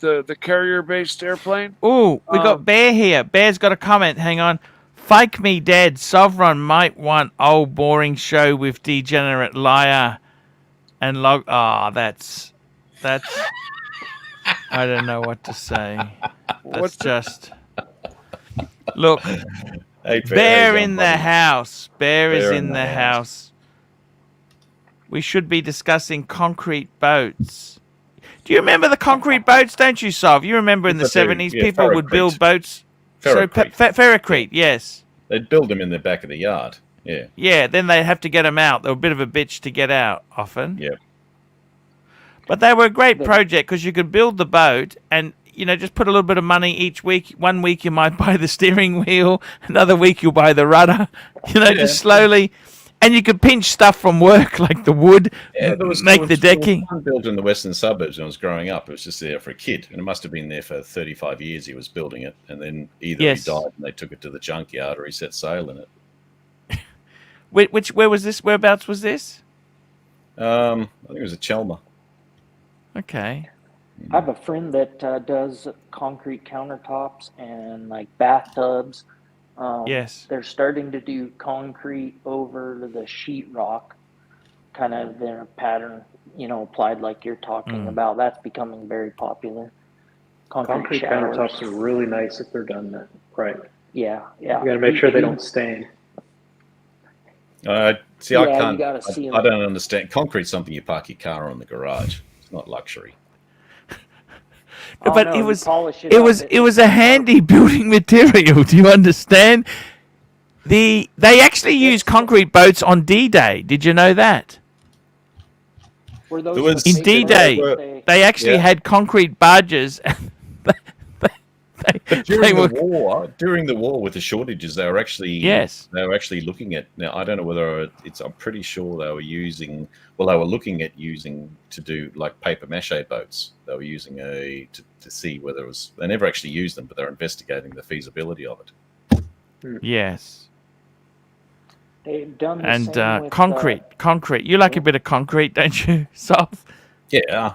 The carrier-based airplane. Ooh, we got Bear here. Bear's got a comment. Hang on. Fake me dead. Sovereign might want old boring show with degenerate liar and log. Ah, that's. I don't know what to say. That's What's the- just... Look, Hey, Bear how you in going, the buddy? house. Bear is Bear in the house. We should be discussing concrete boats. Do you remember the concrete boats? Don't you, Sov? You remember in the Yes, I do. 70s, Yeah, people would build ferrocrete. boats. Ferrocrete. Ferrocrete, yes. They'd build them in the back of the yard. Yeah. Yeah, then they'd have to get them out. They were a bit of a bitch to get out often. Yeah. But they were a great project because you could build the boat and, you know, just put a little bit of money each week. One week you might buy the steering wheel. Another week you'll buy the rudder. You know, just slowly. And you could pinch stuff from work, like the wood, make the decking. One built in the western suburbs when I was growing up. It was just there for a kid. And it must have been there for 35 years he was building it. And then either he died and they took it to the junkyard or he set sail in it. Where was this? Whereabouts was this? I think it was at Chelmer. Okay. I have a friend that does concrete countertops and like bathtubs. Yes. They're starting to do concrete over the sheetrock, kind of in a pattern, you know, applied like you're talking about. That's becoming very popular. Concrete showers. countertops are really nice if they're done right. Yeah, yeah. You got to make sure they don't stain. See, I Yeah, you can't. gotta seal I it. don't understand. Concrete's something you park your car on in the garage. It's not luxury. Oh, But no, it you was polish it up, was a handy building material. Do you understand? They actually used concrete boats on D-Day. Did you know that? Were those There was- In the D-Day, they actually had concrete barges. But during the war with the shortages, they were actually looking at. Now I don't know whether it's. I'm pretty sure they were using. Well, they were looking at using to do like paper mache boats. They were using to see whether it was. They never actually used them, but they're investigating the feasibility of it. Yes. They've done the And same with, concrete. You like a bit of concrete, don't you, Soph? Yeah,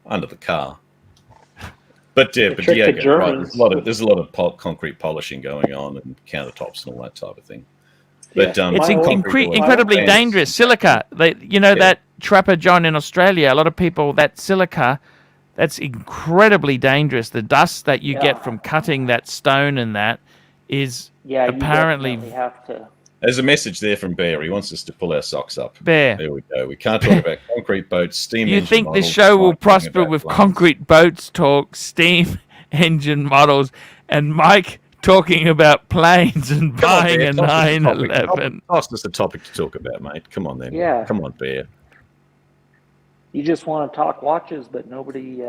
under the car. But yeah, trick the Diego, right, Germans there's a lot of concrete polishing going on and countertops and all that type of thing. But It's concrete incredibly fans- dangerous. Silica. That Trapper John in Australia, a lot of people, that silica, that's incredibly dangerous. The dust that you get from cutting that stone and that is apparently... you definitely have to. There's a message there from Bear. He wants us to pull our socks up. Bear. There we go. We can't talk about concrete boats, steam You engine think models, this show will Mike talking prosper about with planes. concrete boats talk, steam engine models, and Mike talking about planes and Come on, buying Bear, a toss us a topic. 911? Toss us a topic to talk about, mate. Come on then. Yeah. Come on, Bear. You just want to talk watches, but nobody.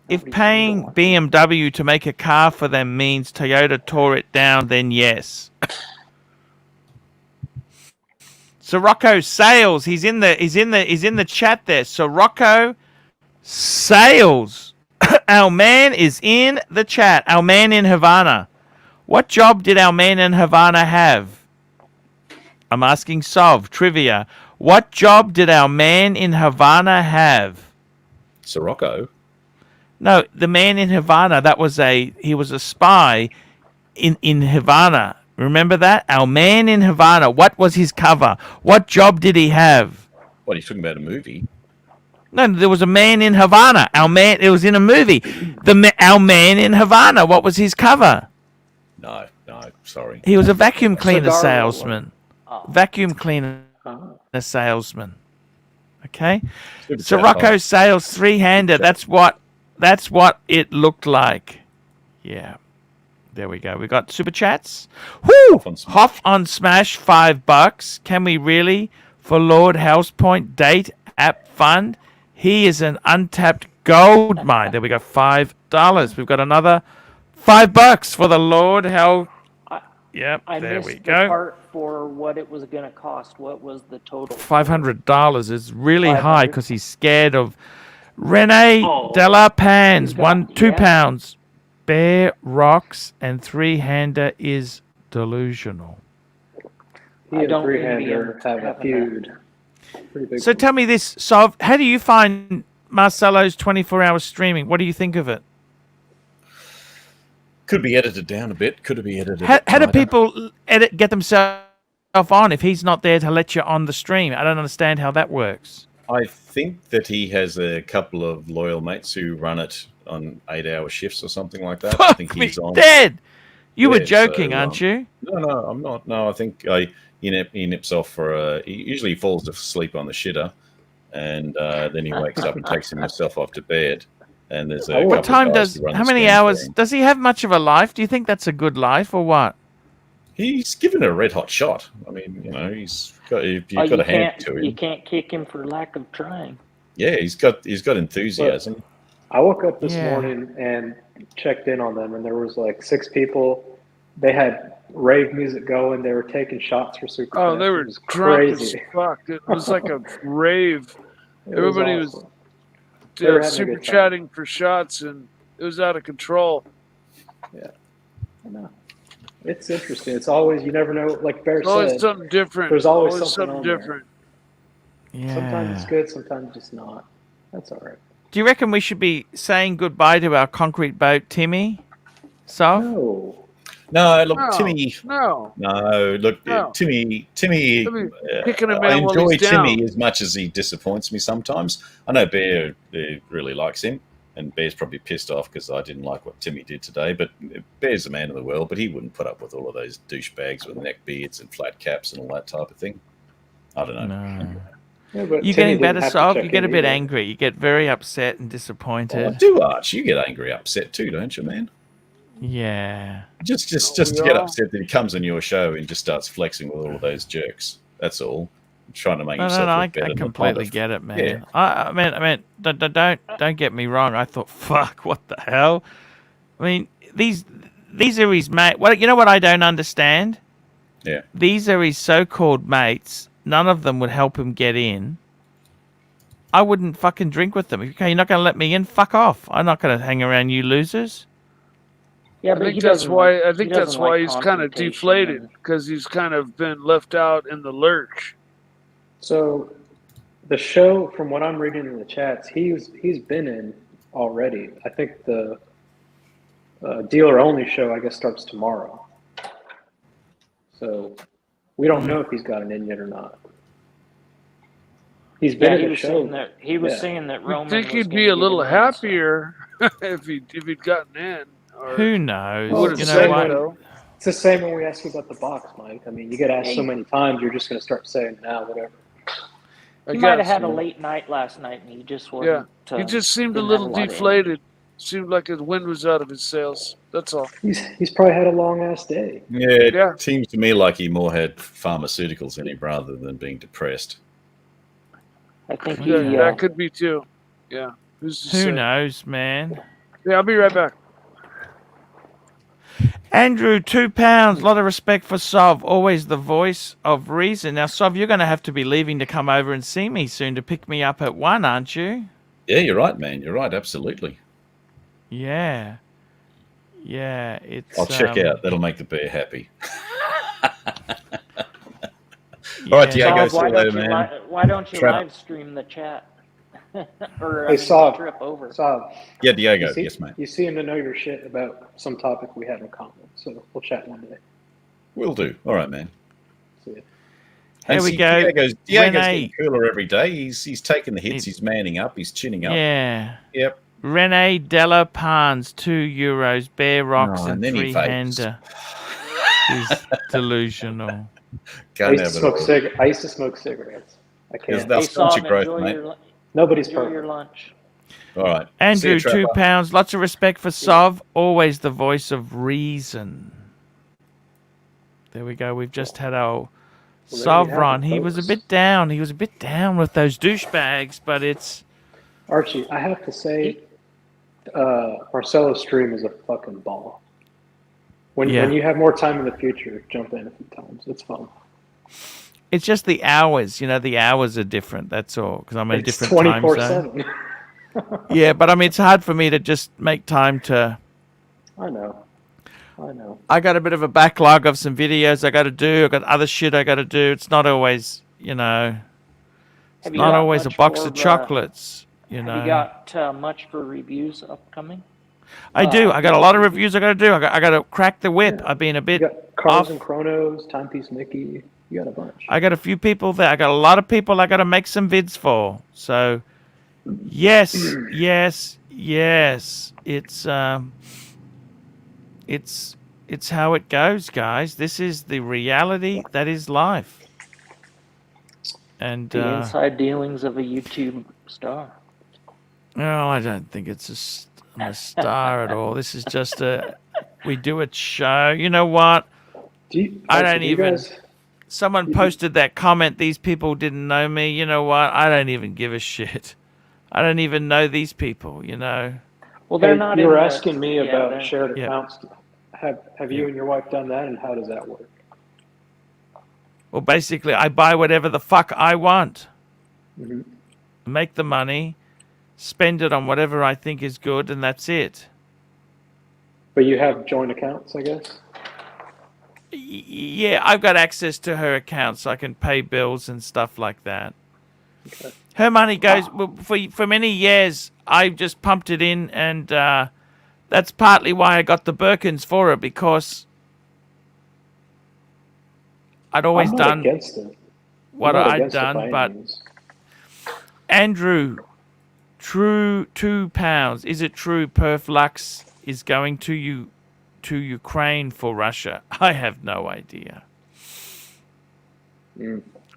If paying BMW to make a car for them means Toyota tore it down, then yes. Sirocco Sales, he's in the chat there. Sirocco Sales. Our man is in the chat. Our man in Havana. What job did our man in Havana have? I'm asking Sov, trivia. What job did our man in Havana have? Sirocco? No, the man in Havana, he was a spy in Havana. Remember that? Our man in Havana. What was his cover? What job did he have? What, are you talking about a movie? No, there was a man in Havana. It was in a movie. Our man in Havana. What was his cover? No, sorry. He was a vacuum cleaner Cigar salesman. roller. Vacuum cleaner salesman. Okay? Super chat. Sirocco Sales 3-hander. That's what it looked like. Yeah. There we go. We got super chats. Woo! Hoff on Smash, $5. Can we really? For Lord House Point Date App Fund. He is an untapped gold mine. There we go. $5. We've got another $5 for the Lord House. Yep. I there missed we the go. part for what it was going to cost. What was the total? $500 is really high 500. because he's scared of Rene Della Pans. He's got- 2 yeah. pounds. Bear rocks and 3-hander is delusional. He I and don't three-hander envy him have a having feud. Pretty big So one. tell me this, Sov, how do you find Marcelo's 24-hour streaming? What do you think of it? Could be edited down a bit. Could be edited. How do tighter. people get themselves on if he's not there to let you on the stream? I don't understand how that works. I think that he has a couple of loyal mates who run it on 8-hour shifts or something like that. I Fuck think me he's on. dead. You were Yeah, joking, so, aren't you? No, I'm not. No, I think he nips off for he usually falls asleep on the shitter, and then he wakes up and takes himself off to bed. And there's a What couple of time guys who run how the many scans for hours him. does he have? Much of a life? Do you think that's a good life or what? He's given it a red hot shot. I mean, you know, you've got to hand it to him. You can't kick him for lack of trying. Yeah, he's got enthusiasm. But I woke up this morning and checked in on them, and there was like 6 people. They had rave music going. They were taking shots for Super. Oh, they were drunk as fuck. It was like a rave. Everybody was super chatting for shots, and it was out of control. Yeah, I know. It's interesting. It's always, you never know. Like Bear said, always something different. There's always something different. Yeah. Sometimes it's good, sometimes it's not. That's all right. Do you reckon we should be saying goodbye to our concrete boat, Timmy? So? No, look, No, Timmy. No. Look, No. Timmy. Kicking a I man while enjoy he's Timmy down. as much as he disappoints me sometimes. I know Bear really likes him, and Bear's probably pissed off because I didn't like what Timmy did today. But Bear's a man of the world, but he wouldn't put up with all of those douchebags with neck beards and flat caps and all that type of thing. I don't know. No. Yeah, but You're Timmy getting better, didn't have to Sov. check You get a in bit either. angry. You get very upset and Oh, I disappointed. do, Arch. You get angry, upset too, don't you, man? Yeah. Just to get upset that he comes on your show and just starts flexing with all of those jerks. That's all. Trying to make No, himself I look better. completely get it, man. Yeah. I mean, don't get me wrong. I thought, fuck, what the hell? I mean, these are his mate. Well, you know what I don't understand? Yeah. These are his so-called mates. None of them would help him get in. I wouldn't fucking drink with them. Okay, you're not going to let me in? Fuck off. I'm not going to hang around you losers. Yeah, I but think he that's doesn't why. like- I he think that's doesn't why like he's kind of confrontation deflated and- because he's kind of been left out in the lurch. So the show, from what I'm reading in the chats, he's been in already. I think the dealer only show, I guess, starts tomorrow. So we don't know if he's got an in yet or not. He's been Yeah, in he the was show. saying that Yeah. saying that I Roman. think was he'd gonna be a give little him that, so- happier if he'd gotten in. Or Who knows? Well, would've You said know what? so. It's the same when we ask you about the box, Mike. I mean, you get asked so many times, you're just going to start saying, nah, whatever. I He might have guess. had a late night last night, and he just wasn't. He just seemed a didn't little have a lot of deflated. Seemed like his wind was out of his sails. That's all. He's probably had a long ass day. Yeah, it Yeah. seems to me like he more had pharmaceuticals in him rather than being depressed. I think Yeah, he. that could be too. Yeah. Who's to Who say? knows, man? Yeah, I'll be right back. Andrew, £2. A lot of respect for Sov. Always the voice of reason. Now, Sov, you're going to have to be leaving to come over and see me soon to pick me up at 1, aren't you? Yeah, you're right, man. You're right. Absolutely. Yeah. Yeah, it's... I'll check out. That'll make the bear happy. Yeah. All right, Diego. Bob, See you later, man. why don't you Trevor. live stream the chat? Or Hey, Saab. trip over. Saab, Yeah, Diego. you, Yes, mate. you seem to know your shit about some topic we have in common, so we'll chat one day. Will do. All right, man. See ya. Here And we see, go. Diego's Renee. getting cooler every day. He's taking the hits. He's manning up. He's chinning up. Yeah. Yep. Rene Della Pans, €2. Bear rocks Oh, and and then he three-hander. Is delusional. I Can't used, to have it smoke all. I used to smoke cigarettes. I Yes, can't. they'll Hey, stunt Saab, your growth, enjoy mate. your, Nobody's enjoy your perfect. lunch. All right. See Andrew, you, Trevor. £2. Lots of respect for Sov. Always the voice of reason. There we go. We've just had our Well, there you Sov have run. it, He was a folks. bit down. He was a bit down with those douchebags, but it's... Archie, I have to say, Marcelo's stream is a fucking ball. When you have more time in the future, jump in a few times. It's fun. It's just the hours. You know, the hours are different. That's all. Because I'm in a It's different time zone. 24/7. Yeah, but I mean, it's hard for me to just make time to... I know. I got a bit of a backlog of some videos I got to do. I got other shit I got to do. It's not always, you know, it's Have you not got always a much box for of the- chocolates. You know, Have you got much for reviews upcoming? I do. I got a lot of reviews I got to do. I got to crack the whip. I've been a You bit got Cars off. and Chronos, Timepiece Mickey. You got a bunch. I got a few people there. I got a lot of people I got to make some vids for. So, yes, Yes, it's how it goes, guys. This is the reality that is life. And The inside dealings of a YouTube star. no, I don't think I'm a star at all. This is just we do a show. You know what? I don't even. Someone posted that comment. These people didn't know me. You know what? I don't even give a shit. I don't even know these people. You know. Well, they're not. You were asking me yeah, about shared yeah. accounts. Have you and your wife done that, and how does that work? Well, basically, I buy whatever the fuck I want. Mm-hmm. Make the money, spend it on whatever I think is good, and that's it. But you have joint accounts, I guess? Yeah, I've got access to her account, so I can pay bills and stuff like that. Okay. Her money goes for many years. I just pumped it in, and that's partly why I got the Birkins for her, because I'd always I'm not done against it. what I'm not I'd against it by done. any But means. Andrew, true £2. Is it true Perflux is going to Ukraine for Russia? I have no idea.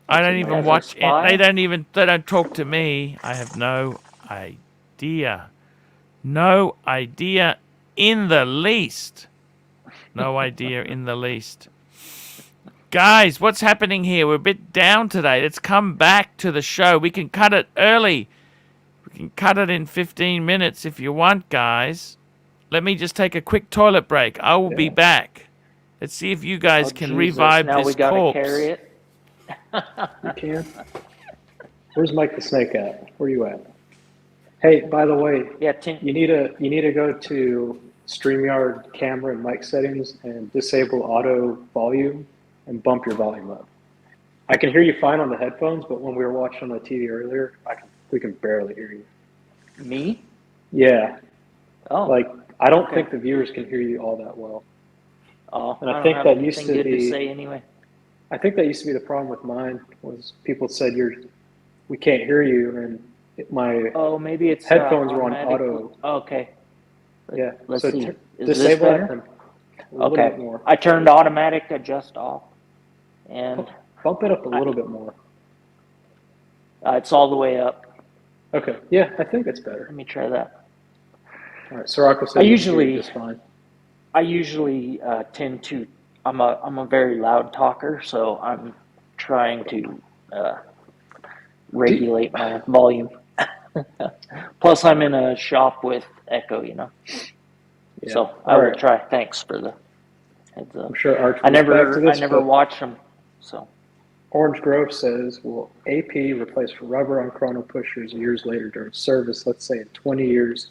I don't even watch it. They don't talk to me. I have no idea. No idea in the least. No idea in the least. Guys, what's happening here? We're a bit down today. Let's come back to the show. We can cut it early. We can cut it in 15 minutes if you want, guys. Let me just take a quick toilet break. I will be back. Let's see if you guys can revive now this we gotta corpse. carry it. You can. Where's Mike the Snake at? Where you at? Hey, by the way, you need to go to StreamYard camera and mic settings and disable auto volume and bump your volume up. I can hear you fine on the headphones, but when we were watching on the TV earlier, we can barely hear you. Me? Yeah. Oh. Like I don't think the viewers can hear you all that well. Oh, and I think that used to be. To say anyway. I think that used to be the problem with mine was people said we can't hear you, and maybe it's headphones were on auto. Oh, okay. Yeah. Let's so see. Is disable this better? A little bit more. I turned automatic adjust off, and bump it up a little bit more. It's all the way up. Okay. Yeah, I think it's better. Let me try that. All right. Sirocco said just fine. I usually tend to. I'm a very loud talker, so I'm trying to regulate my volume. Plus, I'm in a shop with echo, Yeah. So I will try. Thanks for the heads up. I'm sure Archie. I never watch them. So. Orange Grove says, will AP replace rubber on chrono pushers years later during service? Let's say in 20 years.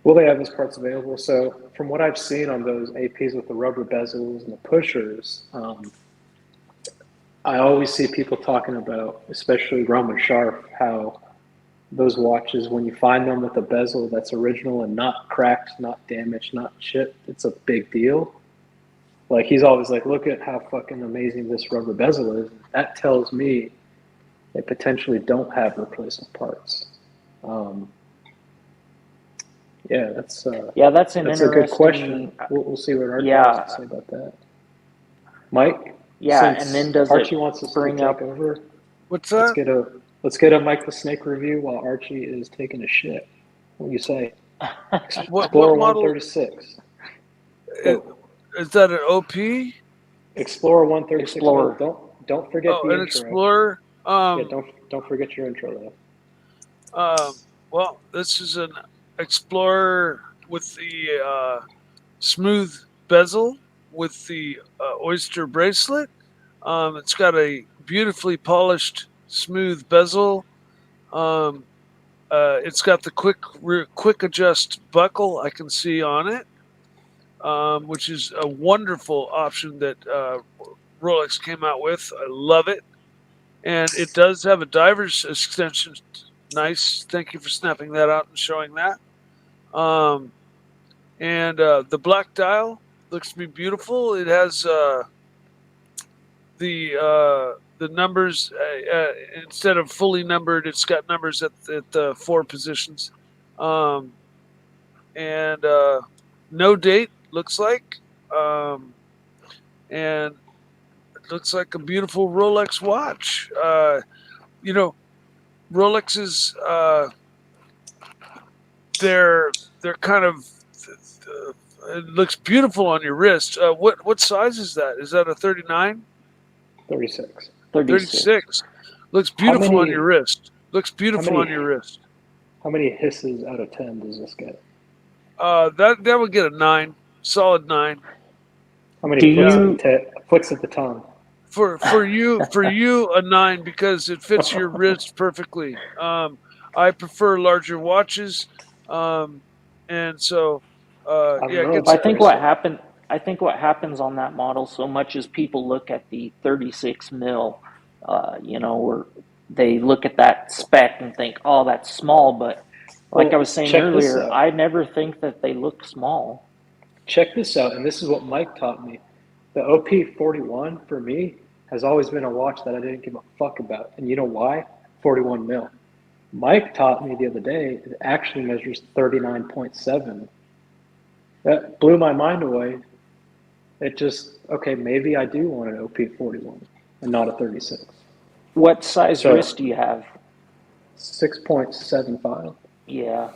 Will they have those parts available? So from what I've seen on those APs with the rubber bezels and the pushers, I always see people talking about, especially Roman Sharf, how those watches, when you find them with a bezel that's original and not cracked, not damaged, not chipped, it's a big deal. Like he's always like, look at how fucking amazing this rubber bezel is. That tells me they potentially don't have replacement parts. Yeah, that's a good question. We'll see what Archie has to say about that. Mike? Yeah, and then does Archie wants us to take over? What's that? Let's get a Mike the Snake review while Archie is taking a shit. What do you say? Explorer 136. Is that an OP? Explorer 136. Explorer. Don't forget the an intro. Explorer. Don't forget your intro though. Well, this is an Explorer with the smooth bezel with the oyster bracelet. It's got a beautifully polished smooth bezel. It's got the quick adjust buckle I can see on it, which is a wonderful option that Rolex came out with. I love it. And it does have a diver's extension. Nice. Thank you for snapping that out and showing that. And the black dial looks to be beautiful. It has the numbers instead of fully numbered. It's got numbers at the 4 positions. and no date looks like, and it looks like a beautiful Rolex watch. You know, Rolexes, they're kind of. It looks beautiful on your wrist. What size is that? Is that a 39? 36. 36. Looks beautiful on your wrist. Looks beautiful on your wrist. How many hisses out of 10 does this get? That would get a 9, solid 9. How many flicks at the tongue? For you a 9 because it fits your wrist perfectly. I prefer larger watches, and so I think what happens on that model so much is people look at the 36 mil, or they look at that spec and think, oh, that's small. But like I was saying earlier, I never think that they look small. Check this out, and this is what Mike taught me. The OP41 for me has always been a watch that I didn't give a fuck about. And you know why? 41 mil. Mike taught me the other day it actually measures 39.7. That blew my mind away. It just, okay, maybe I do want an OP41 and not a 36. What size wrist do you have? 6.75. Yeah.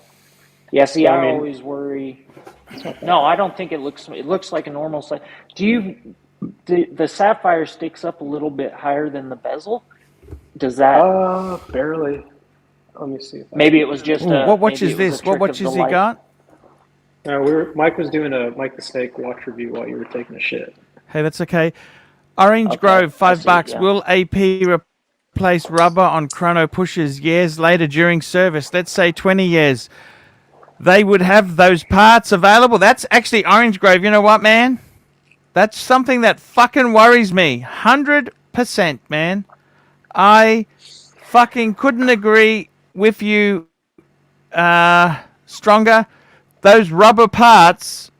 Yeah, see, I always worry. No, I don't think it looks like a normal size. The sapphire sticks up a little bit higher than the bezel? Does that? Barely. Let me see. Maybe it was just what watch is this? What watch has he got? Mike was doing a Mike the Snake watch review while you were taking a shit. Hey, that's okay. Orange Grove, $5. Yeah. Will AP replace rubber on chrono pushers years later during service? Let's say 20 years. They would have those parts available. That's actually Orange Grove. You know what, man? That's something that fucking worries me. 100%, man. I fucking couldn't agree with you stronger. Those rubber parts.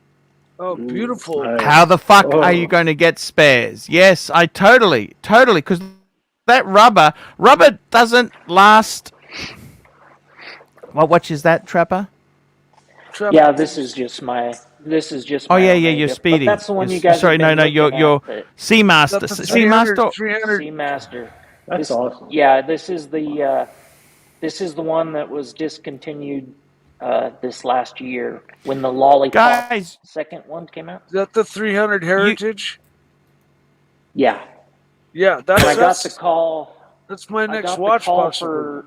Oh, beautiful. How the fuck are you going to get spares? Yes, I totally, because that rubber doesn't last. What watch is that, Trapper? Yeah, this is just my. Oh yeah, you're Speedy. That's the one you guys. Sorry, no, you're Seamaster. Seamaster. That's awesome. Yeah, this is the one that was discontinued this last year when the Lollipop second one came out. Is that the 300 Heritage? Yeah. Yeah, I got the call. That's my next watch box for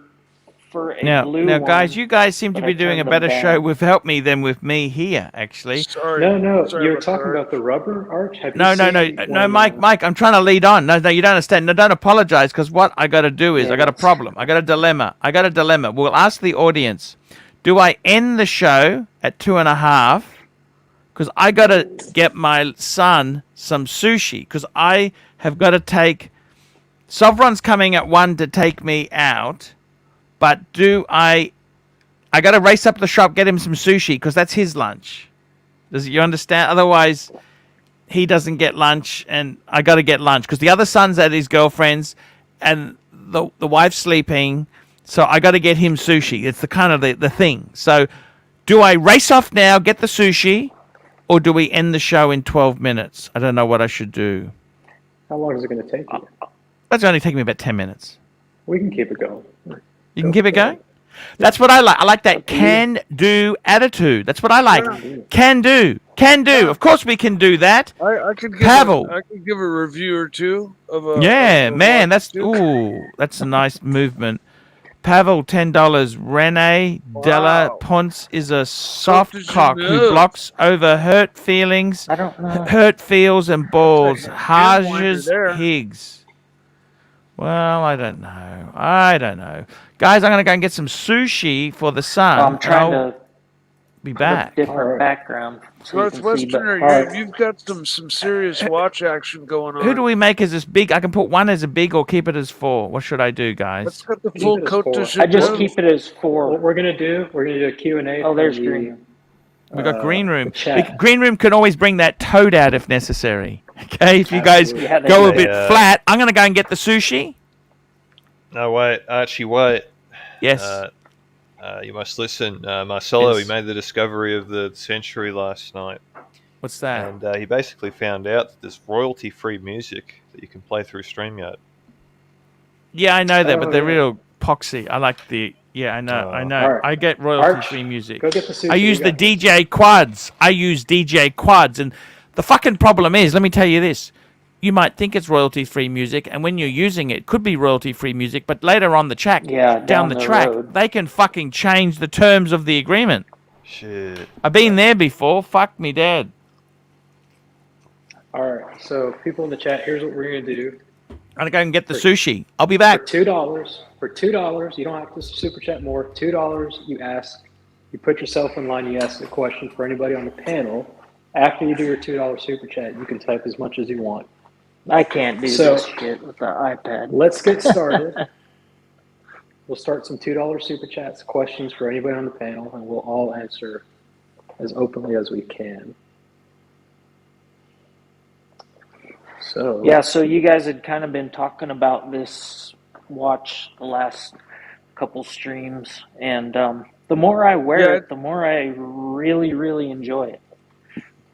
a blue now, one, guys, you guys seem to be doing a better show without me than with me here. Actually, sorry. No, you're talking about the rubber Arch. No, Mike, I'm trying to lead on. No, you don't understand. No, don't apologize, because what I got to do is I got a problem. I got a dilemma. We'll ask the audience. Do I end the show at 2.5? Because I got to get my son some sushi. Because I have got to take... Sovron's coming at 1 to take me out. But I got to race up the shop, get him some sushi. Because that's his lunch. You understand? Otherwise, he doesn't get lunch. And I got to get lunch. Because the other son's at his girlfriend's. And the wife's sleeping... So I got to get him sushi. It's the kind of the thing. So do I race off now, get the sushi, or do we end the show in 12 minutes? I don't know what I should do. How long is it going to take you? That's only taking me about 10 minutes. We can keep it going. You can keep it going? That's what I like. I like that can-do attitude. That's what I like. Can do. Can do. Of course we can do that. I could give a review or two of a... Yeah, man. That's a nice movement. Pavel, $10. Rene Della Ponce is a soft cock who blocks over hurt feelings, hurt feels and balls. Hages Higgs. Well, I don't know. Guys, I'm going to go and get some sushi for the son. I'm trying to be back. Different background. Northwesterner, you've got some serious watch action going on. Who do we make as this big? I can put one as a big or keep it as 4. What should I do, guys? Let's got the full coat to I just keep it as 4. What we're gonna do a Q&A. Oh, there's Green. We got Green Room. Green Room can always bring that toad out if necessary. Okay, if you guys go a bit flat, I'm gonna go and get the sushi. No, wait, Archie, wait. Yes. You must listen. Marcelo, he Yes. made the discovery of the century last night. What's that? And he basically found out that there's royalty-free music that you can play through StreamYard. Yeah, I know that, but Oh, they're yeah. real poxy. I like the. Yeah, I know. I know. All right. I get royalty-free music. Go get the sushi. I use You the got this. DJ quads. I use DJ quads, and the fucking problem is, let me tell you this: you might think it's royalty-free music, and when you're using it, it could be royalty-free music, but later on the track, Yeah, down the track, road. they can fucking change the terms of the agreement. Shit. I've been there before. Fuck me dead. All right. So people in the chat, here's what we're gonna do. I'm gonna go and get the sushi. I'll be back. For $2, you don't have to super chat more. $2, you ask, you put yourself in line, you ask a question for anybody on the panel. After you do your $2 super chat, you can type as much as you want. I can't do So- this shit with the iPad. Let's get started. We'll start some $2 super chats, questions for anybody on the panel, and we'll all answer as openly as we can. So Yeah, so you guys had kind of been talking about this watch the last couple streams, and the more I wear Yeah. it, the more I really, really enjoy it.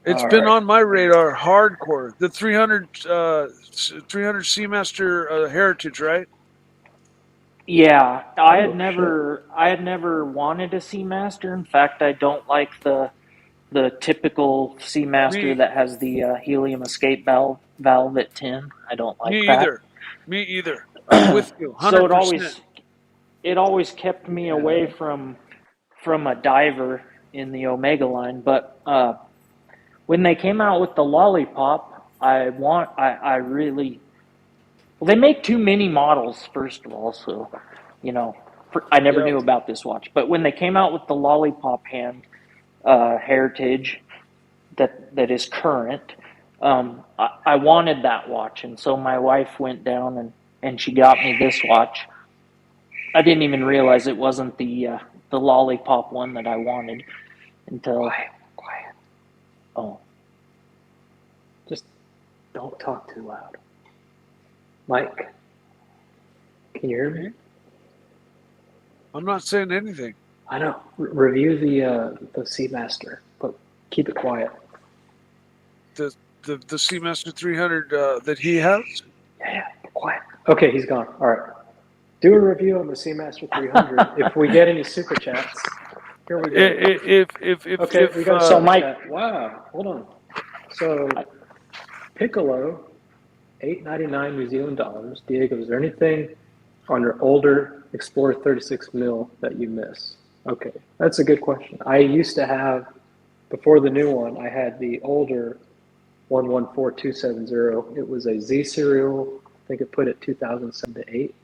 It's All been right. on my radar hardcore. The 300 Seamaster Heritage, right? Yeah, I Oh, had never wanted a Seamaster. In fact, I don't like the typical Seamaster Me- that has the helium escape valve at 10. I don't like Me that. either. Me either. I'm with you. 100%. So it always kept me away from a diver in the Omega line. But when they came out with the Lollipop, I really, well, they make too many models, first of all. So, I never Yeah. knew about this watch. But when they came out with the Lollipop hand Heritage that is current, I wanted that watch, and so my wife went down and she got me this watch. I didn't even realize it wasn't the Lollipop one that I wanted until. Quiet. Oh, Just don't talk too loud. Mike, can you hear me? I'm not saying anything. I know. Review the Seamaster, but keep it quiet. The Seamaster 300 that he has? Yeah, quiet. Okay, he's gone. All right. Do a review on the Seamaster 300. If we get any super chats, here we go. If We got a So, super Mike- chat. Wow, hold on. So, Piccolo, $8.99 New Zealand dollars. Diego, is there anything on your older Explorer 36 mil that you miss? Okay, that's a good question. I used to have, before the new one, I had the older 114270. It was a Z serial. I think it put it 2007 to 8.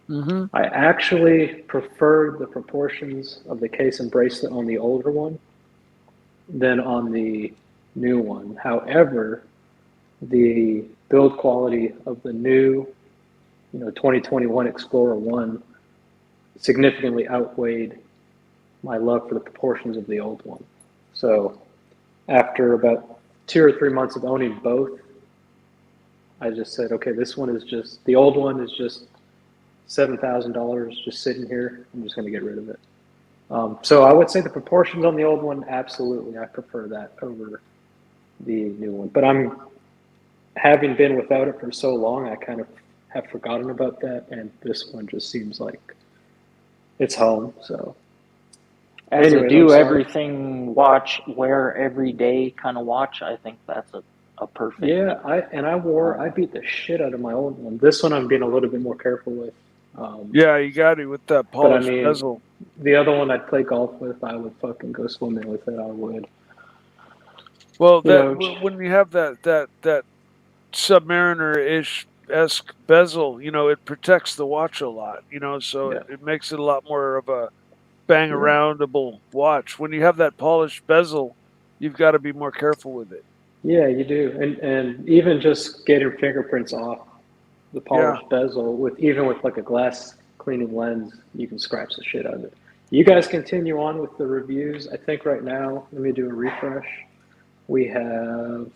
Mm-hmm. I actually preferred the proportions of the case and bracelet on the older one than on the new one. However, the build quality of the new, 2021 Explorer 1 significantly outweighed my love for the proportions of the old one. So after about 2 or 3 months of owning both, I just said, okay, this one is just, the old one is just $7,000 just sitting here. I'm just going to get rid of it. So I would say the proportions on the old one, absolutely, I prefer that over the new one. But having been without it for so long, I kind of have forgotten about that, and this one just seems like it's home. So as Anyway, a do I'm sorry. everything watch, wear every day kind of watch, I think that's a perfect. yeah, I beat the shit out of my old one. This one I'm being a little bit more careful with. Yeah, you got it with that But I polished mean, bezel. the other one I'd play golf with, I would fucking go swimming with it. I would. Well, you know, when you have that Submariner-ish esque bezel, it protects the watch a lot. So Yeah. it makes it a lot more of a bang aroundable watch. When you have that polished bezel, you've got to be more careful with it. Yeah, you do, and even just getting fingerprints off the polished bezel with like a glass cleaning lens, you can scratch the shit out of it. You guys continue on with the reviews. I think right now, let me do a refresh. We have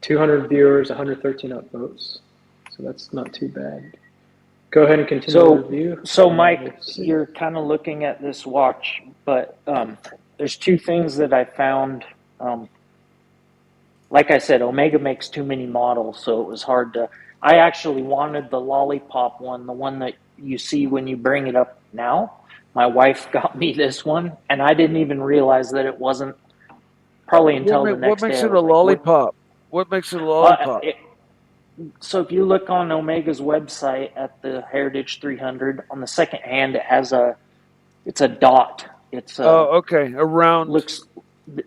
200 viewers, 113 upvotes, so that's not too bad. Go ahead and continue the review. So Mike, you're kind of looking at this watch, but there's two things that I found. Like I said, Omega makes too many models, so it was hard to. I actually wanted the lollipop one, the one that you see when you bring it up now. My wife got me this one, and I didn't even realize that it wasn't. Probably until the next day. What makes it a lollipop? What makes it a lollipop? So if you look on Omega's website at the Heritage 300, on the second hand, it's a dot. It's okay, a round.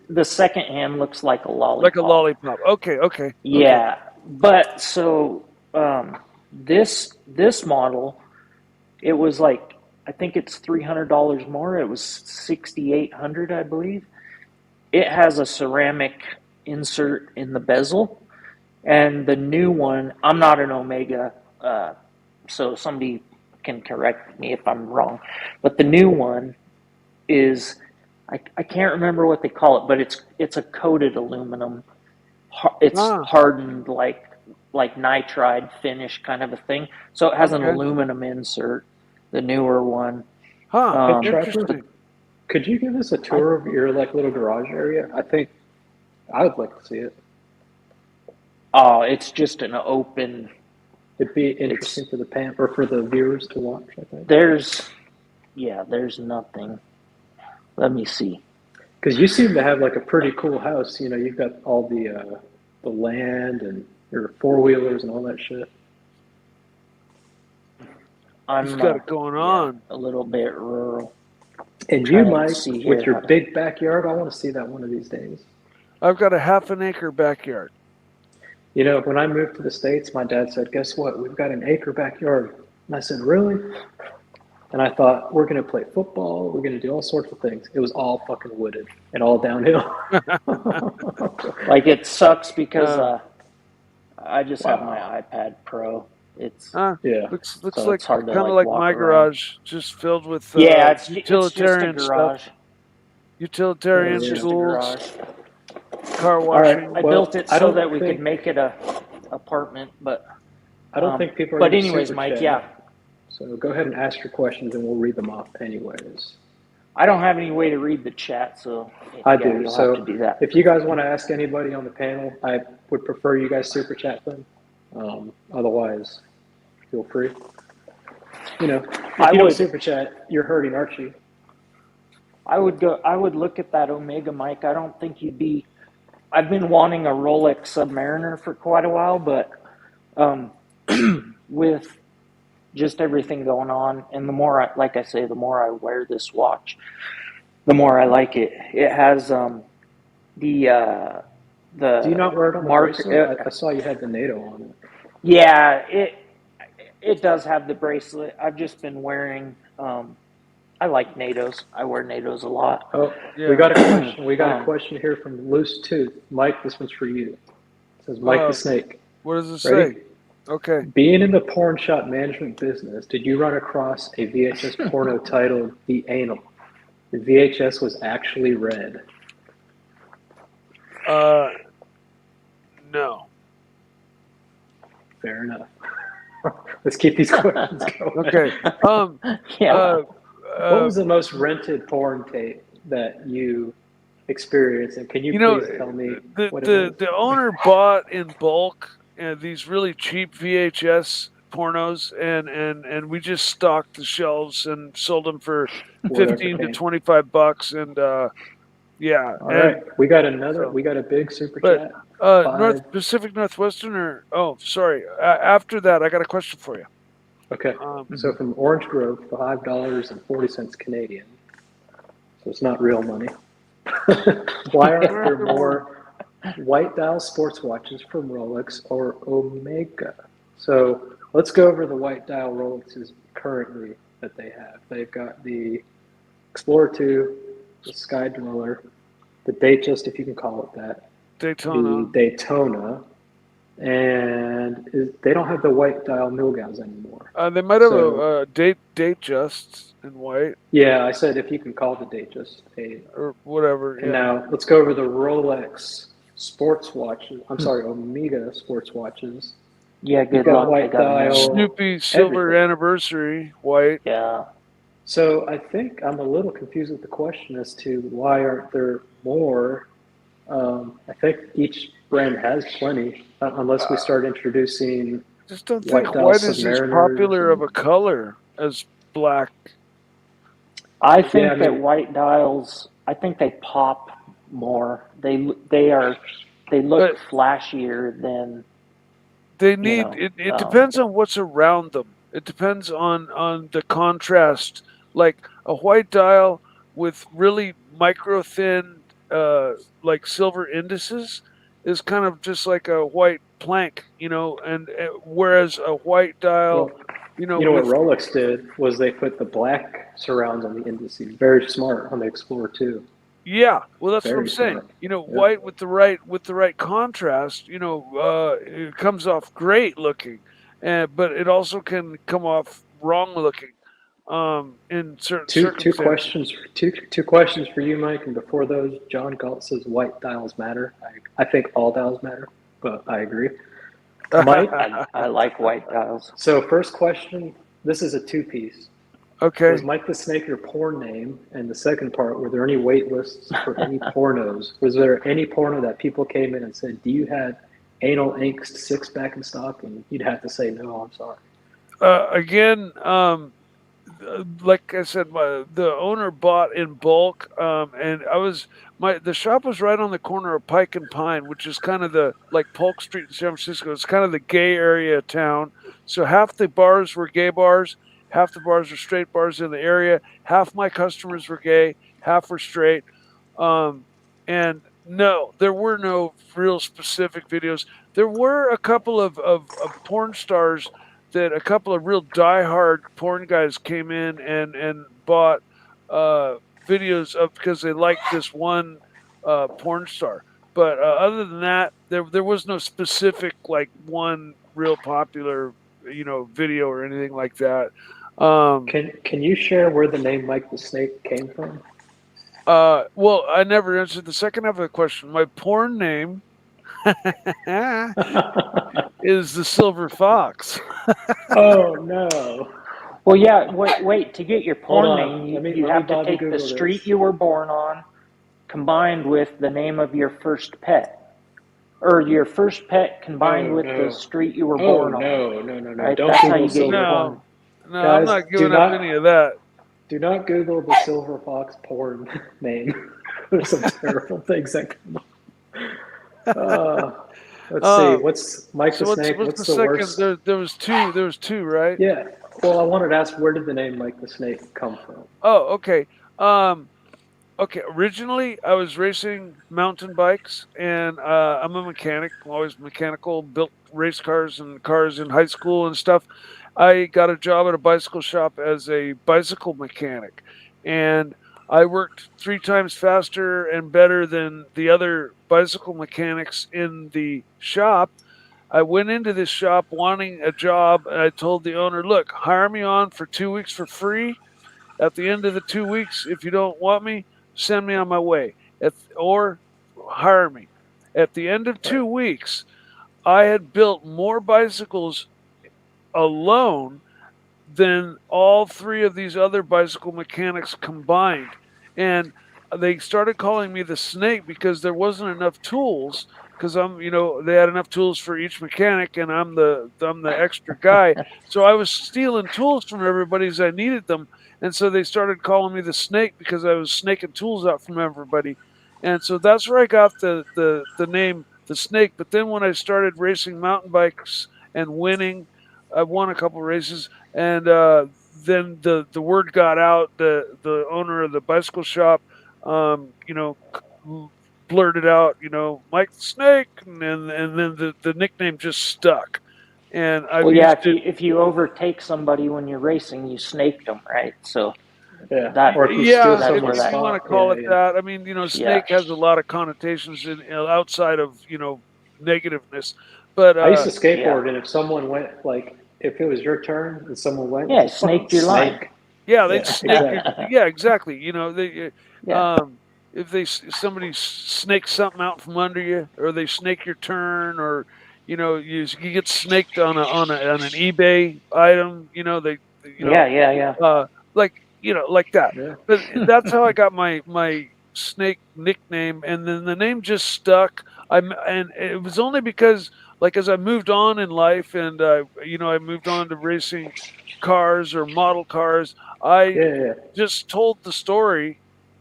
The second hand looks like a lollipop. Like a lollipop. Okay. Yeah, but so this model, it was like, I think it's $300 more. It was $6,800, I believe. It has a ceramic insert in the bezel. And the new one, I'm not an Omega, so somebody can correct me if I'm wrong. But the new one is, I can't remember what they call it, but it's a coated aluminum. It's hardened like nitride finish kind of a thing. So it has an aluminum insert, the newer one. Interesting. Could you give us a tour of your little garage area? I think I would like to see it. Oh, it's just an open. It'd be interesting for the viewers to watch, I think. There's nothing. Let me see. Because you seem to have a pretty cool house. You've got all the land and your 4-wheelers and all that shit. You've got it going on. A little bit rural. And you, Mike, with your big backyard, I want to see that one of these days. I've got a half an acre backyard. When I moved to the States, my dad said, guess what? We've got an acre backyard. And I said, really? And I thought, we're going to play football. We're going to do all sorts of things. It was all fucking wooded and all downhill. It sucks because I just have my iPad Pro. It's looks so like kind of like my garage, just filled with utilitarian stuff. Utilitarian tools. Car washing. I built it so that we could make it a apartment, but I don't think people are. But anyways, Mike, So go ahead and ask your questions, and we'll read them off anyways. I don't have any way to read the chat, so I do. So have to do that. If you guys want to ask anybody on the panel, I would prefer you guys super chat them. Otherwise, feel free. If you don't super chat, you're hurting Archie. I would look at that Omega, Mike. I don't think you'd be. I've been wanting a Rolex Submariner for quite a while, but with just everything going on, and the more the more I wear this watch, the more I like it. It has the. Do you not wear it on the bracelet? I saw you had the NATO on it. Yeah, it does have the bracelet. I've just been wearing. I like NATOs. I wear NATOs a lot. Oh, yeah. We got a question. We got a question here from Loose Tooth. Mike, this one's for you. It says, Mike the Snake. What does it say? Okay. Being in the porn shop management business, did you run across a VHS porno titled The Anal? The VHS was actually red. No. Fair enough. Let's keep these questions going. Okay. What was the most rented porn tape that you experienced? And can you please tell me what it was? The owner bought in bulk these really cheap VHS pornos, and we just stocked the shelves and sold them for $15 to $25, and yeah. All right, we got a big super chat. Pacific Northwestern, or sorry. After that, I got a question for you. Okay, so from Orange Grove, $5.40 Canadian. So it's not real money. Why aren't there more white dial sports watches from Rolex or Omega? So let's go over the white dial Rolexes currently that they have. They've got the Explorer 2, the Sky Dweller, the Datejust, if you can call it that, Daytona, the Daytona, and they don't have the white dial Milgauss anymore. They might have a Datejust in white. Yeah, I said if you can call the Datejust or whatever. And now let's go over the Rolex sports watches. I'm sorry, Omega sports watches. Yeah, good got luck. white They got a dial. million. Snoopy silver everything. anniversary white. Yeah. So I think I'm a little confused with the question as to why aren't there more. I think each brand has plenty, unless we start introducing Just don't white think dial white is as Submariners. popular of a color as black. I think I that mean- white dials, I think they pop more. They look But- flashier than They need know, it depends on what's around them. It depends on the contrast. Like a white dial with really micro thin like silver indices is kind of just like a white plank, and whereas a white dial, Well, you know what with Rolex did was they put the black surrounds on the indices. Very smart on the Explorer 2. yeah, well, that's what I'm Very saying. smart. Yep. White with the right contrast, it comes off great looking, but it also can come off wrong looking, in certain Two circumstances. two questions for you, Mike. And before those, John Galt says white dials matter. I think all dials matter, but I agree. Mike, I like white dials. so first question. This is a two-piece. Okay. Was Mike the Snake your porn name? And the second part, were there any wait lists for any pornos? Was there any porno that people came in and said, do you have anal angst six-pack in stock? And you'd have to say, no, I'm sorry. Again, like I said, the owner bought in bulk, and the shop was right on the corner of Pike and Pine, which is kind of like Polk Street in San Francisco. It's kind of the gay area of town. So half the bars were gay bars, half the bars were straight bars in the area. Half my customers were gay, half were straight. And no, there were no real specific videos. There were a couple of porn stars that a couple of real diehard porn guys came in and bought videos of because they liked this one porn star. But other than that, there was no specific like one real popular video or anything like that. Can you share where the name Mike the Snake came from? Well, I never answered the second half of the question. My porn name is the Silver Fox. Oh no! Well, yeah. Wait. To get your Hold porn on. name, Let me you have to Bobby take Google the street this. you were born on, combined with the name of your first pet, or your first pet combined Oh, with no. the street you were Oh born on. no! Right? Don't That's how Google you get your Silver. porn. No, Guys, I'm not do giving up not- any of that. Do not Google the Silver Fox porn name. There's some terrible things that come up. Let's see. What's Mike So the Snake? what's What's the the second? worst? There was two. There was two, right? Yeah. Well, I wanted to ask, where did the name Mike the Snake come from? Oh, okay. Okay. Originally, I was racing mountain bikes, and I'm a mechanic. I'm always mechanical. Built race cars and cars in high school and stuff. I got a job at a bicycle shop as a bicycle mechanic, and I worked 3 times faster and better than the other bicycle mechanics in the shop. I went into this shop wanting a job, and I told the owner, "Look, hire me on for 2 weeks for free. At the end of the 2 weeks, if you don't want me, send me on my way, or hire me." At the end of 2 weeks, I had built more bicycles alone than all 3 of these other bicycle mechanics combined. And they started calling me the Snake because there wasn't enough tools. Because they had enough tools for each mechanic, and I'm the extra guy. So I was stealing tools from everybody as I needed them, and so they started calling me the Snake because I was snaking tools out from everybody, and so that's where I got the name the Snake. But then when I started racing mountain bikes and winning, I won a couple races, and then the word got out. The owner of the bicycle shop, blurted out, Mike the Snake, and then the nickname just stuck. And I if you overtake somebody when you're racing, you snaked them, right? So Yeah. Or if you steal if someone's you spot. want to call it Yeah. that. I mean, snake has a lot of connotations outside of negativeness. But I used to skateboard, and if someone went, like, if it was your turn and someone went, yeah, snaked your line. Yeah, they'd Yeah, snake exactly. yeah, exactly. Yeah. If somebody snakes something out from under you, or they snake your turn, or you get snaked on an eBay item. They Yeah. like that. Yeah. But that's how I got my snake nickname, and then the name just stuck. And it was only because, like, as I moved on in life, and I moved on to racing cars or model cars, I Yeah. just told the story,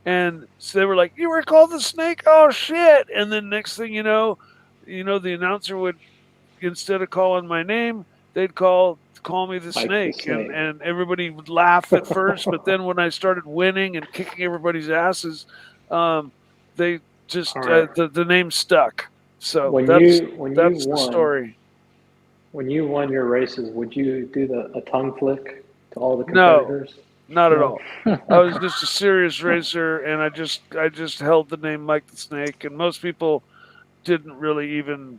and so they were like, "You were called the Snake? Oh shit!" And then next thing the announcer would, instead of calling my name, they'd call me the Mike the Snake, Snake. and everybody would laugh at first, but then when I started winning and kicking everybody's asses, they just All right. the name stuck. So When that's you the won, story. when you won your races, would you do a tongue flick to all the No, competitors? not at No? all. I was just a serious racer, and I just held the name Mike the Snake, and most people didn't really even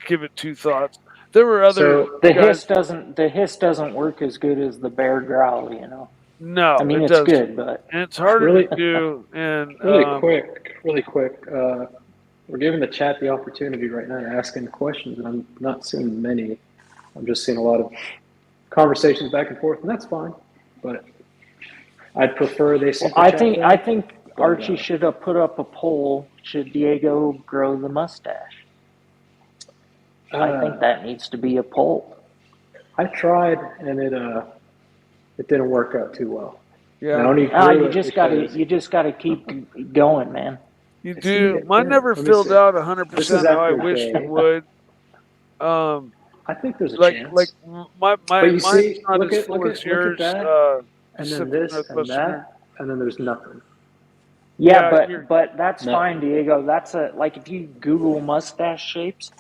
give it two thoughts. There were other So The guys. hiss doesn't work as good as the bear growl, No, I mean, it it's doesn't. good, but And it's harder Really- to do. And really quick, we're giving the chat the opportunity right now to ask any questions, and I'm not seeing many. I'm just seeing a lot of conversations back and forth, and that's fine. But I'd prefer they super I chat think them. I think But, Archie should have put up a poll. Should Diego grow the mustache? I think that needs to be a poll. I tried, and it didn't work out too well. yeah, I only You grew it just gotta keep going, man. you Let's do. see. Mine Yeah, never let me filled see. out This is 100% how I after wished day. it would. I think there's a Like chance. my But you mine's see, not look as at full look as at look at yours, that, and then Pacific this and Northwesterner. that, and then there's nothing. Yeah, Yeah, but that's No. fine, Diego. That's like if you Google mustache shapes,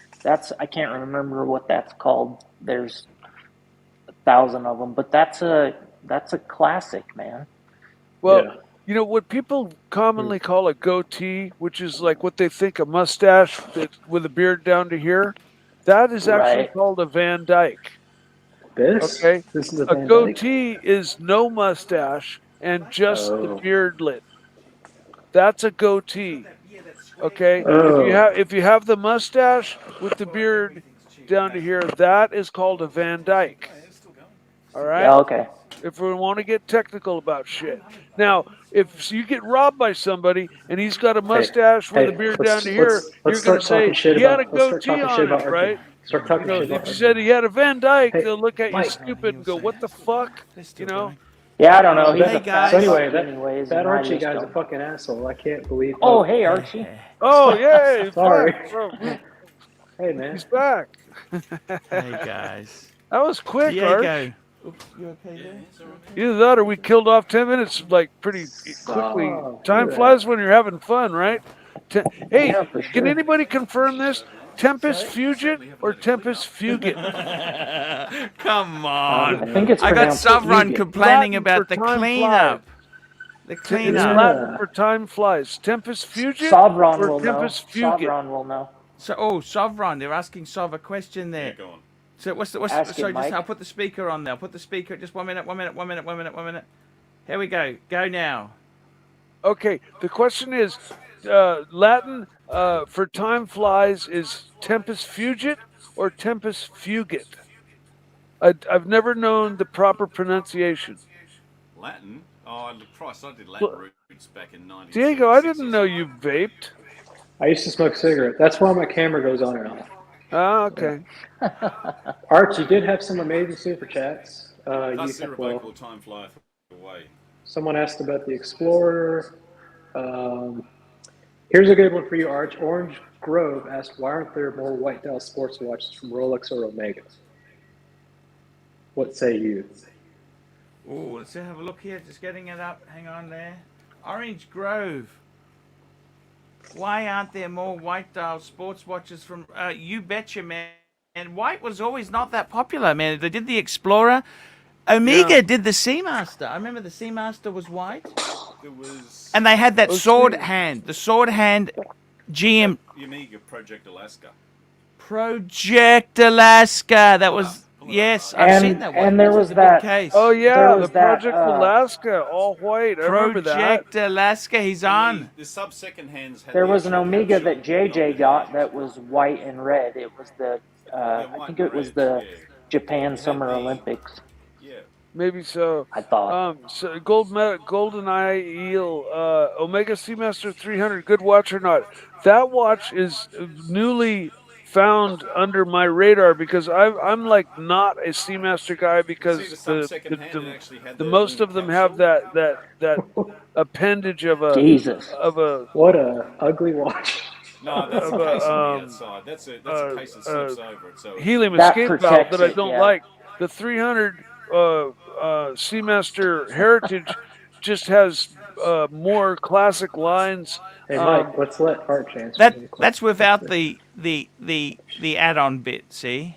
I can't remember what that's called. There's 1,000 of them, but that's a classic, man. Well, Yeah. what people commonly call a goatee, which is like what they think a mustache with a beard down to here, that is actually Right. called a Van Dyke. This Okay, this is a a Van Dyke. goatee is no mustache and just the Oh. beardlet. That's a goatee. Okay, Oh. if you have the mustache with the beard down to here, that is called a Van Dyke. All right. Yeah, okay. If we want to get technical about shit. Now, if you get robbed by somebody and he's got a mustache with a beard down to here, you're going to say he had a goatee on it, right? Start talking shit about If you said he had a Van Dyke, Hey, they'll look at you Mike. stupid and go, "What the fuck?" Yeah, I don't know. He's Hey, a guys. fat So anyway, fuck anyways, that and I Archie just guy's a don't. fucking asshole. I can't believe. Oh, hey, Archie. Oh, yay! Sorry. Fuck, bro. Hey, man. He's back. Hey guys. That was quick, Arch. Diego. Oops, you okay there? Either that or we killed off 10 minutes like pretty quickly. Oh, Time look at flies when you're having fun, right? Hey, Yeah, for can sure. anybody confirm this? Tempest Fugit or Tempest Fugit? Come I on. think it's I got pronounced Sovereign Fugit. complaining Latin about for the time cleanup. The It's cleanup. Latin for time flies. Tempest Fugit Sovereign or will know. Tempest Fugit? Sovereign will know. So, Sovereign, they're asking Sov a question there. Go on. So what's Ask it, sorry, just Mike. I'll put the speaker on there. I'll put the speaker. Just 1 minute. Here we go. Go now. Okay, the question is Latin for time flies is Tempest Fugit or Tempest Fugit? I've never known the proper pronunciation. Latin? Oh, Christ, I did Latin roots back in 1976. Diego, I didn't know you vaped. I used to smoke a cigarette. That's why my camera goes on and off. Ah, okay. Arch, you did have some amazing super chats. Thus irrevocable time flieth away. Someone asked about the Explorer. Here's a good one for you, Arch. Orange Grove asked, why aren't there more white dial sports watches from Rolex or Omega? What say you? Oh, let's have a look here. Just getting it up. Hang on there. Orange Grove. Why aren't there more white dial sports watches from? You betcha, man. And white was always not that popular, man. They did the Explorer. Omega did the Seamaster. I remember the Seamaster was white. It was And they had that sword hand. The sword hand GM. the Omega Project Alaska. Project Alaska. That was. Yes, I've seen that one. And there was That's a big that. case. Oh yeah, There the was that, Project Alaska, all white. I remember that. Project Alaska. He's on. The sub-second hands had There the was an actual Omega that capsule JJ on got it. that was white and red. It was the I think it was the Japan Summer Olympics. Yeah. Maybe so. I thought. So Golden Eye Eel, Omega Seamaster 300, good watch or not? That watch is newly found under my radar because I'm like not a Seamaster guy because the most of them have that appendage of a Jesus. What a ugly watch. No, that's a case on the outside. That's a case that slips over it. So helium That escape valve protects that I it, don't yeah. like. The 300 Seamaster Heritage just has more classic lines. Hey, Mike, let's let Arch answer. That's without the add-on bit. See,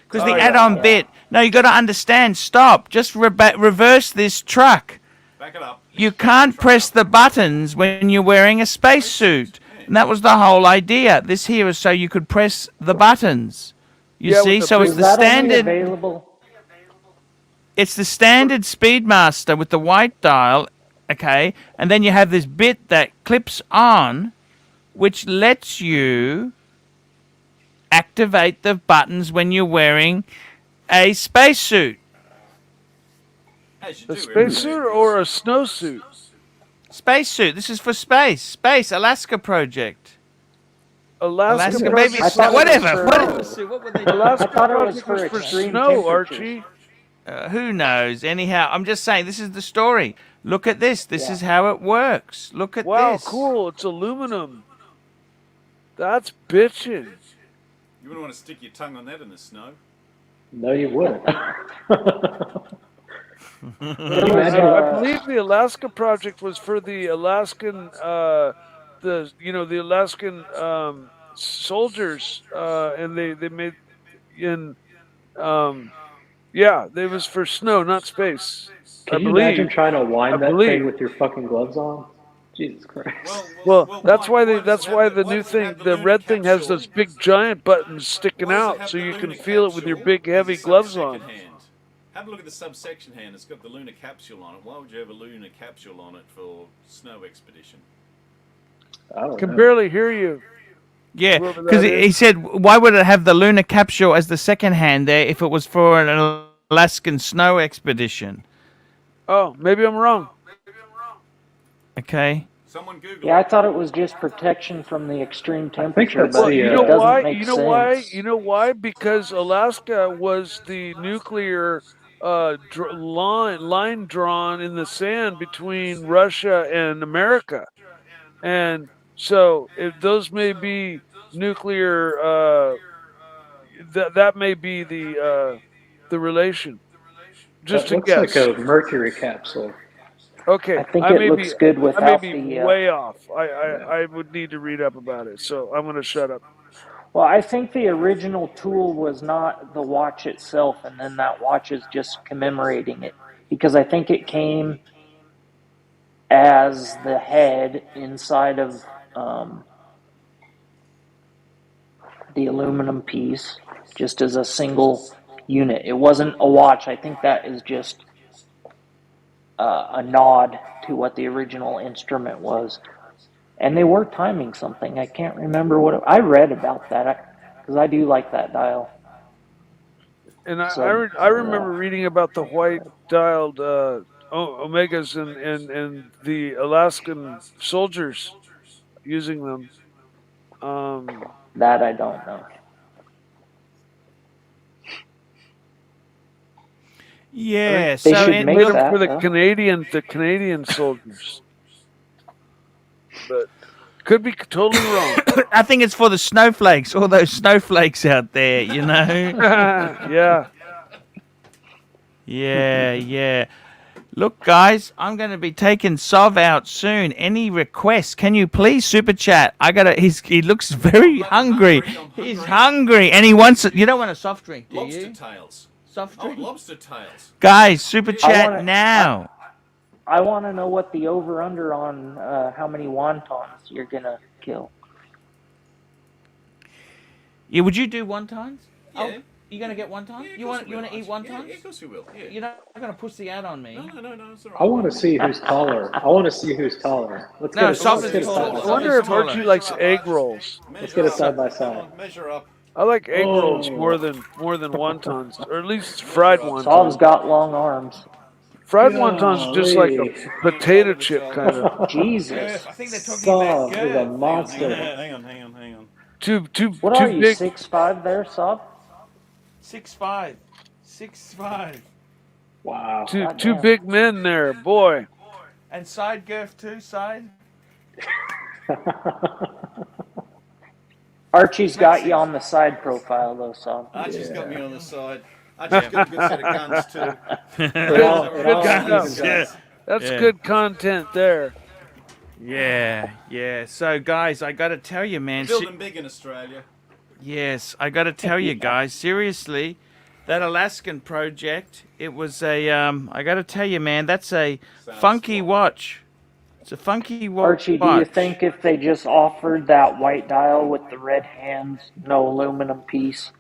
because the Oh, yeah. add-on bit. No, you got to understand. Stop. Just reverse this truck. back it up. You can't press the buttons when you're wearing a spacesuit. And that was the whole idea. This here is so you could press the buttons. You Yeah, see, with the so big- it's Is the that only standard. available? It's the standard Speedmaster with the white dial, okay? And then you have this bit that clips on, which lets you activate the buttons when you're wearing a spacesuit. As you A do, spacesuit or a snowsuit? Spacesuit. This is for space. Space Alaska project. Alaska Project baby I snow. thought it was Whatever. for- Whatever. Suit. What would they do? Alaska I thought it was Project for for extreme snow, temperatures. Archie. Who knows? Anyhow, I'm just saying this is the story. Look at this. This is how it works. Look at Wow, this. cool. It's aluminum. That's bitchin'. You wouldn't want to stick your tongue on that in the snow. No, you wouldn't. I believe the Alaska Project was for the Alaskan, the Alaskan soldiers, and they made in, it was for snow, not space. Can I you believe. imagine trying to wind I that believe. thing with your fucking gloves on? Jesus Christ. Well, that's why the new thing, the red thing, has those big giant buttons sticking out, so you can feel it with your big heavy gloves on. Have a look at the subsection hand. It's got the lunar capsule on it. Why would you have a lunar capsule on it for snow expedition? I don't Can know. barely hear you. Yeah, Whoever because that he is. said, why would it have the lunar capsule as the second hand there if it was for an Alaskan snow expedition? Oh, maybe I'm wrong. Okay. Someone Google. Yeah, I thought it was just protection from the extreme temperature, that's but the, it You know doesn't why? make You know sense. why? You know why? Because Alaska was the nuclear line drawn in the sand between Russia and America, and so if those may be nuclear, that may be the relation. Just That to looks guess. like a mercury capsule. Okay, I think may it looks be, good I without may be the. way off. I would need to read up about it, so I'm going to shut up. Well, I think the original tool was not the watch itself, and then that watch is just commemorating it. Because I think it came as the head inside of the aluminum piece, just as a single unit. It wasn't a watch. I think that is just a nod to what the original instrument was. And they were timing something. I can't remember what I read about that because I do like that dial. And So, I remember reading about the white dialed Omegas and the Alaskan soldiers using them. That I don't know. Yeah, They so should it, make Made them that, for the though. Canadian soldiers. But could be totally wrong. I think it's for the snowflakes, all those snowflakes out there, you know? Yeah. Yeah. Look, guys, I'm going to be taking Sov out soon. Any requests? Can you please super chat? He looks very hungry. He's hungry, and he wants it. You don't want a soft drink, do Lobster you? tails. Soft Oh, drink. lobster tails. Guys, super chat wanna- now. I want to know what the over-under on how many wontons you're going to kill. Yeah, would you do wontons? Yeah. Oh, you going to get wontons? Yeah, of you course want we will, to eat Archie. wontons? Yeah, of course we will. Yeah. You're not going to push the ad on me. No, it's all right. I want to see who's taller. I want to see who's taller. No, Let's Soft get a is side taller. by I side. wonder if Archie likes egg rolls. Let's get a side by side. Measure up. I like egg rolls more than wontons, or at least fried Sov's wontons. got long arms. Fried wontons just like a Golly. potato chip kind of. Jesus. I think they're talking about Sov is a Gurf. monster. Hang on. Too What are you, big. 6'5" there, Sov? 6'5". 6'5". Wow. Two Goddamn. big men there, boy. And side Gurf too, side. Archie's got you on the side profile, though, Sov. Archie's got me on the side. Archie's got a good set of guns too. It all Good evens stuff. out. That's Yeah. good content there. Yeah. So, guys, I got to tell you, man. Building big in Australia. Yes, I got to tell you, guys. Seriously, that Alaskan project. It was a. I got to tell you, man. That's a funky watch. It's a funky watch. Archie, do you think if they just offered that white dial with the red hands, no aluminum piece,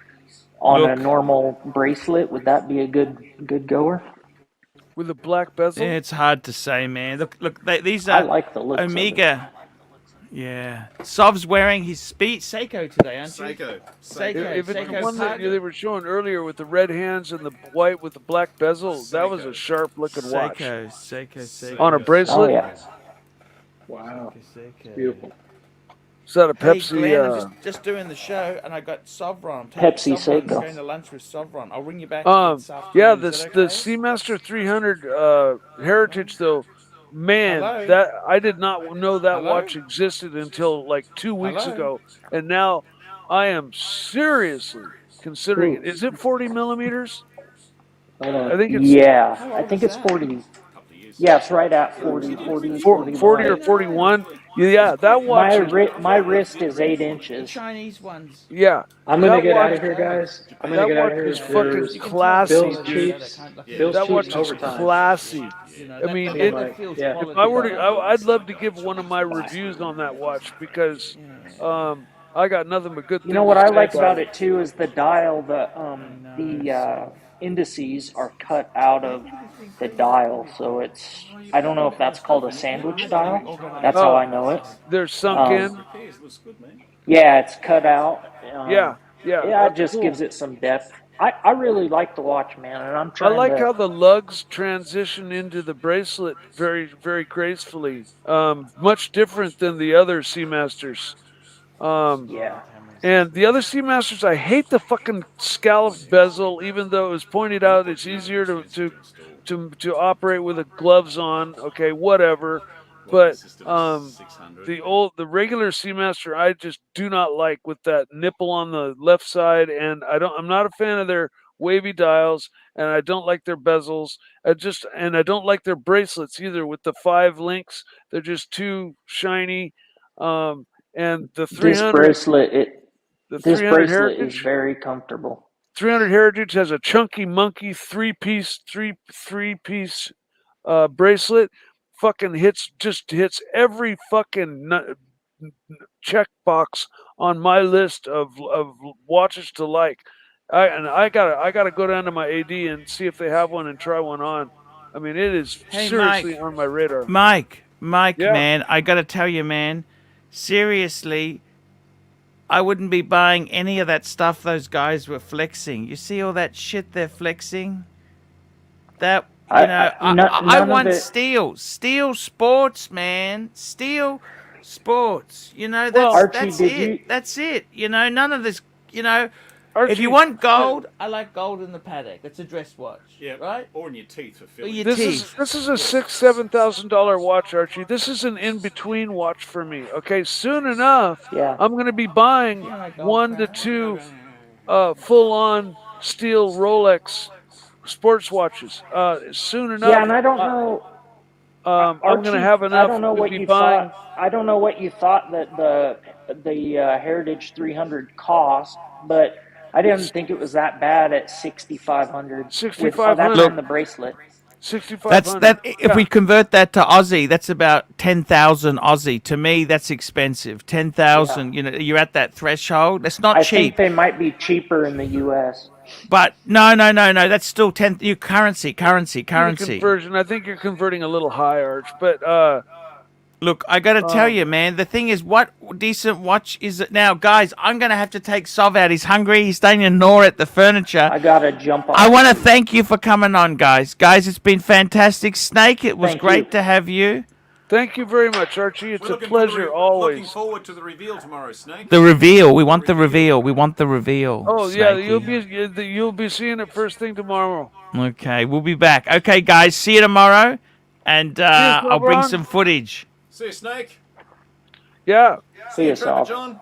on a normal bracelet, would that be a good goer? With a black bezel? Yeah, it's hard to say, man. Look, these I are like the looks of it. Omega. Yeah. Sov's wearing his Seiko today, aren't you? Seiko. If it's the Seiko one that Cargo. they were showing earlier with the red hands and the white with the black bezel, that was a sharp looking watch. Seiko. On a Oh, bracelet? yeah. Wow. Seiko. Beautiful. Is that a Hey, Pepsi? Glenn, I'm just doing the show, and I got Sovron. I'm Pepsi taking Sovron. Seiko. Going to lunch with Sovron. I'll ring you back. This afternoon. Yeah, Is that the okay? Seamaster 300 Heritage though, man, Hello? that I did not know that Hello? watch existed until like 2 weeks Hello? ago, and now I am seriously considering it. Is it 40 millimeters? Hold on. I think it's Yeah, I think it's 40. Yeah, it's right at 40, 40, 40 or 41. Yeah, that watch is My wrist is 8 The inches. Chinese ones. yeah. I'm gonna That get out watch- of here, guys. I'm that gonna get out watch of here. is fucking There's classy, Bill's dude. Chiefs. Bill's That watch Chiefs is overtime. classy. You know, I mean, that it- feels yeah. quality. If I were to, I'd love to give one of my reviews on that watch because I got nothing but good things. You know what to I say like about it too is the dial. The indices are cut out of the dial, so it's. I don't know if that's called a sandwich dial. That's how I know it. They're sunk in. Yeah, it's cut out. Yeah. Yeah, it that's just cool. gives it some depth. I really like the watch, man, and I'm I trying like to. how the lugs transition into the bracelet very, very gracefully. Much different than the other Seamasters. Yeah. And the other Seamasters, I hate the fucking scalloped bezel. Even though it was pointed out, it's easier to operate with the gloves on. Okay, whatever. But the regular Seamaster, I just do not like with that nipple on the left side, and I'm not a fan of their wavy dials, and I don't like their bezels. I don't like their bracelets either with the 5 links. They're just too shiny. And the 300 This bracelet is Heritage, very comfortable. 300 Heritage has a chunky monkey three piece bracelet. Fucking hits every fucking check box on my list of watches to like. I gotta go down to my AD and see if they have one and try one on. I mean, it is Hey, seriously Mike. on my radar. Mike, Yeah. man, I got to tell you, man, seriously, I wouldn't be buying any of that stuff those guys were flexing. You see all that shit they're flexing? That, I want steel sports, man. Steel sports. Archie, That's it. None of this, Archie, if you want gold, I like gold in the paddock. It's a dress watch. Yeah, right? Or in your teeth for Or filling. your This teeth. is a $6,000-7,000 watch, Archie. This is an in-between watch for me. Okay, soon enough, Yeah. I'm going to be buying 1 to 2 full-on steel Rolex sports watches. Soon enough. Yeah, and I don't know. I'm going to Archie, have enough I don't know to what be you buying. thought. I don't know what you thought that the Heritage 300 cost, but I didn't think it was that bad at 6,500. $6,500. That's on the bracelet. 6,500. That's that. If we convert that to Aussie, that's about 10,000 Aussie. To me, that's expensive. 10,000. You're at that threshold. That's not I cheap. think they might be cheaper in the U.S. But no. That's still 10. Currency. Conversion. I think you're converting a little high, Arch, but Look, I got to tell you, man, the thing is, what decent watch is it now? Guys, I'm going to have to take Sov out. He's hungry. He's starting to gnaw at the furniture. I got to jump off. I want to thank you for coming on, guys. Guys, it's been fantastic. Snake, it was great to have you. Thank you very much, Archie. It's a pleasure always. Looking forward to the reveal tomorrow, Snake. The reveal. We want the reveal. We want the reveal. Oh, yeah, Snakey. you'll be seeing it first thing tomorrow. Okay, we'll be back. Okay, guys, see you tomorrow. And I'll bring some footage. See you, Snake. Yeah. See you, Trevor Sal. John.